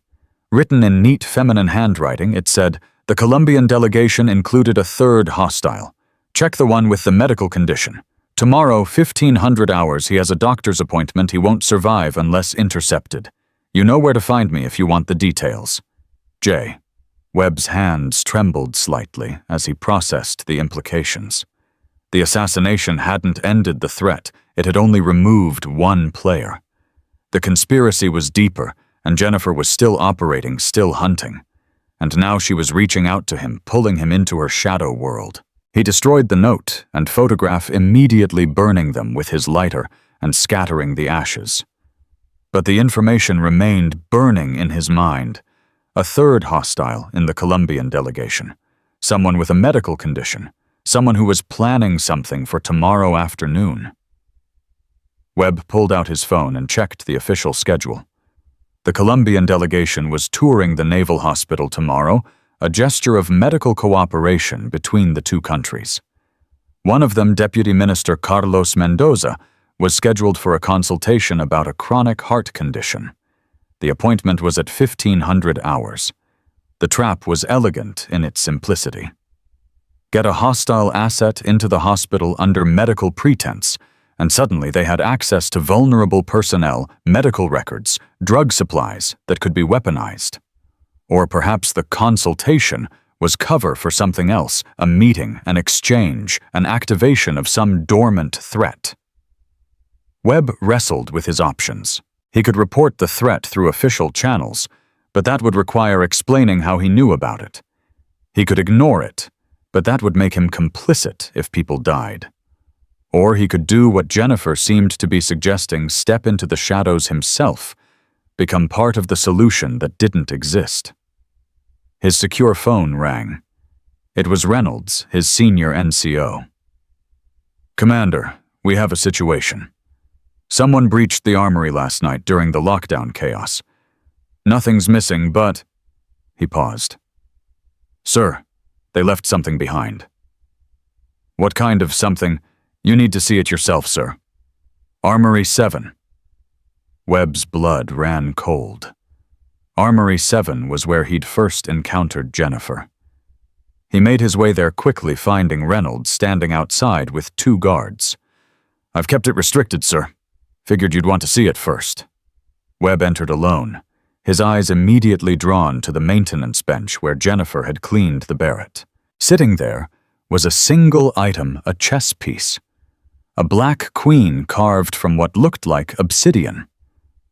Written in neat feminine handwriting, it said, "The Colombian delegation included a third hostile. Check the one with the medical condition. Tomorrow, 1500 hours, he has a doctor's appointment he won't survive unless intercepted. You know where to find me if you want the details. J." Webb's hands trembled slightly as he processed the implications. The assassination hadn't ended the threat, it had only removed one player. The conspiracy was deeper, and Jennifer was still operating, still hunting. And now she was reaching out to him, pulling him into her shadow world. He destroyed the note and photograph, immediately burning them with his lighter and scattering the ashes. But the information remained burning in his mind. A third hostile in the Colombian delegation. Someone with a medical condition. Someone who was planning something for tomorrow afternoon. Webb pulled out his phone and checked the official schedule. The Colombian delegation was touring the naval hospital tomorrow, a gesture of medical cooperation between the two countries. One of them, Deputy Minister Carlos Mendoza, was scheduled for a consultation about a chronic heart condition. The appointment was at 1500 hours. The trap was elegant in its simplicity. Get a hostile asset into the hospital under medical pretense, and suddenly they had access to vulnerable personnel, medical records, drug supplies that could be weaponized. Or perhaps the consultation was cover for something else, a meeting, an exchange, an activation of some dormant threat. Webb wrestled with his options. He could report the threat through official channels, but that would require explaining how he knew about it. He could ignore it, but that would make him complicit if people died. Or he could do what Jennifer seemed to be suggesting, step into the shadows himself, become part of the solution that didn't exist. His secure phone rang. It was Reynolds, his senior NCO. "Commander, we have a situation. Someone breached the armory last night during the lockdown chaos. Nothing's missing, but..." He paused. "Sir, they left something behind." "What kind of something? You need to see it yourself, sir." "Armory 7. Webb's blood ran cold. Armory 7 was where he'd first encountered Jennifer. He made his way there quickly, finding Reynolds standing outside with 2 guards. "I've kept it restricted, sir. Figured you'd want to see it first." Webb entered alone, his eyes immediately drawn to the maintenance bench where Jennifer had cleaned the Barrett. Sitting there was a single item, a chess piece. A black queen carved from what looked like obsidian.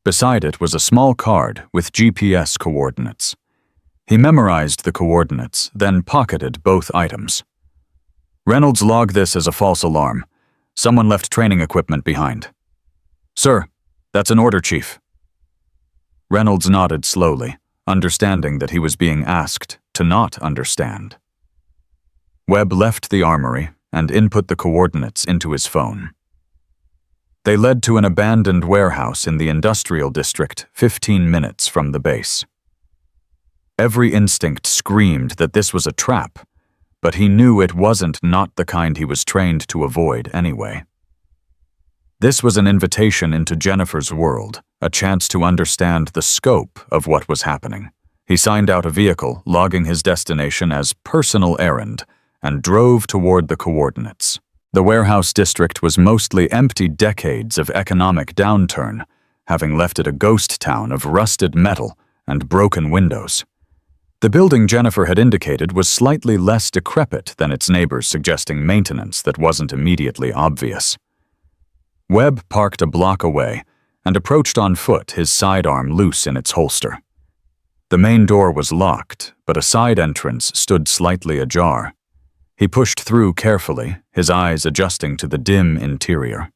Beside it was a small card with GPS coordinates. He memorized the coordinates, then pocketed both items. "Reynolds logged this as a false alarm. Someone left training equipment behind." "Sir, that's an order, Chief." Reynolds nodded slowly, understanding that he was being asked to not understand. Webb left the armory and input the coordinates into his phone. They led to an abandoned warehouse in the industrial district 15 minutes from the base. Every instinct screamed that this was a trap, but he knew it wasn't not the kind he was trained to avoid anyway. This was an invitation into Jennifer's world, a chance to understand the scope of what was happening. He signed out a vehicle, logging his destination as personal errand, and drove toward the coordinates. The warehouse district was mostly empty decades of economic downturn, having left it a ghost town of rusted metal and broken windows. The building Jennifer had indicated was slightly less decrepit than its neighbors, suggesting maintenance that wasn't immediately obvious. Webb parked a block away and approached on foot, his sidearm loose in its holster. The main door was locked, but a side entrance stood slightly ajar. He pushed through carefully, his eyes adjusting to the dim interior.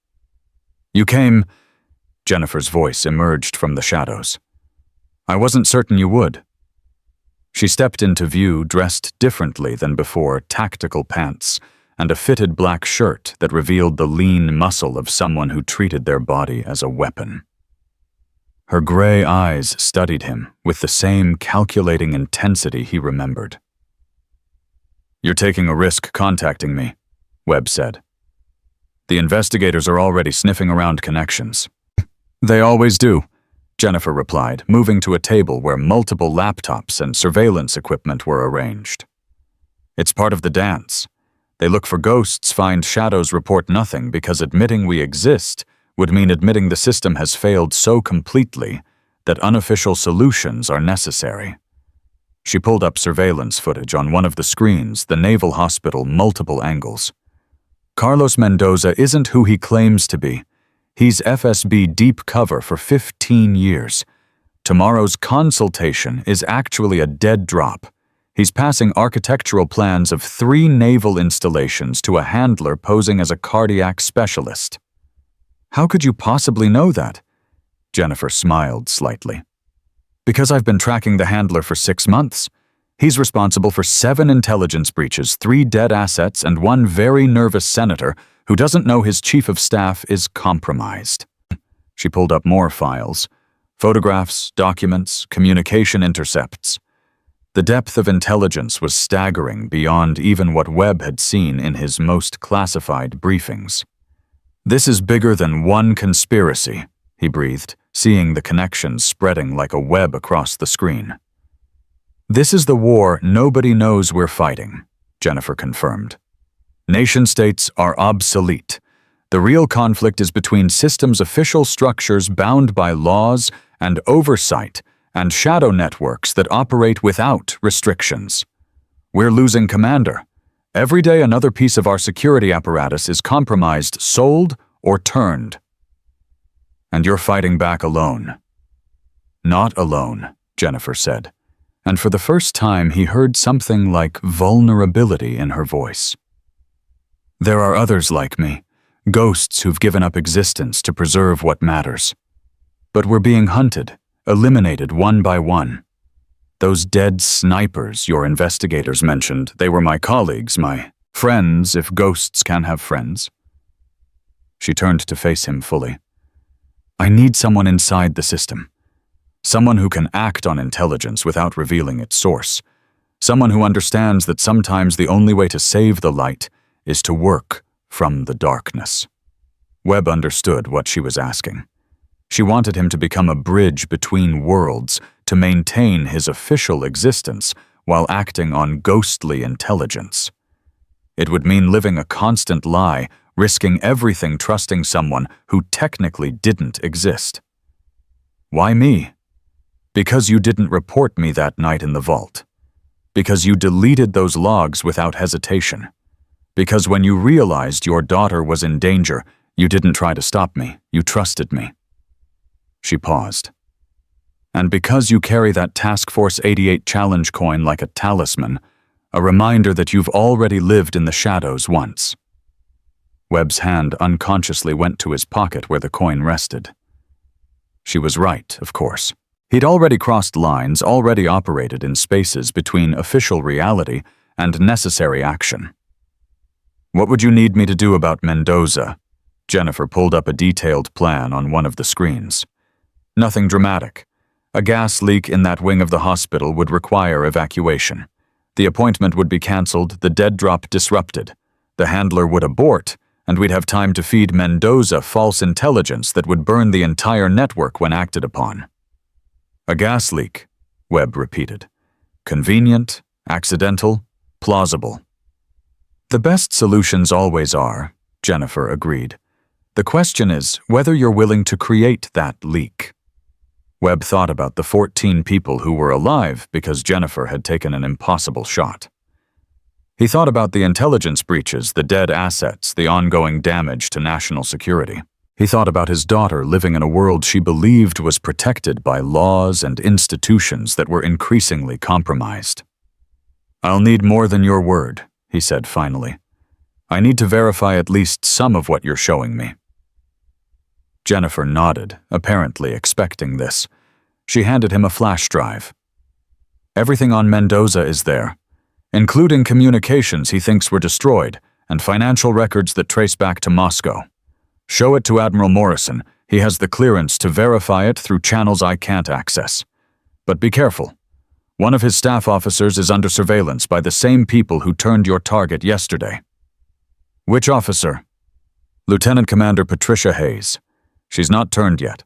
"You came," Jennifer's voice emerged from the shadows. "I wasn't certain you would." She stepped into view dressed differently than before, tactical pants and a fitted black shirt that revealed the lean muscle of someone who treated their body as a weapon. Her gray eyes studied him with the same calculating intensity he remembered. "You're taking a risk contacting me," Webb said. "The investigators are already sniffing around connections." "They always do," Jennifer replied, moving to a table where multiple laptops and surveillance equipment were arranged. "It's part of the dance. They look for ghosts, find shadows, report nothing, because admitting we exist would mean admitting the system has failed so completely that unofficial solutions are necessary." She pulled up surveillance footage on one of the screens, the Naval Hospital, multiple angles. "Carlos Mendoza isn't who he claims to be. He's FSB deep cover for 15 years. Tomorrow's consultation is actually a dead drop. He's passing architectural plans of 3 naval installations to a handler posing as a cardiac specialist." "How could you possibly know that?" Jennifer smiled slightly. "Because I've been tracking the handler for 6 months. He's responsible for 7 intelligence breaches, 3 dead assets, and 1 very nervous senator who doesn't know his chief of staff is compromised." She pulled up more files. Photographs, documents, communication intercepts. The depth of intelligence was staggering beyond even what Webb had seen in his most classified briefings. "This is bigger than one conspiracy," he breathed, seeing the connections spreading like a web across the screen. "This is the war nobody knows we're fighting," Jennifer confirmed. "Nation-states are obsolete. The real conflict is between systems' official structures bound by laws and oversight and shadow networks that operate without restrictions. We're losing commander. Every day another piece of our security apparatus is compromised, sold, or turned. And you're fighting back alone." "Not alone," Jennifer said, and for the first time he heard something like vulnerability in her voice. "There are others like me, ghosts who've given up existence to preserve what matters. But we're being hunted, eliminated one by one. Those dead snipers your investigators mentioned, they were my colleagues, my friends, if ghosts can have friends." She turned to face him fully. "I need someone inside the system. Someone who can act on intelligence without revealing its source. Someone who understands that sometimes the only way to save the light is to work from the darkness." Webb understood what she was asking. She wanted him to become a bridge between worlds, to maintain his official existence while acting on ghostly intelligence. It would mean living a constant lie, risking everything trusting someone who technically didn't exist. Why me? Because you didn't report me that night in the vault. Because you deleted those logs without hesitation. Because when you realized your daughter was in danger, you didn't try to stop me, you trusted me. She paused. And because you carry that Task Force 88 challenge coin like a talisman, a reminder that you've already lived in the shadows once. Webb's hand unconsciously went to his pocket where the coin rested. She was right, of course. He'd already crossed lines, already operated in spaces between official reality and necessary action. What would you need me to do about Mendoza? Jennifer pulled up a detailed plan on one of the screens. Nothing dramatic. A gas leak in that wing of the hospital would require evacuation. The appointment would be cancelled, the dead drop disrupted. The handler would abort, and we'd have time to feed Mendoza false intelligence that would burn the entire network when acted upon. A gas leak, Webb repeated. Convenient, accidental, plausible. The best solutions always are, Jennifer agreed. The question is whether you're willing to create that leak. Webb thought about the 14 people who were alive because Jennifer had taken an impossible shot. He thought about the intelligence breaches, the dead assets, the ongoing damage to national security. He thought about his daughter living in a world she believed was protected by laws and institutions that were increasingly compromised. I'll need more than your word, he said finally. I need to verify at least some of what you're showing me. Jennifer nodded, apparently expecting this. She handed him a flash drive. Everything on Mendoza is there, including communications he thinks were destroyed and financial records that trace back to Moscow. Show it to Admiral Morrison. He has the clearance to verify it through channels I can't access. But be careful. One of his staff officers is under surveillance by the same people who turned your target yesterday. Which officer? Lieutenant Commander Patricia Hayes. She's not turned yet,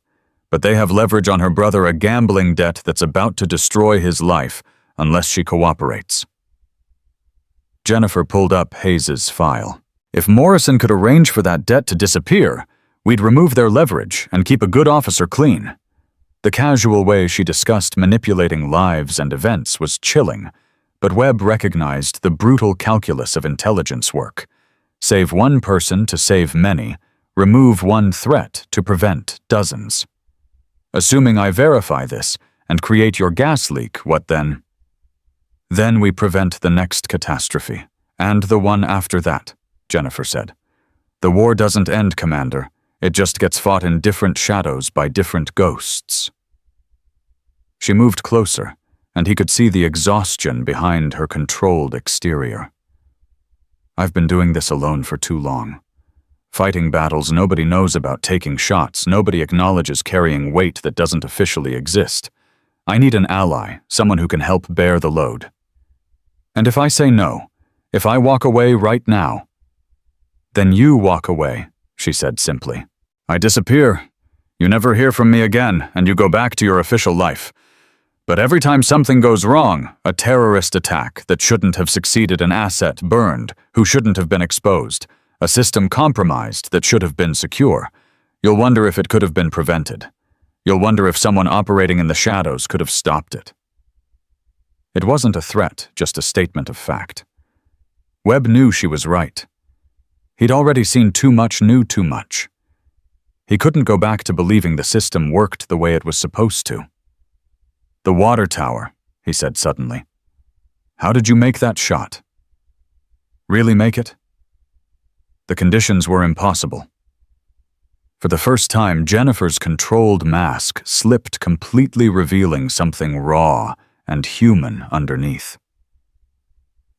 but they have leverage on her brother, a gambling debt that's about to destroy his life unless she cooperates. Jennifer pulled up Hayes's file. If Morrison could arrange for that debt to disappear, we'd remove their leverage and keep a good officer clean. The casual way she discussed manipulating lives and events was chilling, but Webb recognized the brutal calculus of intelligence work. Save one person to save many, remove one threat to prevent dozens. Assuming I verify this and create your gas leak, what then? Then we prevent the next catastrophe, and the one after that, Jennifer said. The war doesn't end, Commander. It just gets fought in different shadows by different ghosts. She moved closer, and he could see the exhaustion behind her controlled exterior. I've been doing this alone for too long. Fighting battles nobody knows about, taking shots, nobody acknowledges carrying weight that doesn't officially exist. I need an ally, someone who can help bear the load. And if I say no, if I walk away right now, then you walk away, she said simply. I disappear. You never hear from me again, and you go back to your official life. But every time something goes wrong, a terrorist attack that shouldn't have succeeded, an asset burned, who shouldn't have been exposed, a system compromised that should have been secure, you'll wonder if it could have been prevented. You'll wonder if someone operating in the shadows could have stopped it. It wasn't a threat, just a statement of fact. Webb knew she was right. He'd already seen too much, knew too much. He couldn't go back to believing the system worked the way it was supposed to. The water tower, he said suddenly. How did you make that shot? Really make it? The conditions were impossible. For the first time, Jennifer's controlled mask slipped, completely revealing something raw and human underneath.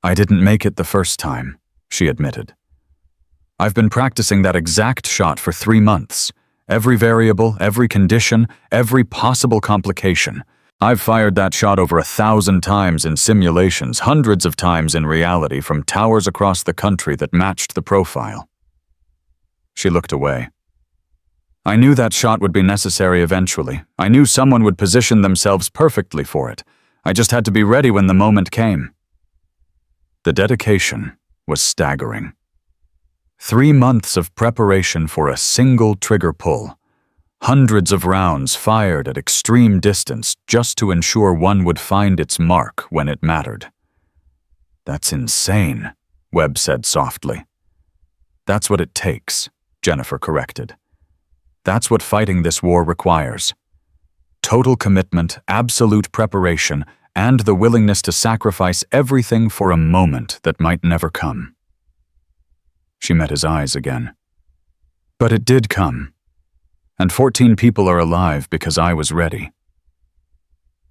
I didn't make it the first time, she admitted. I've been practicing that exact shot for 3 months. Every variable, every condition, every possible complication. I've fired that shot over 1,000 times in simulations, hundreds of times in reality, from towers across the country that matched the profile. She looked away. I knew that shot would be necessary eventually. I knew someone would position themselves perfectly for it. I just had to be ready when the moment came. The dedication was staggering. 3 months of preparation for a single trigger pull. Hundreds of rounds fired at extreme distance just to ensure one would find its mark when it mattered. That's insane, Webb said softly. That's what it takes, Jennifer corrected. That's what fighting this war requires. Total commitment, absolute preparation, and the willingness to sacrifice everything for a moment that might never come. She met his eyes again. But it did come. And 14 people are alive because I was ready.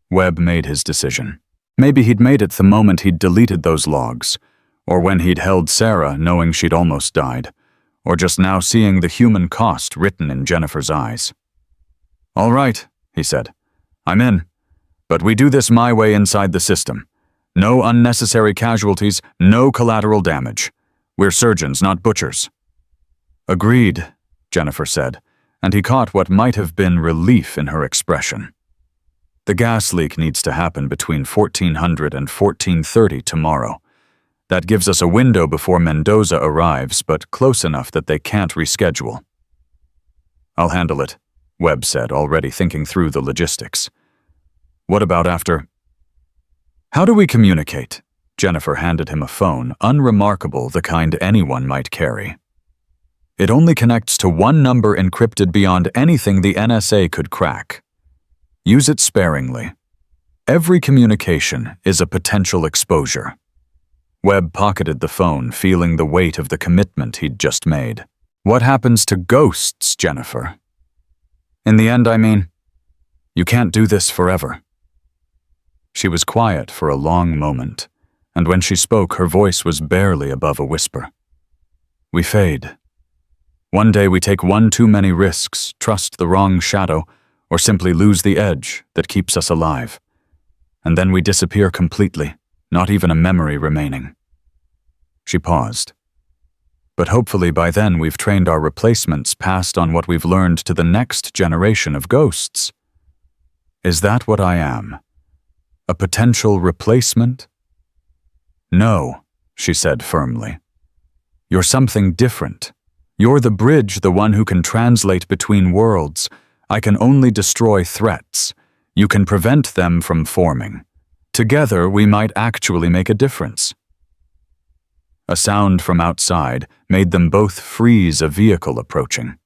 Webb made his decision. Maybe he'd made it the moment he'd deleted those logs, or when he'd held Sarah knowing she'd almost died, or just now seeing the human cost written in Jennifer's eyes. All right, he said. I'm in. But we do this my way inside the system. No unnecessary casualties, no collateral damage. We're surgeons, not butchers. Agreed, Jennifer said, and he caught what might have been relief in her expression. The gas leak needs to happen between 1400 and 1430 tomorrow. That gives us a window before Mendoza arrives, but close enough that they can't reschedule. I'll handle it, Webb said, already thinking through the logistics. What about after? How do we communicate? Jennifer handed him a phone, unremarkable, the kind anyone might carry. It only connects to one number encrypted beyond anything the NSA could crack. Use it sparingly. Every communication is a potential exposure. Webb pocketed the phone, feeling the weight of the commitment he'd just made. What happens to ghosts, Jennifer? In the end, I mean, you can't do this forever. She was quiet for a long moment, and when she spoke, her voice was barely above a whisper. We fade. One day we take one too many risks, trust the wrong shadow, or simply lose the edge that keeps us alive. And then we disappear completely, not even a memory remaining. She paused. But hopefully by then we've trained our replacements, passed on what we've learned to the next generation of ghosts. Is that what I am? A potential replacement? No, she said firmly. You're something different. You're the bridge, the one who can translate between worlds. I can only destroy threats. You can prevent them from forming. Together, we might actually make a difference. A sound from outside made them both freeze a vehicle approaching.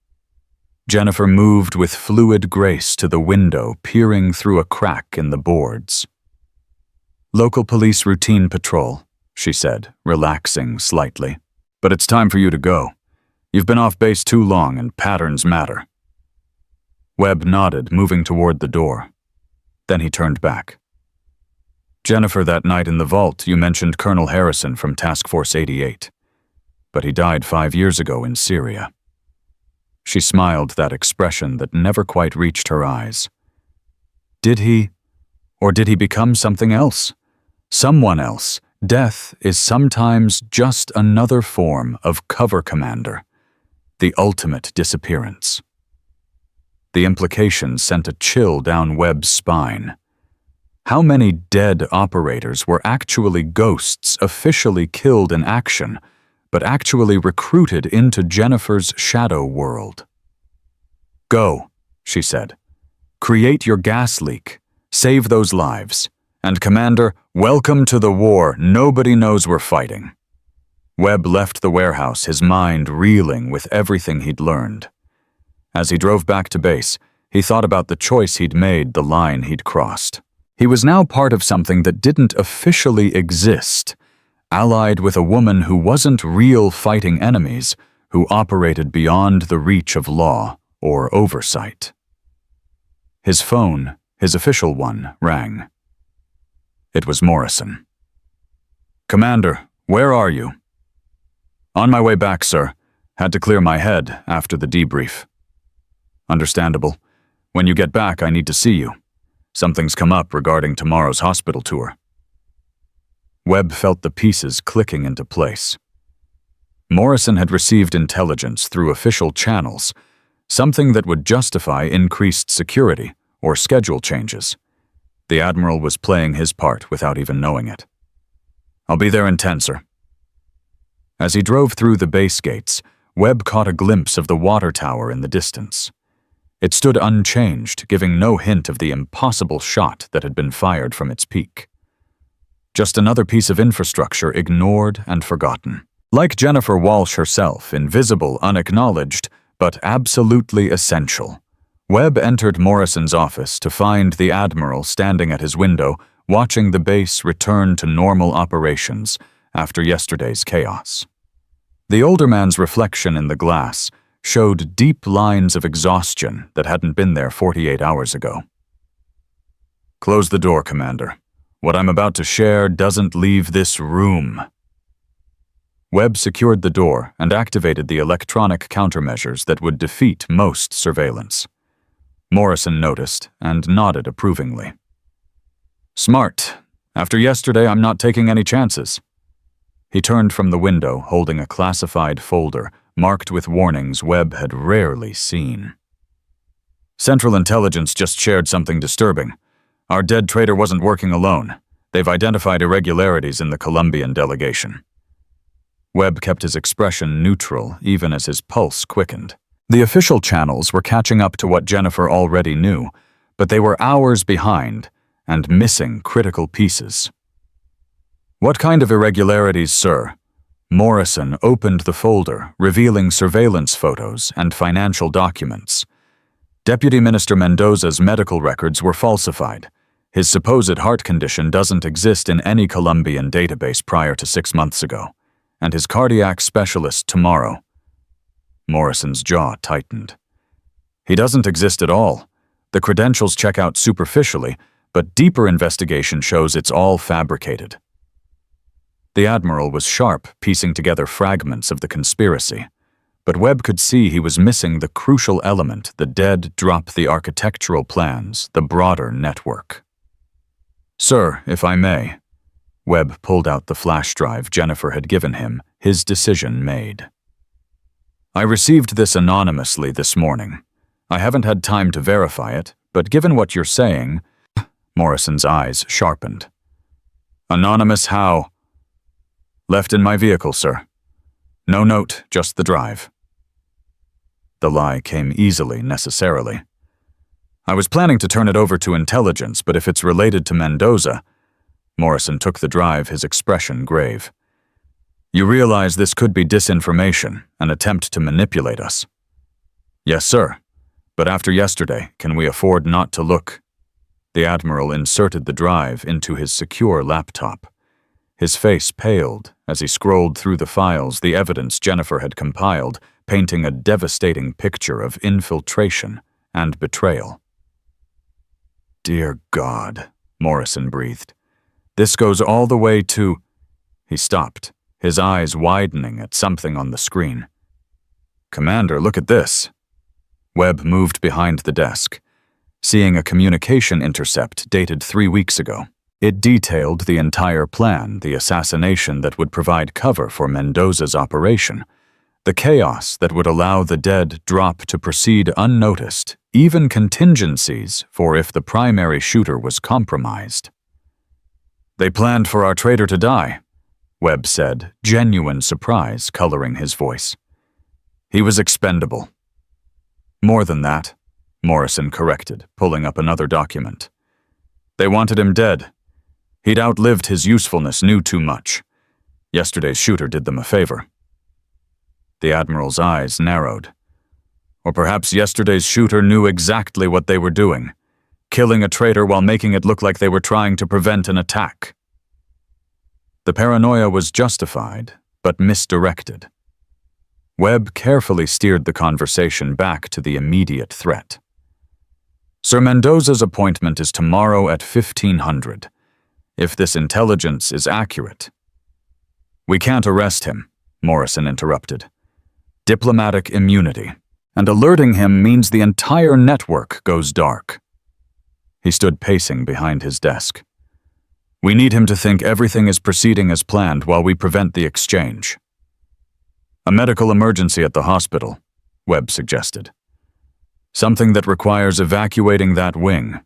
Jennifer moved with fluid grace to the window, peering through a crack in the boards. Local police routine patrol, she said, relaxing slightly. But it's time for you to go. You've been off base too long, and patterns matter. Webb nodded, moving toward the door. Then he turned back. Jennifer, that night in the vault, you mentioned Colonel Harrison from Task Force 88. But he died 5 years ago in Syria. She smiled, that expression that never quite reached her eyes. Did he, or did he become something else? Someone else. Death is sometimes just another form of cover commander. The ultimate disappearance. The implication sent a chill down Webb's spine. How many dead operators were actually ghosts, officially killed in action, but actually recruited into Jennifer's shadow world? Go, she said. Create your gas leak. Save those lives. And Commander, welcome to the war. Nobody knows we're fighting. Webb left the warehouse, his mind reeling with everything he'd learned. As he drove back to base, he thought about the choice he'd made, the line he'd crossed. He was now part of something that didn't officially exist, allied with a woman who wasn't real fighting enemies, who operated beyond the reach of law or oversight. His phone, his official one, rang. It was Morrison. Commander, where are you? On my way back, sir. Had to clear my head after the debrief. Understandable. When you get back, I need to see you. Something's come up regarding tomorrow's hospital tour. Webb felt the pieces clicking into place. Morrison had received intelligence through official channels, something that would justify increased security or schedule changes. The Admiral was playing his part without even knowing it. "I'll be there in 10, sir." As he drove through the base gates, Webb caught a glimpse of the water tower in the distance. It stood unchanged, giving no hint of the impossible shot that had been fired from its peak. Just another piece of infrastructure ignored and forgotten. Like Jennifer Walsh herself, invisible, unacknowledged, but absolutely essential. Webb entered Morrison's office to find the Admiral standing at his window, watching the base return to normal operations after yesterday's chaos. The older man's reflection in the glass showed deep lines of exhaustion that hadn't been there 48 hours ago. "Close the door, Commander. What I'm about to share doesn't leave this room." Webb secured the door and activated the electronic countermeasures that would defeat most surveillance. Morrison noticed and nodded approvingly. "Smart. After yesterday, I'm not taking any chances." He turned from the window, holding a classified folder marked with warnings Webb had rarely seen. "Central Intelligence just shared something disturbing. Our dead traitor wasn't working alone. They've identified irregularities in the Colombian delegation." Webb kept his expression neutral even as his pulse quickened. The official channels were catching up to what Jennifer already knew, but they were hours behind and missing critical pieces. "What kind of irregularities, sir?" Morrison opened the folder, revealing surveillance photos and financial documents. Deputy Minister Mendoza's medical records were falsified. His supposed heart condition doesn't exist in any Colombian database prior to 6 months ago, and his cardiac specialist tomorrow. Morrison's jaw tightened. "He doesn't exist at all. The credentials check out superficially, but deeper investigation shows it's all fabricated." The Admiral was sharp, piecing together fragments of the conspiracy, but Webb could see he was missing the crucial element the dead drop the architectural plans, the broader network. "Sir, if I may." Webb pulled out the flash drive Jennifer had given him, his decision made. "I received this anonymously this morning. I haven't had time to verify it, but given what you're saying..." Morrison's eyes sharpened. "Anonymous how?" "Left in my vehicle, sir. No note, just the drive." The lie came easily, necessarily. "I was planning to turn it over to intelligence, but if it's related to Mendoza..." Morrison took the drive, his expression grave. "You realize this could be disinformation, an attempt to manipulate us?" "Yes, sir. But after yesterday, can we afford not to look?" The Admiral inserted the drive into his secure laptop. His face paled as he scrolled through the files, the evidence Jennifer had compiled, painting a devastating picture of infiltration and betrayal. "Dear God," Morrison breathed. "This goes all the way to..." He stopped, his eyes widening at something on the screen. "Commander, look at this." Webb moved behind the desk, seeing a communication intercept dated 3 weeks ago. It detailed the entire plan, the assassination that would provide cover for Mendoza's operation, the chaos that would allow the dead drop to proceed unnoticed, even contingencies for if the primary shooter was compromised. "They planned for our traitor to die," Webb said, genuine surprise coloring his voice. "He was expendable." "More than that," Morrison corrected, pulling up another document. "They wanted him dead. He'd outlived his usefulness, knew too much. Yesterday's shooter did them a favor." The Admiral's eyes narrowed. "Or perhaps yesterday's shooter knew exactly what they were doing, killing a traitor while making it look like they were trying to prevent an attack." The paranoia was justified, but misdirected. Webb carefully steered the conversation back to the immediate threat. "Sir Mendoza's appointment is tomorrow at 1500. If this intelligence is accurate..." "We can't arrest him," Morrison interrupted. "Diplomatic immunity, and alerting him means the entire network goes dark." He stood pacing behind his desk. "We need him to think everything is proceeding as planned while we prevent the exchange." "A medical emergency at the hospital," Webb suggested. Something that requires evacuating that wing.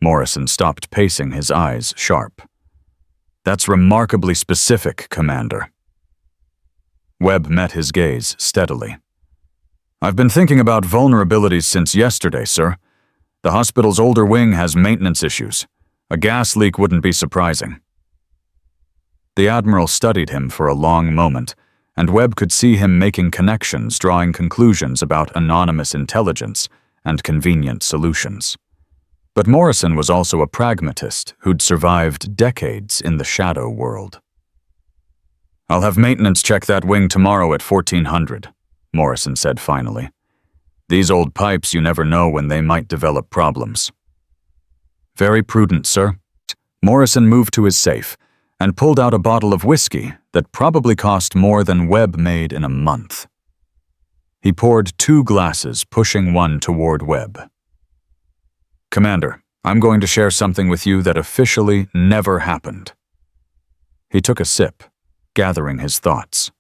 Morrison stopped pacing, his eyes sharp. That's remarkably specific, Commander. Webb met his gaze steadily. I've been thinking about vulnerabilities since yesterday, sir. The hospital's older wing has maintenance issues. A gas leak wouldn't be surprising. The Admiral studied him for a long moment, and Webb could see him making connections, drawing conclusions about anonymous intelligence and convenient solutions. But Morrison was also a pragmatist who'd survived decades in the shadow world. I'll have maintenance check that wing tomorrow at 1400, Morrison said finally. These old pipes, you never know when they might develop problems. Very prudent, sir. Morrison moved to his safe and pulled out a bottle of whiskey that probably cost more than Webb made in a month. He poured 2 glasses, pushing one toward Webb. Commander, I'm going to share something with you that officially never happened. He took a sip, gathering his thoughts.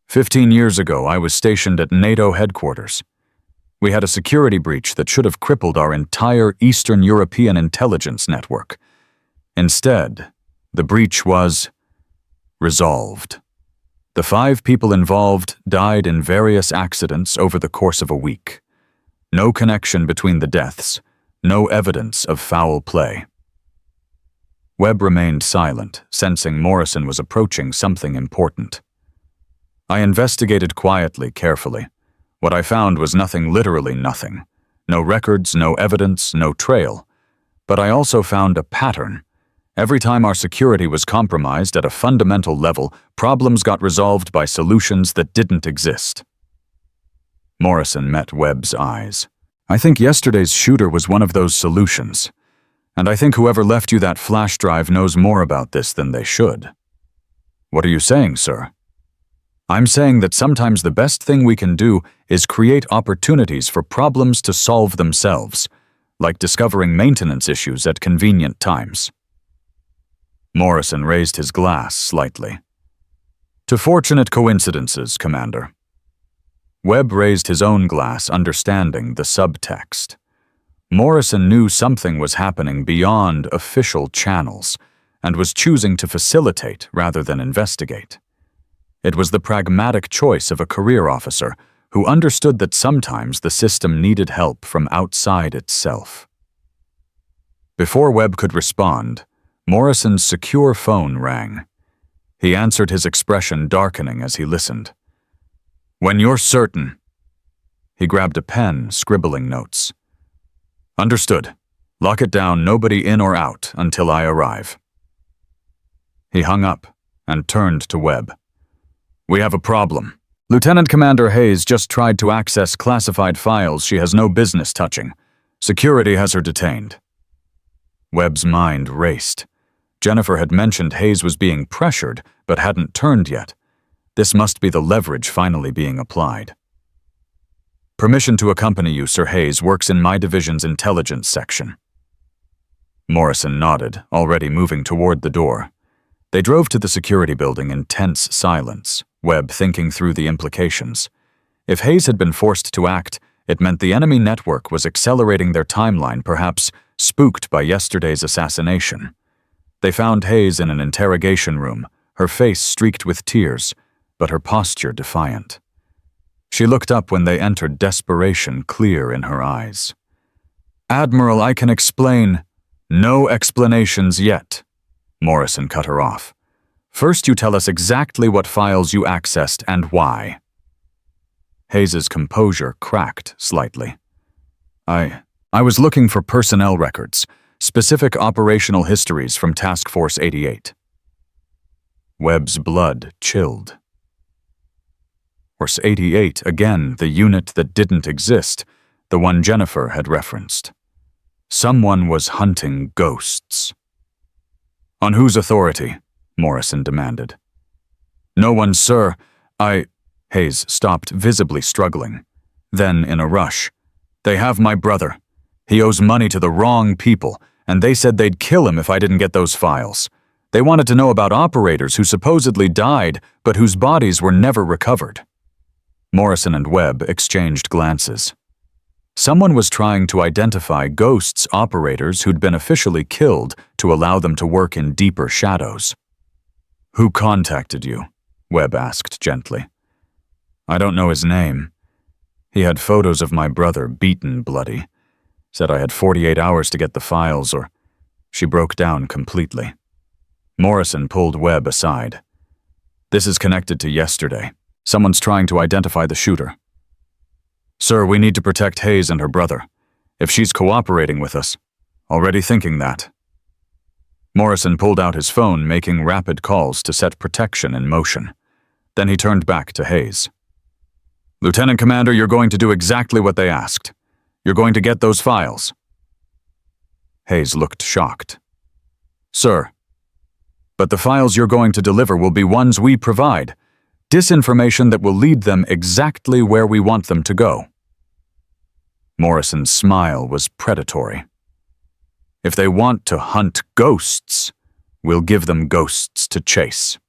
15 years ago, I was stationed at NATO headquarters. We had a security breach that should have crippled our entire Eastern European intelligence network. Instead, the breach was resolved. The 5 people involved died in various accidents over the course of a week. No connection between the deaths, no evidence of foul play. Webb remained silent, sensing Morrison was approaching something important. I investigated quietly, carefully. What I found was nothing, literally nothing. No records, no evidence, no trail. But I also found a pattern. Every time our security was compromised at a fundamental level, problems got resolved by solutions that didn't exist. Morrison met Webb's eyes. I think yesterday's shooter was one of those solutions. And I think whoever left you that flash drive knows more about this than they should. What are you saying, sir? I'm saying that sometimes the best thing we can do is create opportunities for problems to solve themselves, like discovering maintenance issues at convenient times. Morrison raised his glass slightly. To fortunate coincidences, Commander. Webb raised his own glass, understanding the subtext. Morrison knew something was happening beyond official channels and was choosing to facilitate rather than investigate. It was the pragmatic choice of a career officer who understood that sometimes the system needed help from outside itself. Before Webb could respond, Morrison's secure phone rang. He answered, his expression darkening as he listened. When you're certain. He grabbed a pen, scribbling notes. Understood. Lock it down, nobody in or out until I arrive. He hung up and turned to Webb. We have a problem. Lieutenant Commander Hayes just tried to access classified files she has no business touching. Security has her detained. Webb's mind raced. Jennifer had mentioned Hayes was being pressured, but hadn't turned yet. This must be the leverage finally being applied. Permission to accompany you, Sir Hayes, works in my division's intelligence section. Morrison nodded, already moving toward the door. They drove to the security building in tense silence, Webb thinking through the implications. If Hayes had been forced to act, it meant the enemy network was accelerating their timeline, perhaps spooked by yesterday's assassination. They found Hayes in an interrogation room, her face streaked with tears, but her posture defiant. She looked up when they entered, desperation clear in her eyes. Admiral, I can explain. No explanations yet. Morrison cut her off. First, you tell us exactly what files you accessed and why. Hayes's composure cracked slightly. I was looking for personnel records, specific operational histories from Task Force 88. Webb's blood chilled. Force 88, again, the unit that didn't exist, the one Jennifer had referenced. Someone was hunting ghosts. On whose authority? Morrison demanded. No one, sir. Hayes stopped, visibly struggling. Then, in a rush, they have my brother. He owes money to the wrong people, and they said they'd kill him if I didn't get those files. They wanted to know about operators who supposedly died, but whose bodies were never recovered. Morrison and Webb exchanged glances. Someone was trying to identify Ghost's operators who'd been officially killed to allow them to work in deeper shadows. "Who contacted you?" Webb asked gently. "I don't know his name. He had photos of my brother beaten bloody. Said I had 48 hours to get the files or..." She broke down completely. Morrison pulled Webb aside. "This is connected to yesterday. Someone's trying to identify the shooter. Sir, we need to protect Hayes and her brother. If she's cooperating with us. Already thinking that." Morrison pulled out his phone, making rapid calls to set protection in motion. Then he turned back to Hayes. "Lieutenant Commander, you're going to do exactly what they asked. You're going to get those files." Hayes looked shocked. "Sir, but the files you're going to deliver will be ones we provide. Disinformation that will lead them exactly where we want them to go." Morrison's smile was predatory. "If they want to hunt ghosts, we'll give them ghosts to chase."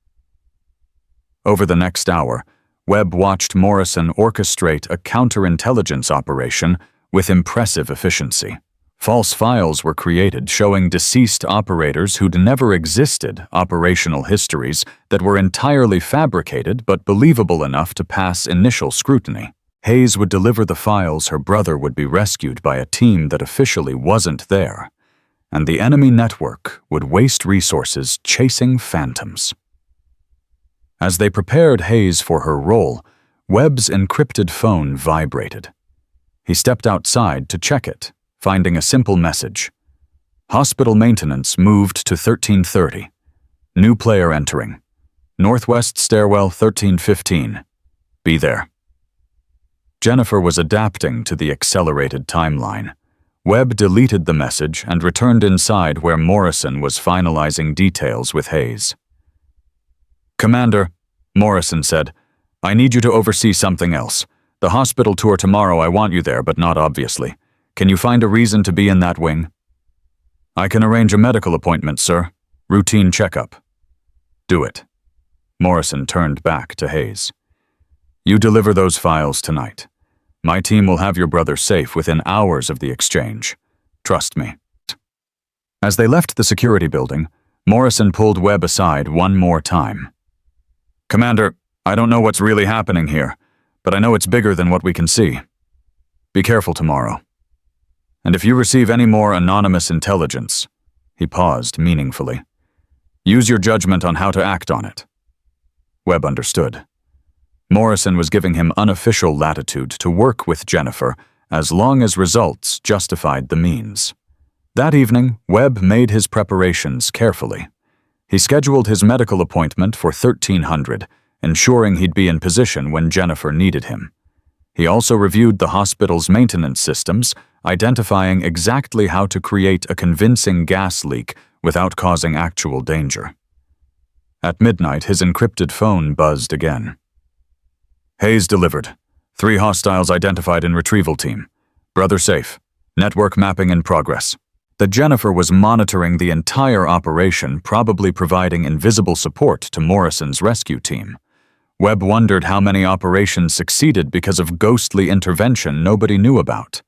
Over the next hour, Webb watched Morrison orchestrate a counterintelligence operation with impressive efficiency. False files were created showing deceased operators who'd never existed operational histories that were entirely fabricated but believable enough to pass initial scrutiny. Hayes would deliver the files her brother would be rescued by a team that officially wasn't there, and the enemy network would waste resources chasing phantoms. As they prepared Hayes for her role, Webb's encrypted phone vibrated. He stepped outside to check it, finding a simple message. "Hospital maintenance moved to 1330. New player entering. Northwest stairwell 1315. Be there." Jennifer was adapting to the accelerated timeline. Webb deleted the message and returned inside where Morrison was finalizing details with Hayes. "Commander," Morrison said, "I need you to oversee something else. The hospital tour tomorrow, I want you there, but not obviously. Can you find a reason to be in that wing?" "I can arrange a medical appointment, sir. Routine checkup." "Do it." Morrison turned back to Hayes. "You deliver those files tonight. My team will have your brother safe within hours of the exchange. Trust me." As they left the security building, Morrison pulled Webb aside one more time. "Commander, I don't know what's really happening here, but I know it's bigger than what we can see. Be careful tomorrow. And if you receive any more anonymous intelligence," he paused meaningfully, "use your judgment on how to act on it." Webb understood. Morrison was giving him unofficial latitude to work with Jennifer as long as results justified the means. That evening, Webb made his preparations carefully. He scheduled his medical appointment for 1300, ensuring he'd be in position when Jennifer needed him. He also reviewed the hospital's maintenance systems, identifying exactly how to create a convincing gas leak without causing actual danger. At midnight, his encrypted phone buzzed again. "Hayes delivered. 3 hostiles identified in retrieval team. Brother safe. Network mapping in progress." That Jennifer was monitoring the entire operation, probably providing invisible support to Morrison's rescue team. Webb wondered how many operations succeeded because of ghostly intervention nobody knew about.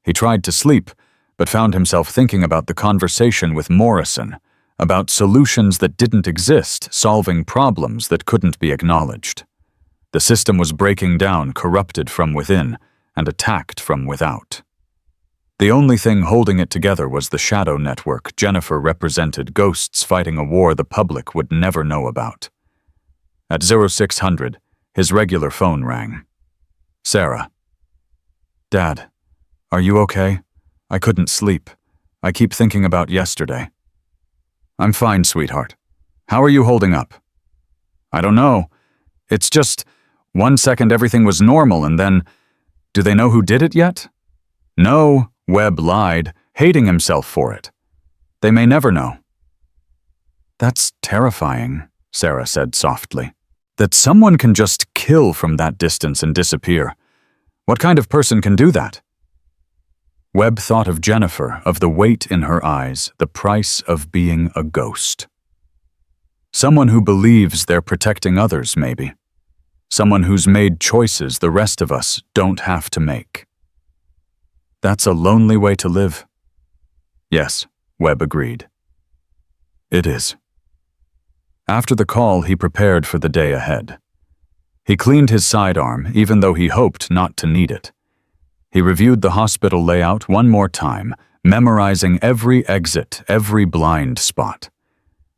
He tried to sleep, but found himself thinking about the conversation with Morrison, about solutions that didn't exist, solving problems that couldn't be acknowledged. The system was breaking down, corrupted from within, and attacked from without. The only thing holding it together was the shadow network Jennifer represented, ghosts fighting a war the public would never know about. At 0600, his regular phone rang. "Sarah." "Dad, are you okay? I couldn't sleep. I keep thinking about yesterday." "I'm fine, sweetheart. How are you holding up?" "I don't know. It's just, 1 second everything was normal and then, do they know who did it yet?" "No," Webb lied, hating himself for it. "They may never know." "That's terrifying," Sarah said softly. "That someone can just kill from that distance and disappear. What kind of person can do that?" Webb thought of Jennifer, of the weight in her eyes, the price of being a ghost. Someone who believes they're protecting others, maybe. Someone who's made choices the rest of us don't have to make. That's a lonely way to live. Yes, Webb agreed. It is. After the call, he prepared for the day ahead. He cleaned his sidearm, even though he hoped not to need it. He reviewed the hospital layout one more time, memorizing every exit, every blind spot.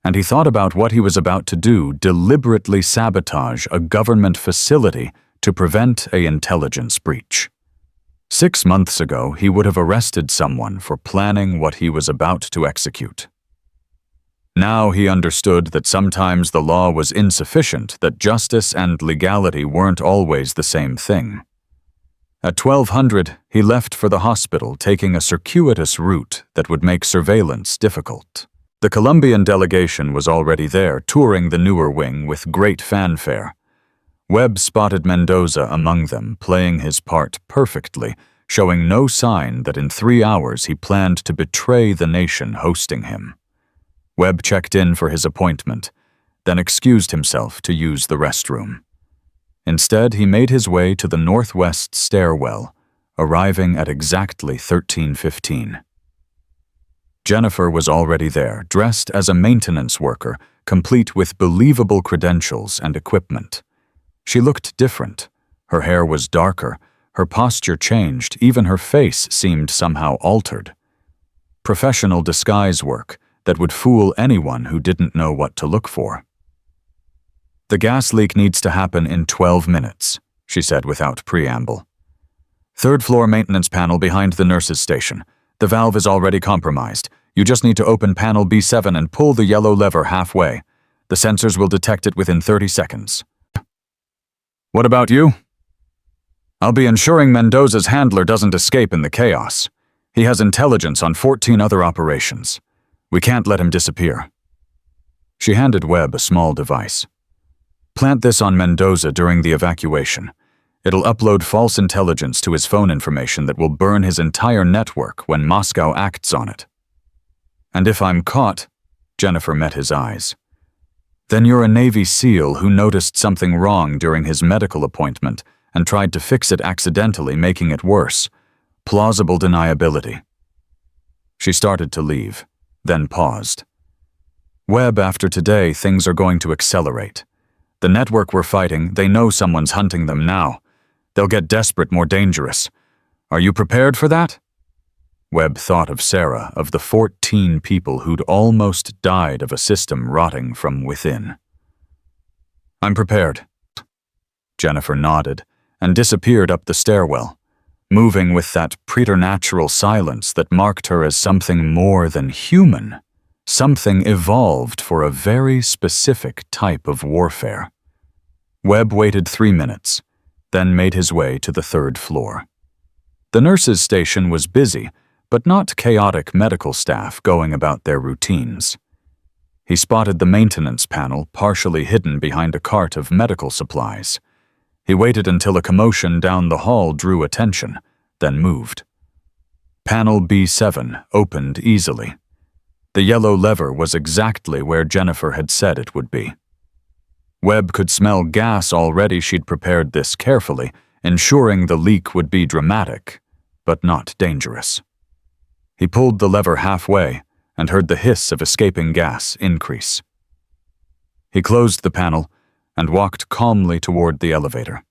And he thought about what he was about to do: deliberately sabotage a government facility to prevent an intelligence breach. 6 months ago, he would have arrested someone for planning what he was about to execute. Now he understood that sometimes the law was insufficient, that justice and legality weren't always the same thing. At 1200, he left for the hospital, taking a circuitous route that would make surveillance difficult. The Colombian delegation was already there, touring the newer wing with great fanfare. Webb spotted Mendoza among them, playing his part perfectly, showing no sign that in 3 hours he planned to betray the nation hosting him. Webb checked in for his appointment, then excused himself to use the restroom. Instead, he made his way to the northwest stairwell, arriving at exactly 13:15. Jennifer was already there, dressed as a maintenance worker, complete with believable credentials and equipment. She looked different. Her hair was darker, her posture changed, even her face seemed somehow altered. Professional disguise work that would fool anyone who didn't know what to look for. "The gas leak needs to happen in 12 minutes, she said without preamble. "Third floor maintenance panel behind the nurse's station. The valve is already compromised. You just need to open panel B7 and pull the yellow lever halfway. The sensors will detect it within 30 seconds. "What about you?" "I'll be ensuring Mendoza's handler doesn't escape in the chaos. He has intelligence on 14 other operations. We can't let him disappear." She handed Webb a small device. "Plant this on Mendoza during the evacuation. It'll upload false intelligence to his phone information that will burn his entire network when Moscow acts on it." "And if I'm caught," Jennifer met his eyes, "then you're a Navy SEAL who noticed something wrong during his medical appointment and tried to fix it accidentally, making it worse. Plausible deniability." She started to leave, then paused. "Webb, after today, things are going to accelerate. The network we're fighting, they know someone's hunting them now. They'll get desperate, more dangerous. Are you prepared for that?" Webb thought of Sarah, of the 14 people who'd almost died of a system rotting from within. "I'm prepared." Jennifer nodded and disappeared up the stairwell, moving with that preternatural silence that marked her as something more than human, something evolved for a very specific type of warfare. Webb waited 3 minutes, then made his way to the 3rd floor. The nurse's station was busy, but not chaotic medical staff going about their routines. He spotted the maintenance panel partially hidden behind a cart of medical supplies. He waited until a commotion down the hall drew attention, then moved. Panel B7 opened easily. The yellow lever was exactly where Jennifer had said it would be. Webb could smell gas already. She'd prepared this carefully, ensuring the leak would be dramatic, but not dangerous. He pulled the lever halfway and heard the hiss of escaping gas increase. He closed the panel and walked calmly toward the elevator.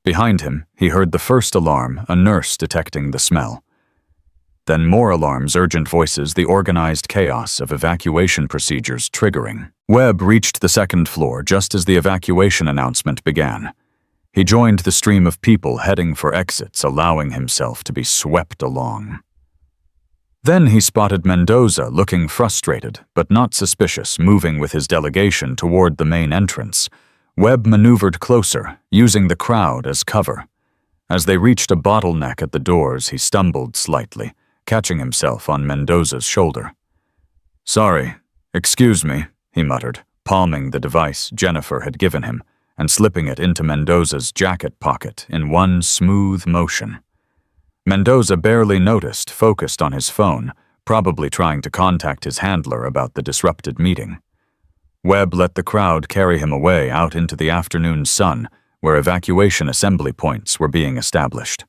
Behind him, he heard the first alarm, a nurse detecting the smell. Then more alarms, urgent voices, the organized chaos of evacuation procedures triggering. Webb reached the 2nd floor just as the evacuation announcement began. He joined the stream of people heading for exits, allowing himself to be swept along. Then he spotted Mendoza, looking frustrated but not suspicious, moving with his delegation toward the main entrance. Webb maneuvered closer, using the crowd as cover. As they reached a bottleneck at the doors, he stumbled slightly, catching himself on Mendoza's shoulder. "Sorry, excuse me," he muttered, palming the device Jennifer had given him and slipping it into Mendoza's jacket pocket in one smooth motion. Mendoza barely noticed, focused on his phone, probably trying to contact his handler about the disrupted meeting. Webb let the crowd carry him away out into the afternoon sun, where evacuation assembly points were being established.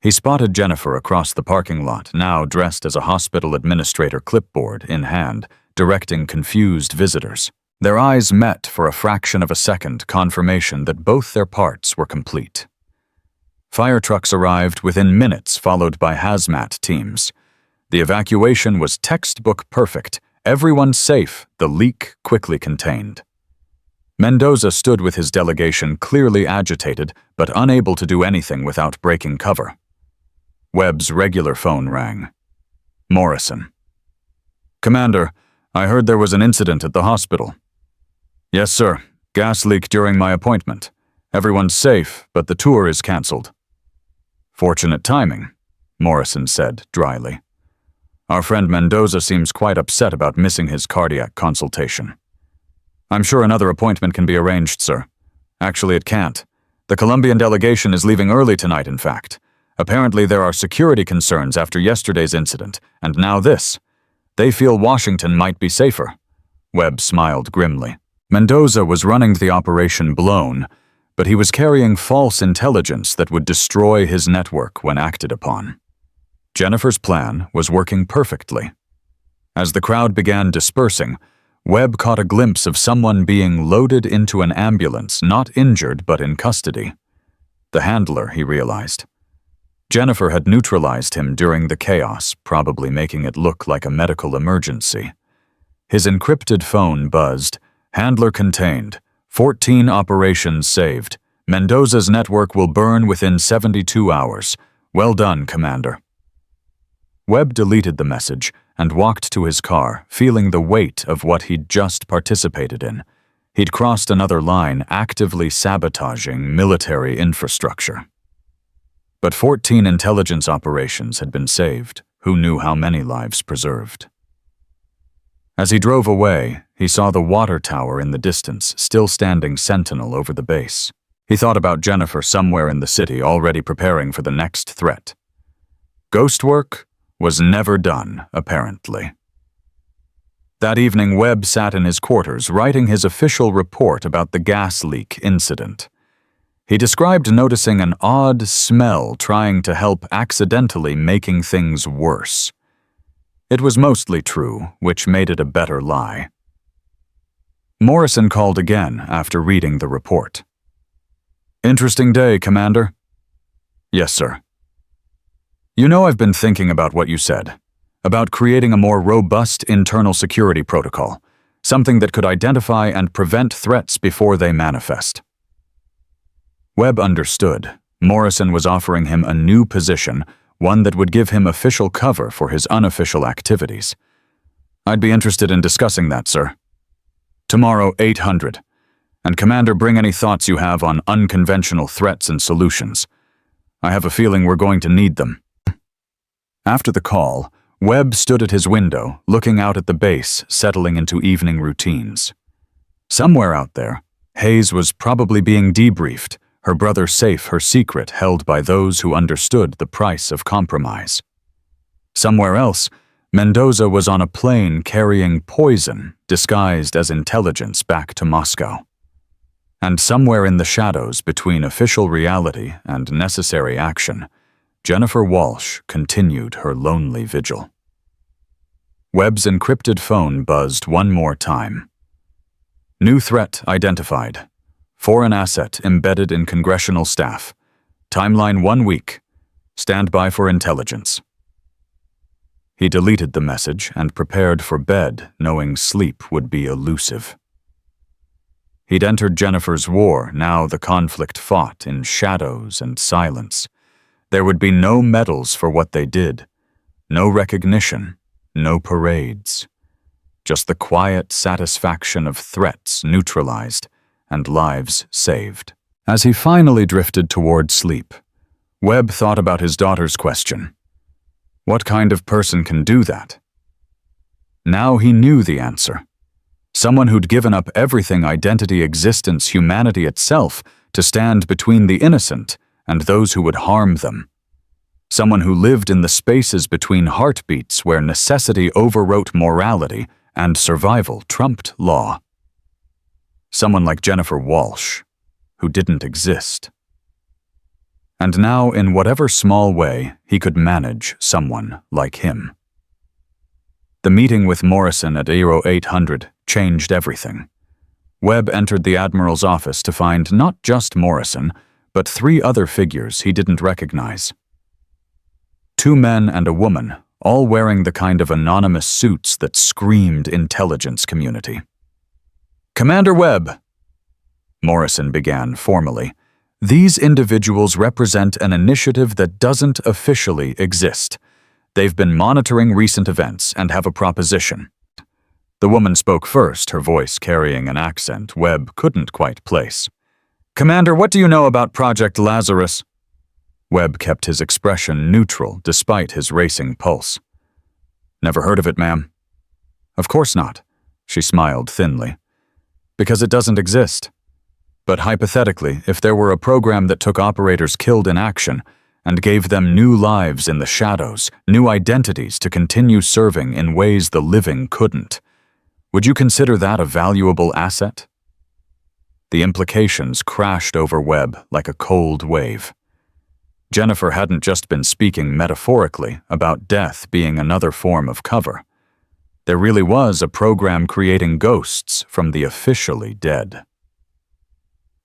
He spotted Jennifer across the parking lot, now dressed as a hospital administrator, clipboard in hand, directing confused visitors. Their eyes met for a fraction of a second, confirmation that both their parts were complete. Fire trucks arrived within minutes, followed by hazmat teams. The evacuation was textbook perfect. Everyone safe, the leak quickly contained. Mendoza stood with his delegation, clearly agitated, but unable to do anything without breaking cover. Webb's regular phone rang. Morrison. "Commander, I heard there was an incident at the hospital." "Yes, sir. Gas leak during my appointment. Everyone's safe, but the tour is cancelled." "Fortunate timing," Morrison said dryly. "Our friend Mendoza seems quite upset about missing his cardiac consultation." "I'm sure another appointment can be arranged, sir." "Actually, it can't. The Colombian delegation is leaving early tonight, in fact. Apparently there are security concerns after yesterday's incident, and now this. They feel Washington might be safer." Webb smiled grimly. Mendoza was running the operation blown, but he was carrying false intelligence that would destroy his network when acted upon. Jennifer's plan was working perfectly. As the crowd began dispersing, Webb caught a glimpse of someone being loaded into an ambulance, not injured but in custody. The handler, he realized. Jennifer had neutralized him during the chaos, probably making it look like a medical emergency. His encrypted phone buzzed. "Handler contained. 14 operations saved. Mendoza's network will burn within 72 hours. Well done, Commander." Webb deleted the message and walked to his car, feeling the weight of what he'd just participated in. He'd crossed another line, actively sabotaging military infrastructure. But 14 intelligence operations had been saved. Who knew how many lives preserved? As he drove away, he saw the water tower in the distance, still standing sentinel over the base. He thought about Jennifer somewhere in the city, already preparing for the next threat. Ghost work was never done, apparently. That evening, Webb sat in his quarters, writing his official report about the gas leak incident. He described noticing an odd smell trying to help, accidentally making things worse. It was mostly true, which made it a better lie. Morrison called again after reading the report. "Interesting day, Commander." "Yes, sir." "You know, I've been thinking about what you said, about creating a more robust internal security protocol, something that could identify and prevent threats before they manifest." Webb understood. Morrison was offering him a new position, one that would give him official cover for his unofficial activities. "I'd be interested in discussing that, sir." "Tomorrow, 800. And Commander, bring any thoughts you have on unconventional threats and solutions. I have a feeling we're going to need them." After the call, Webb stood at his window, looking out at the base, settling into evening routines. Somewhere out there, Hayes was probably being debriefed, her brother safe, her secret held by those who understood the price of compromise. Somewhere else, Mendoza was on a plane carrying poison disguised as intelligence back to Moscow. And somewhere in the shadows between official reality and necessary action, Jennifer Walsh continued her lonely vigil. Webb's encrypted phone buzzed one more time. New threat identified. Foreign asset embedded in congressional staff. Timeline 1 week. Stand by for intelligence. He deleted the message and prepared for bed, knowing sleep would be elusive. He'd entered Jennifer's war, now the conflict fought in shadows and silence. There would be no medals for what they did, no recognition, no parades. Just the quiet satisfaction of threats neutralized and lives saved. As he finally drifted toward sleep, Webb thought about his daughter's question. What kind of person can do that? Now he knew the answer. Someone who'd given up everything, identity, existence, humanity itself, to stand between the innocent and those who would harm them. Someone who lived in the spaces between heartbeats where necessity overwrote morality and survival trumped law. Someone like Jennifer Walsh, who didn't exist. And now, in whatever small way, he could manage someone like him. The meeting with Morrison at Aero 800 changed everything. Webb entered the Admiral's office to find not just Morrison, but 3 other figures he didn't recognize. 2 men and a woman, all wearing the kind of anonymous suits that screamed intelligence community. "Commander Webb," Morrison began formally, "these individuals represent an initiative that doesn't officially exist. They've been monitoring recent events and have a proposition." The woman spoke first, her voice carrying an accent Webb couldn't quite place. "Commander, what do you know about Project Lazarus?" Webb kept his expression neutral despite his racing pulse. "Never heard of it, ma'am." "Of course not," she smiled thinly. "Because it doesn't exist. But hypothetically, if there were a program that took operators killed in action and gave them new lives in the shadows, new identities to continue serving in ways the living couldn't, would you consider that a valuable asset?" The implications crashed over Webb like a cold wave. Jennifer hadn't just been speaking metaphorically about death being another form of cover. There really was a program creating ghosts from the officially dead.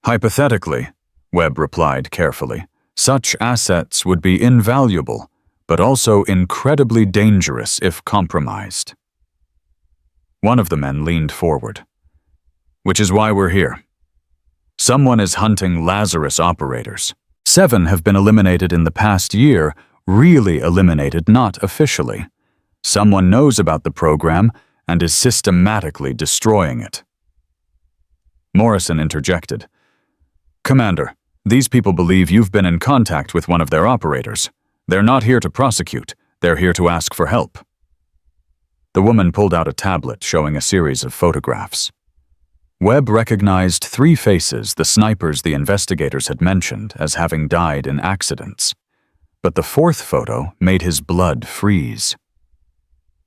"Hypothetically," Webb replied carefully, "such assets would be invaluable, but also incredibly dangerous if compromised." One of the men leaned forward. "Which is why we're here. Someone is hunting Lazarus operators. 7 have been eliminated in the past year, really eliminated not officially. Someone knows about the program and is systematically destroying it." Morrison interjected. "Commander, these people believe you've been in contact with one of their operators. They're not here to prosecute, they're here to ask for help." The woman pulled out a tablet showing a series of photographs. Webb recognized 3 faces, the snipers the investigators had mentioned as having died in accidents. But the 4th photo made his blood freeze.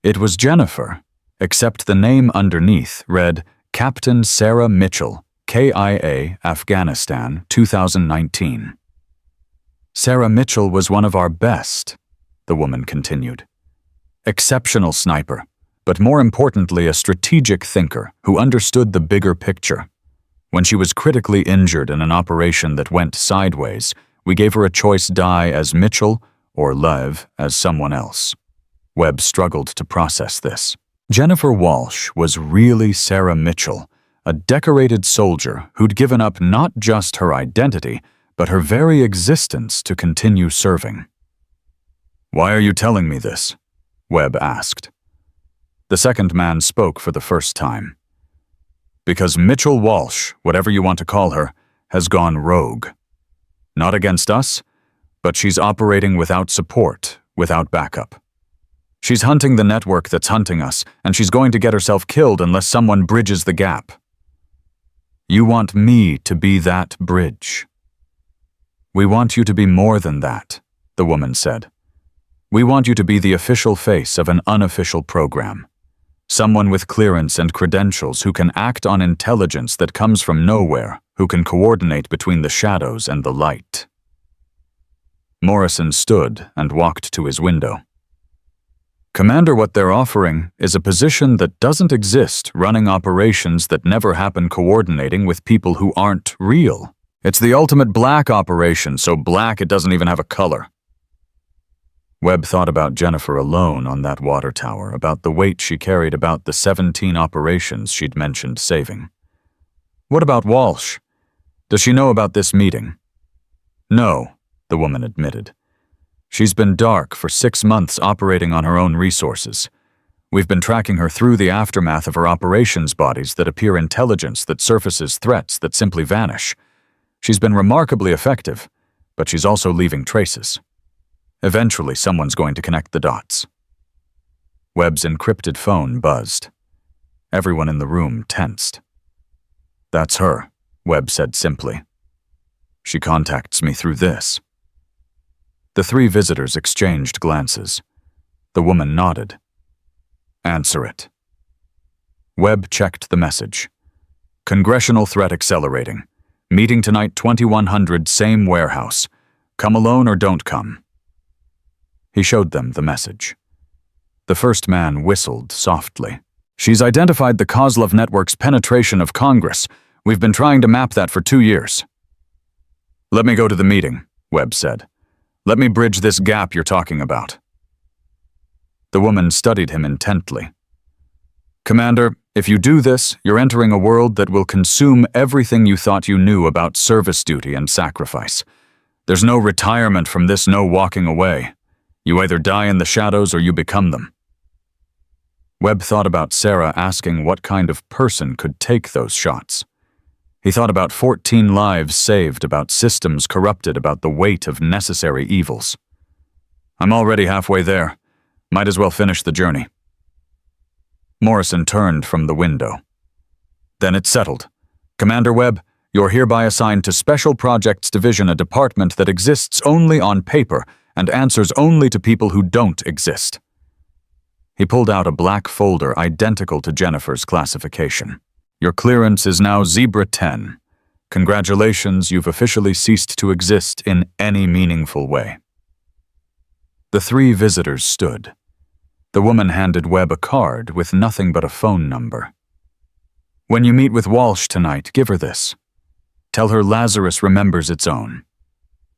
It was Jennifer, except the name underneath read Captain Sarah Mitchell, KIA, Afghanistan, 2019. "Sarah Mitchell was one of our best," the woman continued. "Exceptional sniper, but more importantly a strategic thinker who understood the bigger picture. When she was critically injured in an operation that went sideways, we gave her a choice: die as Mitchell or live as someone else." Webb struggled to process this. Jennifer Walsh was really Sarah Mitchell, a decorated soldier who'd given up not just her identity, but her very existence to continue serving. "Why are you telling me this?" Webb asked. The second man spoke for the first time. "Because Mitchell Walsh, whatever you want to call her, has gone rogue. Not against us, but she's operating without support, without backup. She's hunting the network that's hunting us, and she's going to get herself killed unless someone bridges the gap. You want me to be that bridge." "We want you to be more than that," the woman said. "We want you to be the official face of an unofficial program. Someone with clearance and credentials who can act on intelligence that comes from nowhere, who can coordinate between the shadows and the light." Morrison stood and walked to his window. "Commander, what they're offering is a position that doesn't exist, running operations that never happen, coordinating with people who aren't real. It's the ultimate black operation, so black it doesn't even have a color." Webb thought about Jennifer alone on that water tower, about the weight she carried, about the 17 operations she'd mentioned saving. "What about Walsh? Does she know about this meeting?" "No," the woman admitted. "She's been dark for 6 months, operating on her own resources. We've been tracking her through the aftermath of her operations bodies that appear intelligence, that surfaces threats, that simply vanish. She's been remarkably effective, but she's also leaving traces. Eventually, someone's going to connect the dots." Webb's encrypted phone buzzed. Everyone in the room tensed. "That's her," Webb said simply. "She contacts me through this." The 3 visitors exchanged glances. The woman nodded. "Answer it." Webb checked the message. Congressional threat accelerating. Meeting tonight 2100, same warehouse. Come alone or don't come. He showed them the message. The first man whistled softly. She's identified the Kozlov network's penetration of Congress. We've been trying to map that for 2 years. Let me go to the meeting, Webb said. Let me bridge this gap you're talking about. The woman studied him intently. Commander, if you do this, you're entering a world that will consume everything you thought you knew about service duty and sacrifice. There's no retirement from this, no walking away. You either die in the shadows or you become them. Webb thought about Sarah asking what kind of person could take those shots. He thought about 14 lives saved, about systems corrupted, about the weight of necessary evils. I'm already halfway there. Might as well finish the journey. Morrison turned from the window. Then it settled. Commander Webb, you're hereby assigned to Special Projects Division, a department that exists only on paper and answers only to people who don't exist. He pulled out a black folder identical to Jennifer's classification. Your clearance is now Zebra 10. Congratulations, you've officially ceased to exist in any meaningful way. The 3 visitors stood. The woman handed Webb a card with nothing but a phone number. When you meet with Walsh tonight, give her this. Tell her Lazarus remembers its own.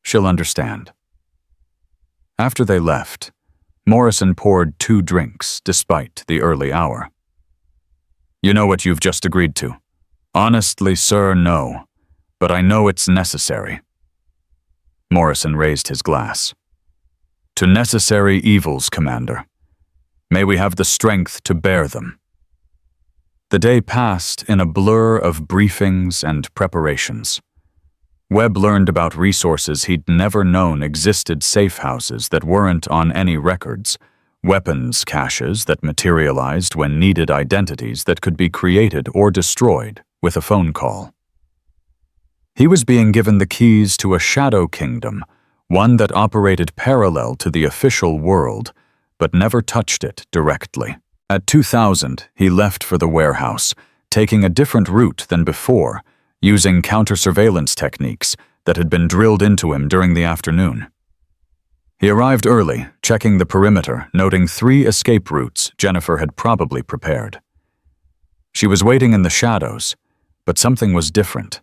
She'll understand. After they left, Morrison poured 2 drinks despite the early hour. You know what you've just agreed to. Honestly, sir, no. But I know it's necessary. Morrison raised his glass. To necessary evils, Commander. May we have the strength to bear them. The day passed in a blur of briefings and preparations. Webb learned about resources he'd never known existed, safe houses that weren't on any records, weapons caches that materialized when needed, identities that could be created or destroyed with a phone call. He was being given the keys to a shadow kingdom, one that operated parallel to the official world, but never touched it directly. At 2000, he left for the warehouse, taking a different route than before, using counter-surveillance techniques that had been drilled into him during the afternoon. He arrived early, checking the perimeter, noting 3 escape routes Jennifer had probably prepared. She was waiting in the shadows, but something was different.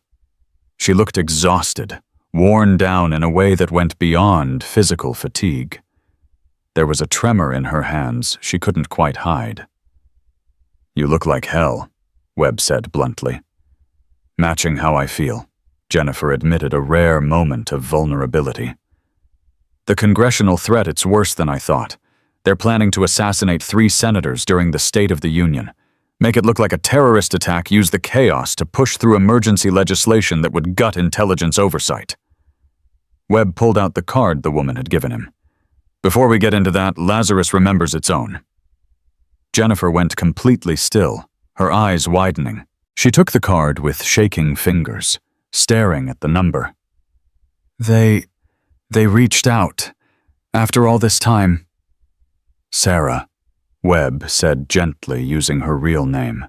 She looked exhausted, worn down in a way that went beyond physical fatigue. There was a tremor in her hands she couldn't quite hide. You look like hell, Webb said bluntly. Matching how I feel, Jennifer admitted a rare moment of vulnerability. The congressional threat, it's worse than I thought. They're planning to assassinate 3 senators during the State of the Union. Make it look like a terrorist attack, use the chaos to push through emergency legislation that would gut intelligence oversight. Webb pulled out the card the woman had given him. Before we get into that, Lazarus remembers its own. Jennifer went completely still, her eyes widening. She took the card with shaking fingers, staring at the number. They reached out. After all this time. Sarah, Webb said gently, using her real name.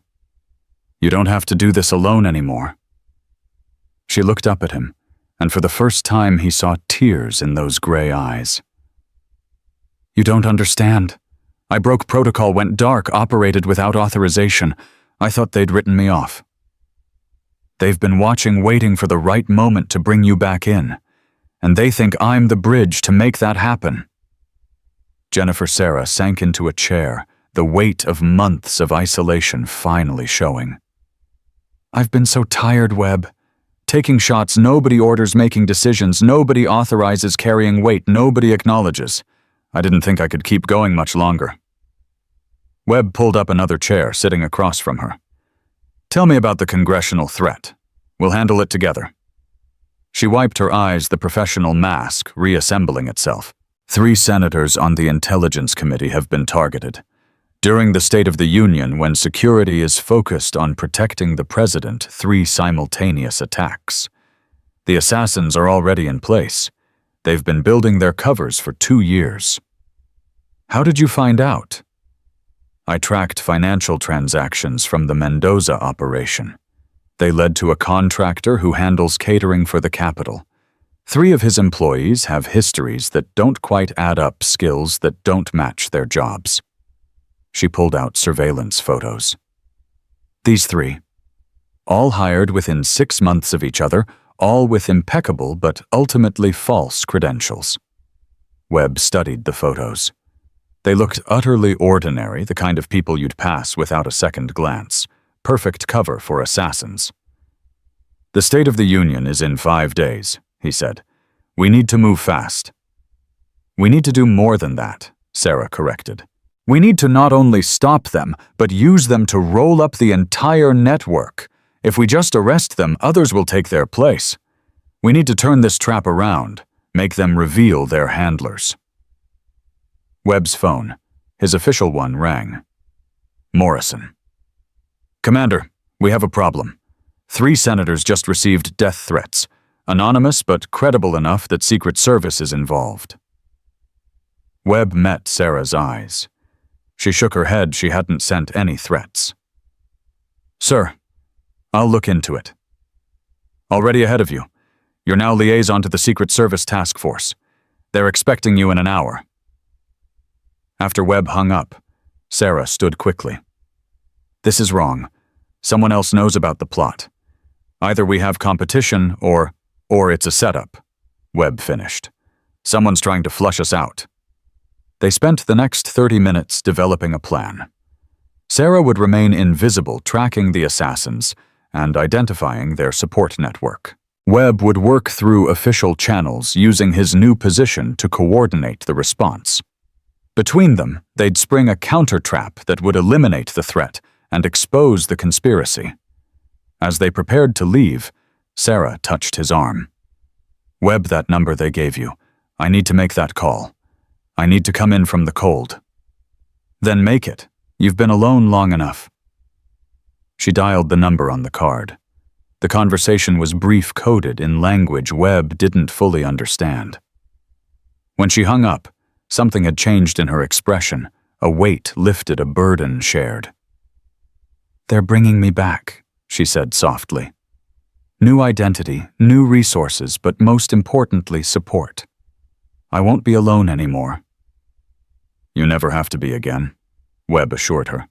You don't have to do this alone anymore. She looked up at him, and for the first time he saw tears in those gray eyes. You don't understand. I broke protocol, went dark, operated without authorization. I thought they'd written me off. They've been watching, waiting for the right moment to bring you back in, and they think I'm the bridge to make that happen. Jennifer Sarah sank into a chair, the weight of months of isolation finally showing. I've been so tired, Webb. Taking shots, nobody orders making decisions, nobody authorizes carrying weight, nobody acknowledges. I didn't think I could keep going much longer. Webb pulled up another chair, sitting across from her. Tell me about the congressional threat. We'll handle it together. She wiped her eyes, the professional mask reassembling itself. 3 senators on the Intelligence Committee have been targeted. During the State of the Union, when security is focused on protecting the president, 3 simultaneous attacks. The assassins are already in place. They've been building their covers for 2 years. How did you find out? I tracked financial transactions from the Mendoza operation. They led to a contractor who handles catering for the Capitol. 3 of his employees have histories that don't quite add up, skills that don't match their jobs. She pulled out surveillance photos. These 3, all hired within 6 months of each other, all with impeccable but ultimately false credentials. Webb studied the photos. They looked utterly ordinary, the kind of people you'd pass without a second glance. Perfect cover for assassins. "The State of the Union is in 5 days," he said. "We need to move fast." "We need to do more than that," Sarah corrected. "We need to not only stop them, but use them to roll up the entire network. If we just arrest them, others will take their place. We need to turn this trap around, make them reveal their handlers." Webb's phone, his official one, rang. Morrison. "Commander, we have a problem. 3 senators just received death threats, anonymous but credible enough that Secret Service is involved." Webb met Sarah's eyes. She shook her head. She hadn't sent any threats. "Sir, I'll look into it." "Already ahead of you. You're now liaison to the Secret Service Task Force. They're expecting you in an hour." After Webb hung up, Sarah stood quickly. "This is wrong. Someone else knows about the plot. Either we have competition or it's a setup," Webb finished. "Someone's trying to flush us out." They spent the next 30 minutes developing a plan. Sarah would remain invisible, tracking the assassins and identifying their support network. Webb would work through official channels, using his new position to coordinate the response. Between them, they'd spring a counter-trap that would eliminate the threat and expose the conspiracy. As they prepared to leave, Sarah touched his arm. "Webb, that number they gave you. I need to make that call. I need to come in from the cold." "Then make it. You've been alone long enough." She dialed the number on the card. The conversation was brief, coded in language Webb didn't fully understand. When she hung up, something had changed in her expression. A weight lifted, a burden shared. "They're bringing me back," she said softly. "New identity, new resources, but most importantly, support. I won't be alone anymore." "You never have to be again," Webb assured her.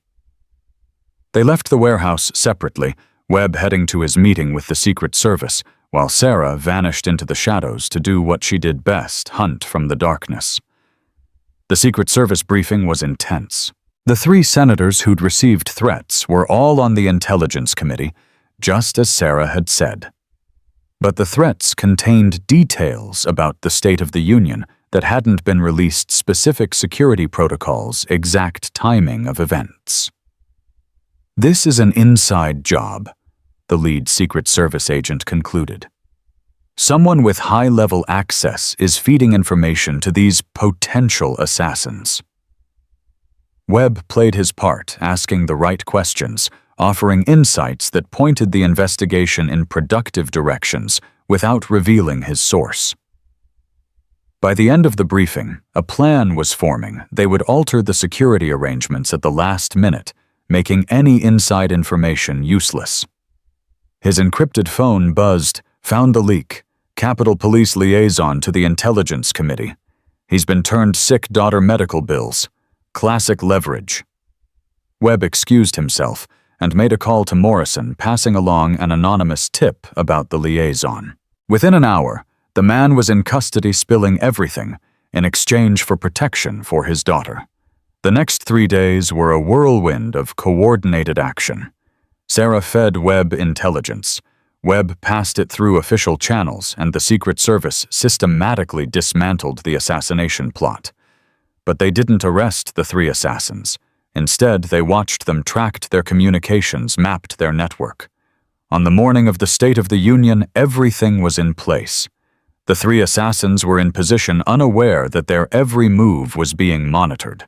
They left the warehouse separately, Webb heading to his meeting with the Secret Service, while Sarah vanished into the shadows to do what she did best, hunt from the darkness. The Secret Service briefing was intense. The 3 senators who'd received threats were all on the Intelligence Committee, just as Sarah had said. But the threats contained details about the State of the Union that hadn't been released, specific security protocols, exact timing of events. "This is an inside job," the lead Secret Service agent concluded. "Someone with high-level access is feeding information to these potential assassins." Webb played his part, asking the right questions, offering insights that pointed the investigation in productive directions without revealing his source. By the end of the briefing, a plan was forming. They would alter the security arrangements at the last minute, making any inside information useless. His encrypted phone buzzed. "Found the leak. Capitol Police liaison to the Intelligence Committee. He's been turned sick, daughter medical bills. Classic leverage." Webb excused himself and made a call to Morrison, passing along an anonymous tip about the liaison. Within an hour, the man was in custody, spilling everything in exchange for protection for his daughter. The next 3 days were a whirlwind of coordinated action. Sarah fed Webb intelligence. Webb passed it through official channels, and the Secret Service systematically dismantled the assassination plot. But they didn't arrest the 3 assassins. Instead, they watched them, tracked their communications, mapped their network. On the morning of the State of the Union, everything was in place. The 3 assassins were in position, unaware that their every move was being monitored.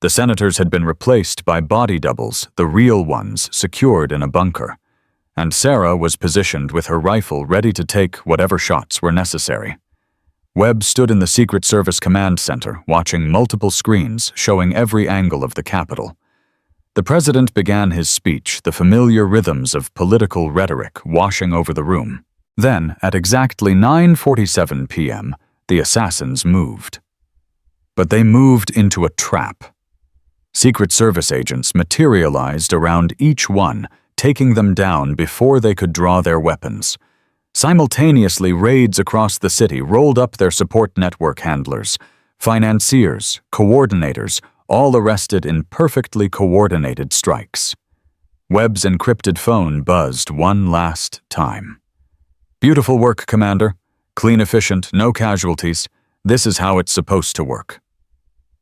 The senators had been replaced by body doubles, the real ones secured in a bunker. And Sarah was positioned with her rifle ready to take whatever shots were necessary. Webb stood in the Secret Service Command Center, watching multiple screens showing every angle of the Capitol. The president began his speech, the familiar rhythms of political rhetoric washing over the room. Then, at exactly 9:47 p.m., the assassins moved. But they moved into a trap. Secret Service agents materialized around each one, taking them down before they could draw their weapons. Simultaneously, raids across the city rolled up their support network handlers, financiers, coordinators, all arrested in perfectly coordinated strikes. Webb's encrypted phone buzzed one last time. "Beautiful work, Commander. Clean, efficient, no casualties. This is how it's supposed to work."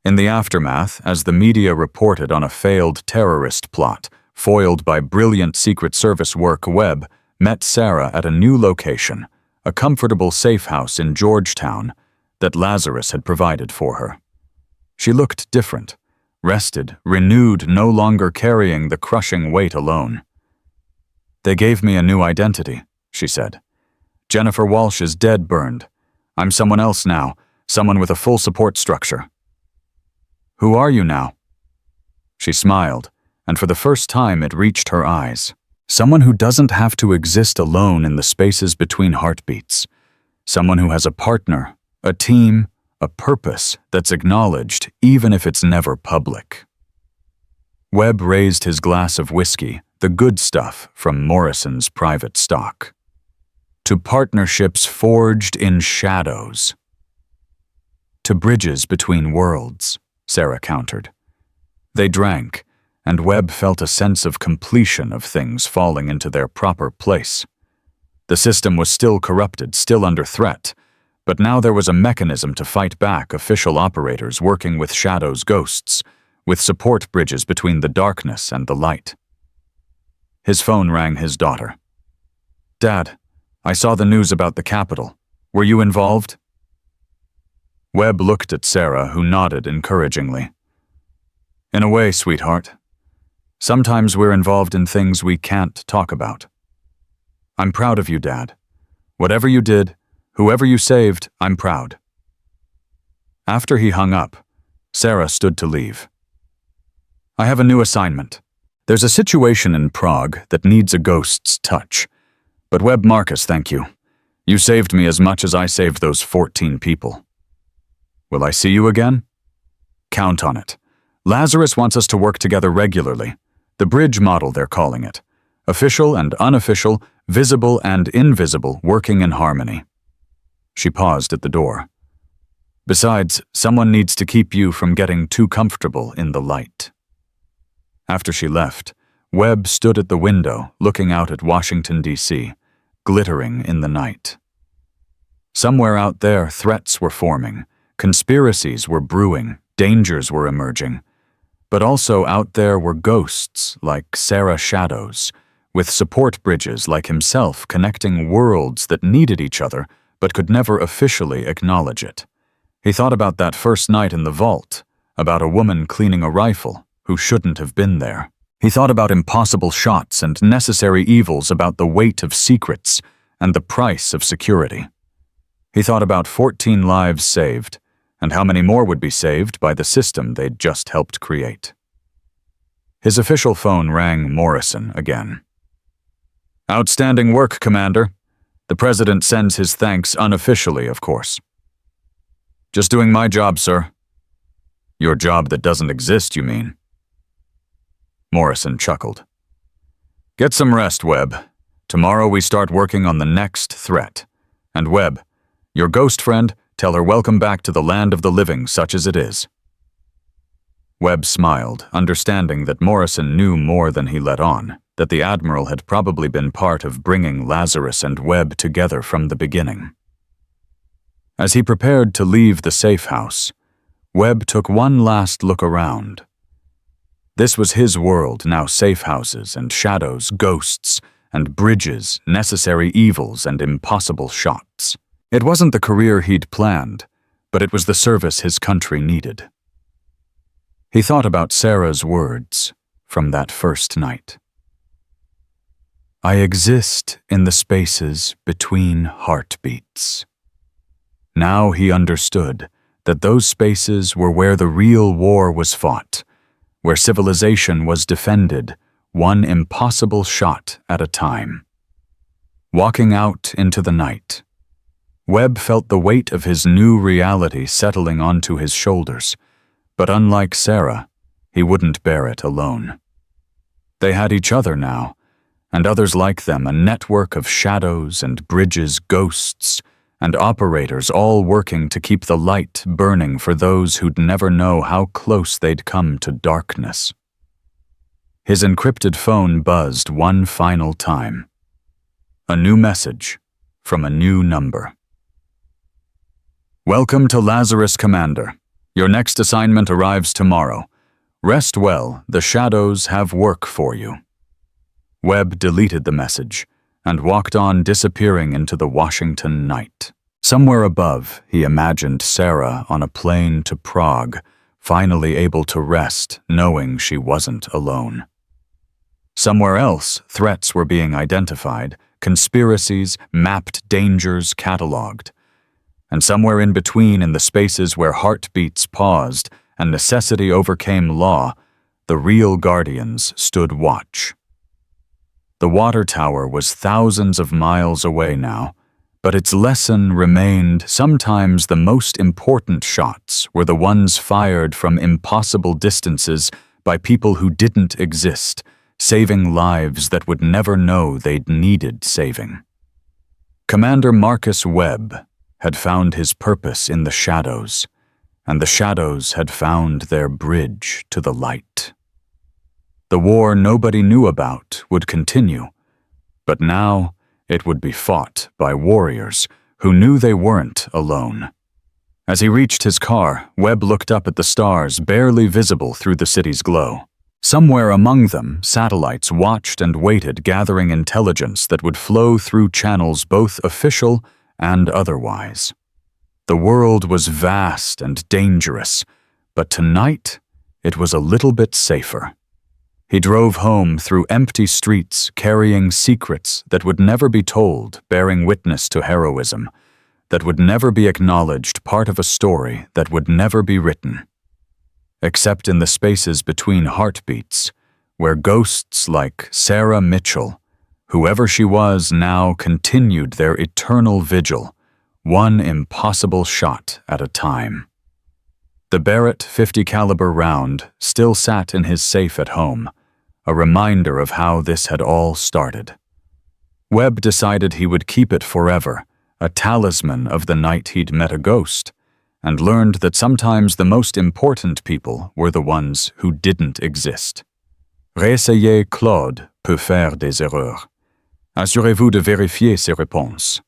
In the aftermath, as the media reported on a failed terrorist plot, foiled by brilliant Secret Service work, Webb met Sarah at a new location, a comfortable safe house in Georgetown that Lazarus had provided for her. She looked different, rested, renewed, no longer carrying the crushing weight alone. "They gave me a new identity," she said. "Jennifer Walsh is dead burned. I'm someone else now, someone with a full support structure." "Who are you now?" She smiled, and for the first time it reached her eyes. Someone who doesn't have to exist alone in the spaces between heartbeats. Someone who has a partner, a team, a purpose that's acknowledged even if it's never public. Webb raised his glass of whiskey, the good stuff from Morrison's private stock. "To partnerships forged in shadows." "To bridges between worlds," Sarah countered. They drank, and Webb felt a sense of completion of things falling into their proper place. The system was still corrupted, still under threat, but now there was a mechanism to fight back, official operators working with shadows' ghosts, with support bridges between the darkness and the light. His phone rang his daughter. "Dad, I saw the news about the Capitol. Were you involved?" Webb looked at Sarah, who nodded encouragingly. "In a way, sweetheart. Sometimes we're involved in things we can't talk about. I'm proud of you, Dad. Whatever you did, whoever you saved, I'm proud." After he hung up, Sarah stood to leave. "I have a new assignment. There's a situation in Prague that needs a ghost's touch. But Webb, Marcus, thank you. You saved me as much as I saved those 14 people. Will I see you again? Count on it. Lazarus wants us to work together regularly. The bridge model, they're calling it. Official and unofficial, visible and invisible, working in harmony." She paused at the door. "Besides, someone needs to keep you from getting too comfortable in the light." After she left, Webb stood at the window, looking out at Washington, D.C., glittering in the night. Somewhere out there, threats were forming, conspiracies were brewing, dangers were emerging. But also out there were ghosts like Sarah Shadows, with support bridges like himself connecting worlds that needed each other but could never officially acknowledge it. He thought about that first night in the vault, about a woman cleaning a rifle who shouldn't have been there. He thought about impossible shots and necessary evils, about the weight of secrets and the price of security. He thought about 14 lives saved, and how many more would be saved by the system they'd just helped create. His official phone rang Morrison again. "Outstanding work, Commander. The President sends his thanks unofficially, of course." "Just doing my job, sir." "Your job that doesn't exist, you mean?" Morrison chuckled. "Get some rest, Webb. Tomorrow we start working on the next threat. And Webb, your ghost friend, tell her welcome back to the land of the living, such as it is." Webb smiled, understanding that Morrison knew more than he let on, that the Admiral had probably been part of bringing Lazarus and Webb together from the beginning. As he prepared to leave the safe house, Webb took one last look around. This was his world, now safe houses and shadows, ghosts and bridges, necessary evils and impossible shots. It wasn't the career he'd planned, but it was the service his country needed. He thought about Sarah's words from that first night. "I exist in the spaces between heartbeats." Now he understood that those spaces were where the real war was fought, where civilization was defended, one impossible shot at a time. Walking out into the night, Webb felt the weight of his new reality settling onto his shoulders, but unlike Sarah, he wouldn't bear it alone. They had each other now, and others like them, a network of shadows and bridges, ghosts, and operators all working to keep the light burning for those who'd never know how close they'd come to darkness. His encrypted phone buzzed one final time. A new message from a new number. Welcome to Lazarus, Commander. Your next assignment arrives tomorrow. Rest well, the shadows have work for you. Webb deleted the message and walked on, disappearing into the Washington night. Somewhere above, he imagined Sarah on a plane to Prague, finally able to rest, knowing she wasn't alone. Somewhere else, threats were being identified, conspiracies, mapped dangers catalogued. And somewhere in between, in the spaces where heartbeats paused and necessity overcame law, the real guardians stood watch. The water tower was thousands of miles away now, but its lesson remained. Sometimes the most important shots were the ones fired from impossible distances by people who didn't exist, saving lives that would never know they'd needed saving. Commander Marcus Webb had found his purpose in the shadows, and the shadows had found their bridge to the light. The war nobody knew about would continue, but now it would be fought by warriors who knew they weren't alone. As he reached his car, Webb looked up at the stars barely visible through the city's glow. Somewhere among them, satellites watched and waited, gathering intelligence that would flow through channels both official and otherwise. The world was vast and dangerous, but tonight it was a little bit safer. He drove home through empty streets, carrying secrets that would never be told, bearing witness to heroism, that would never be acknowledged, part of a story that would never be written. Except in the spaces between heartbeats, where ghosts like Sarah Mitchell, whoever she was now, continued their eternal vigil, one impossible shot at a time. The Barrett .50 caliber round still sat in his safe at home, a reminder of how this had all started. Webb decided he would keep it forever, a talisman of the night he'd met a ghost, and learned that sometimes the most important people were the ones who didn't exist. Réessayer Claude peut faire des erreurs. Assurez-vous de vérifier ses réponses.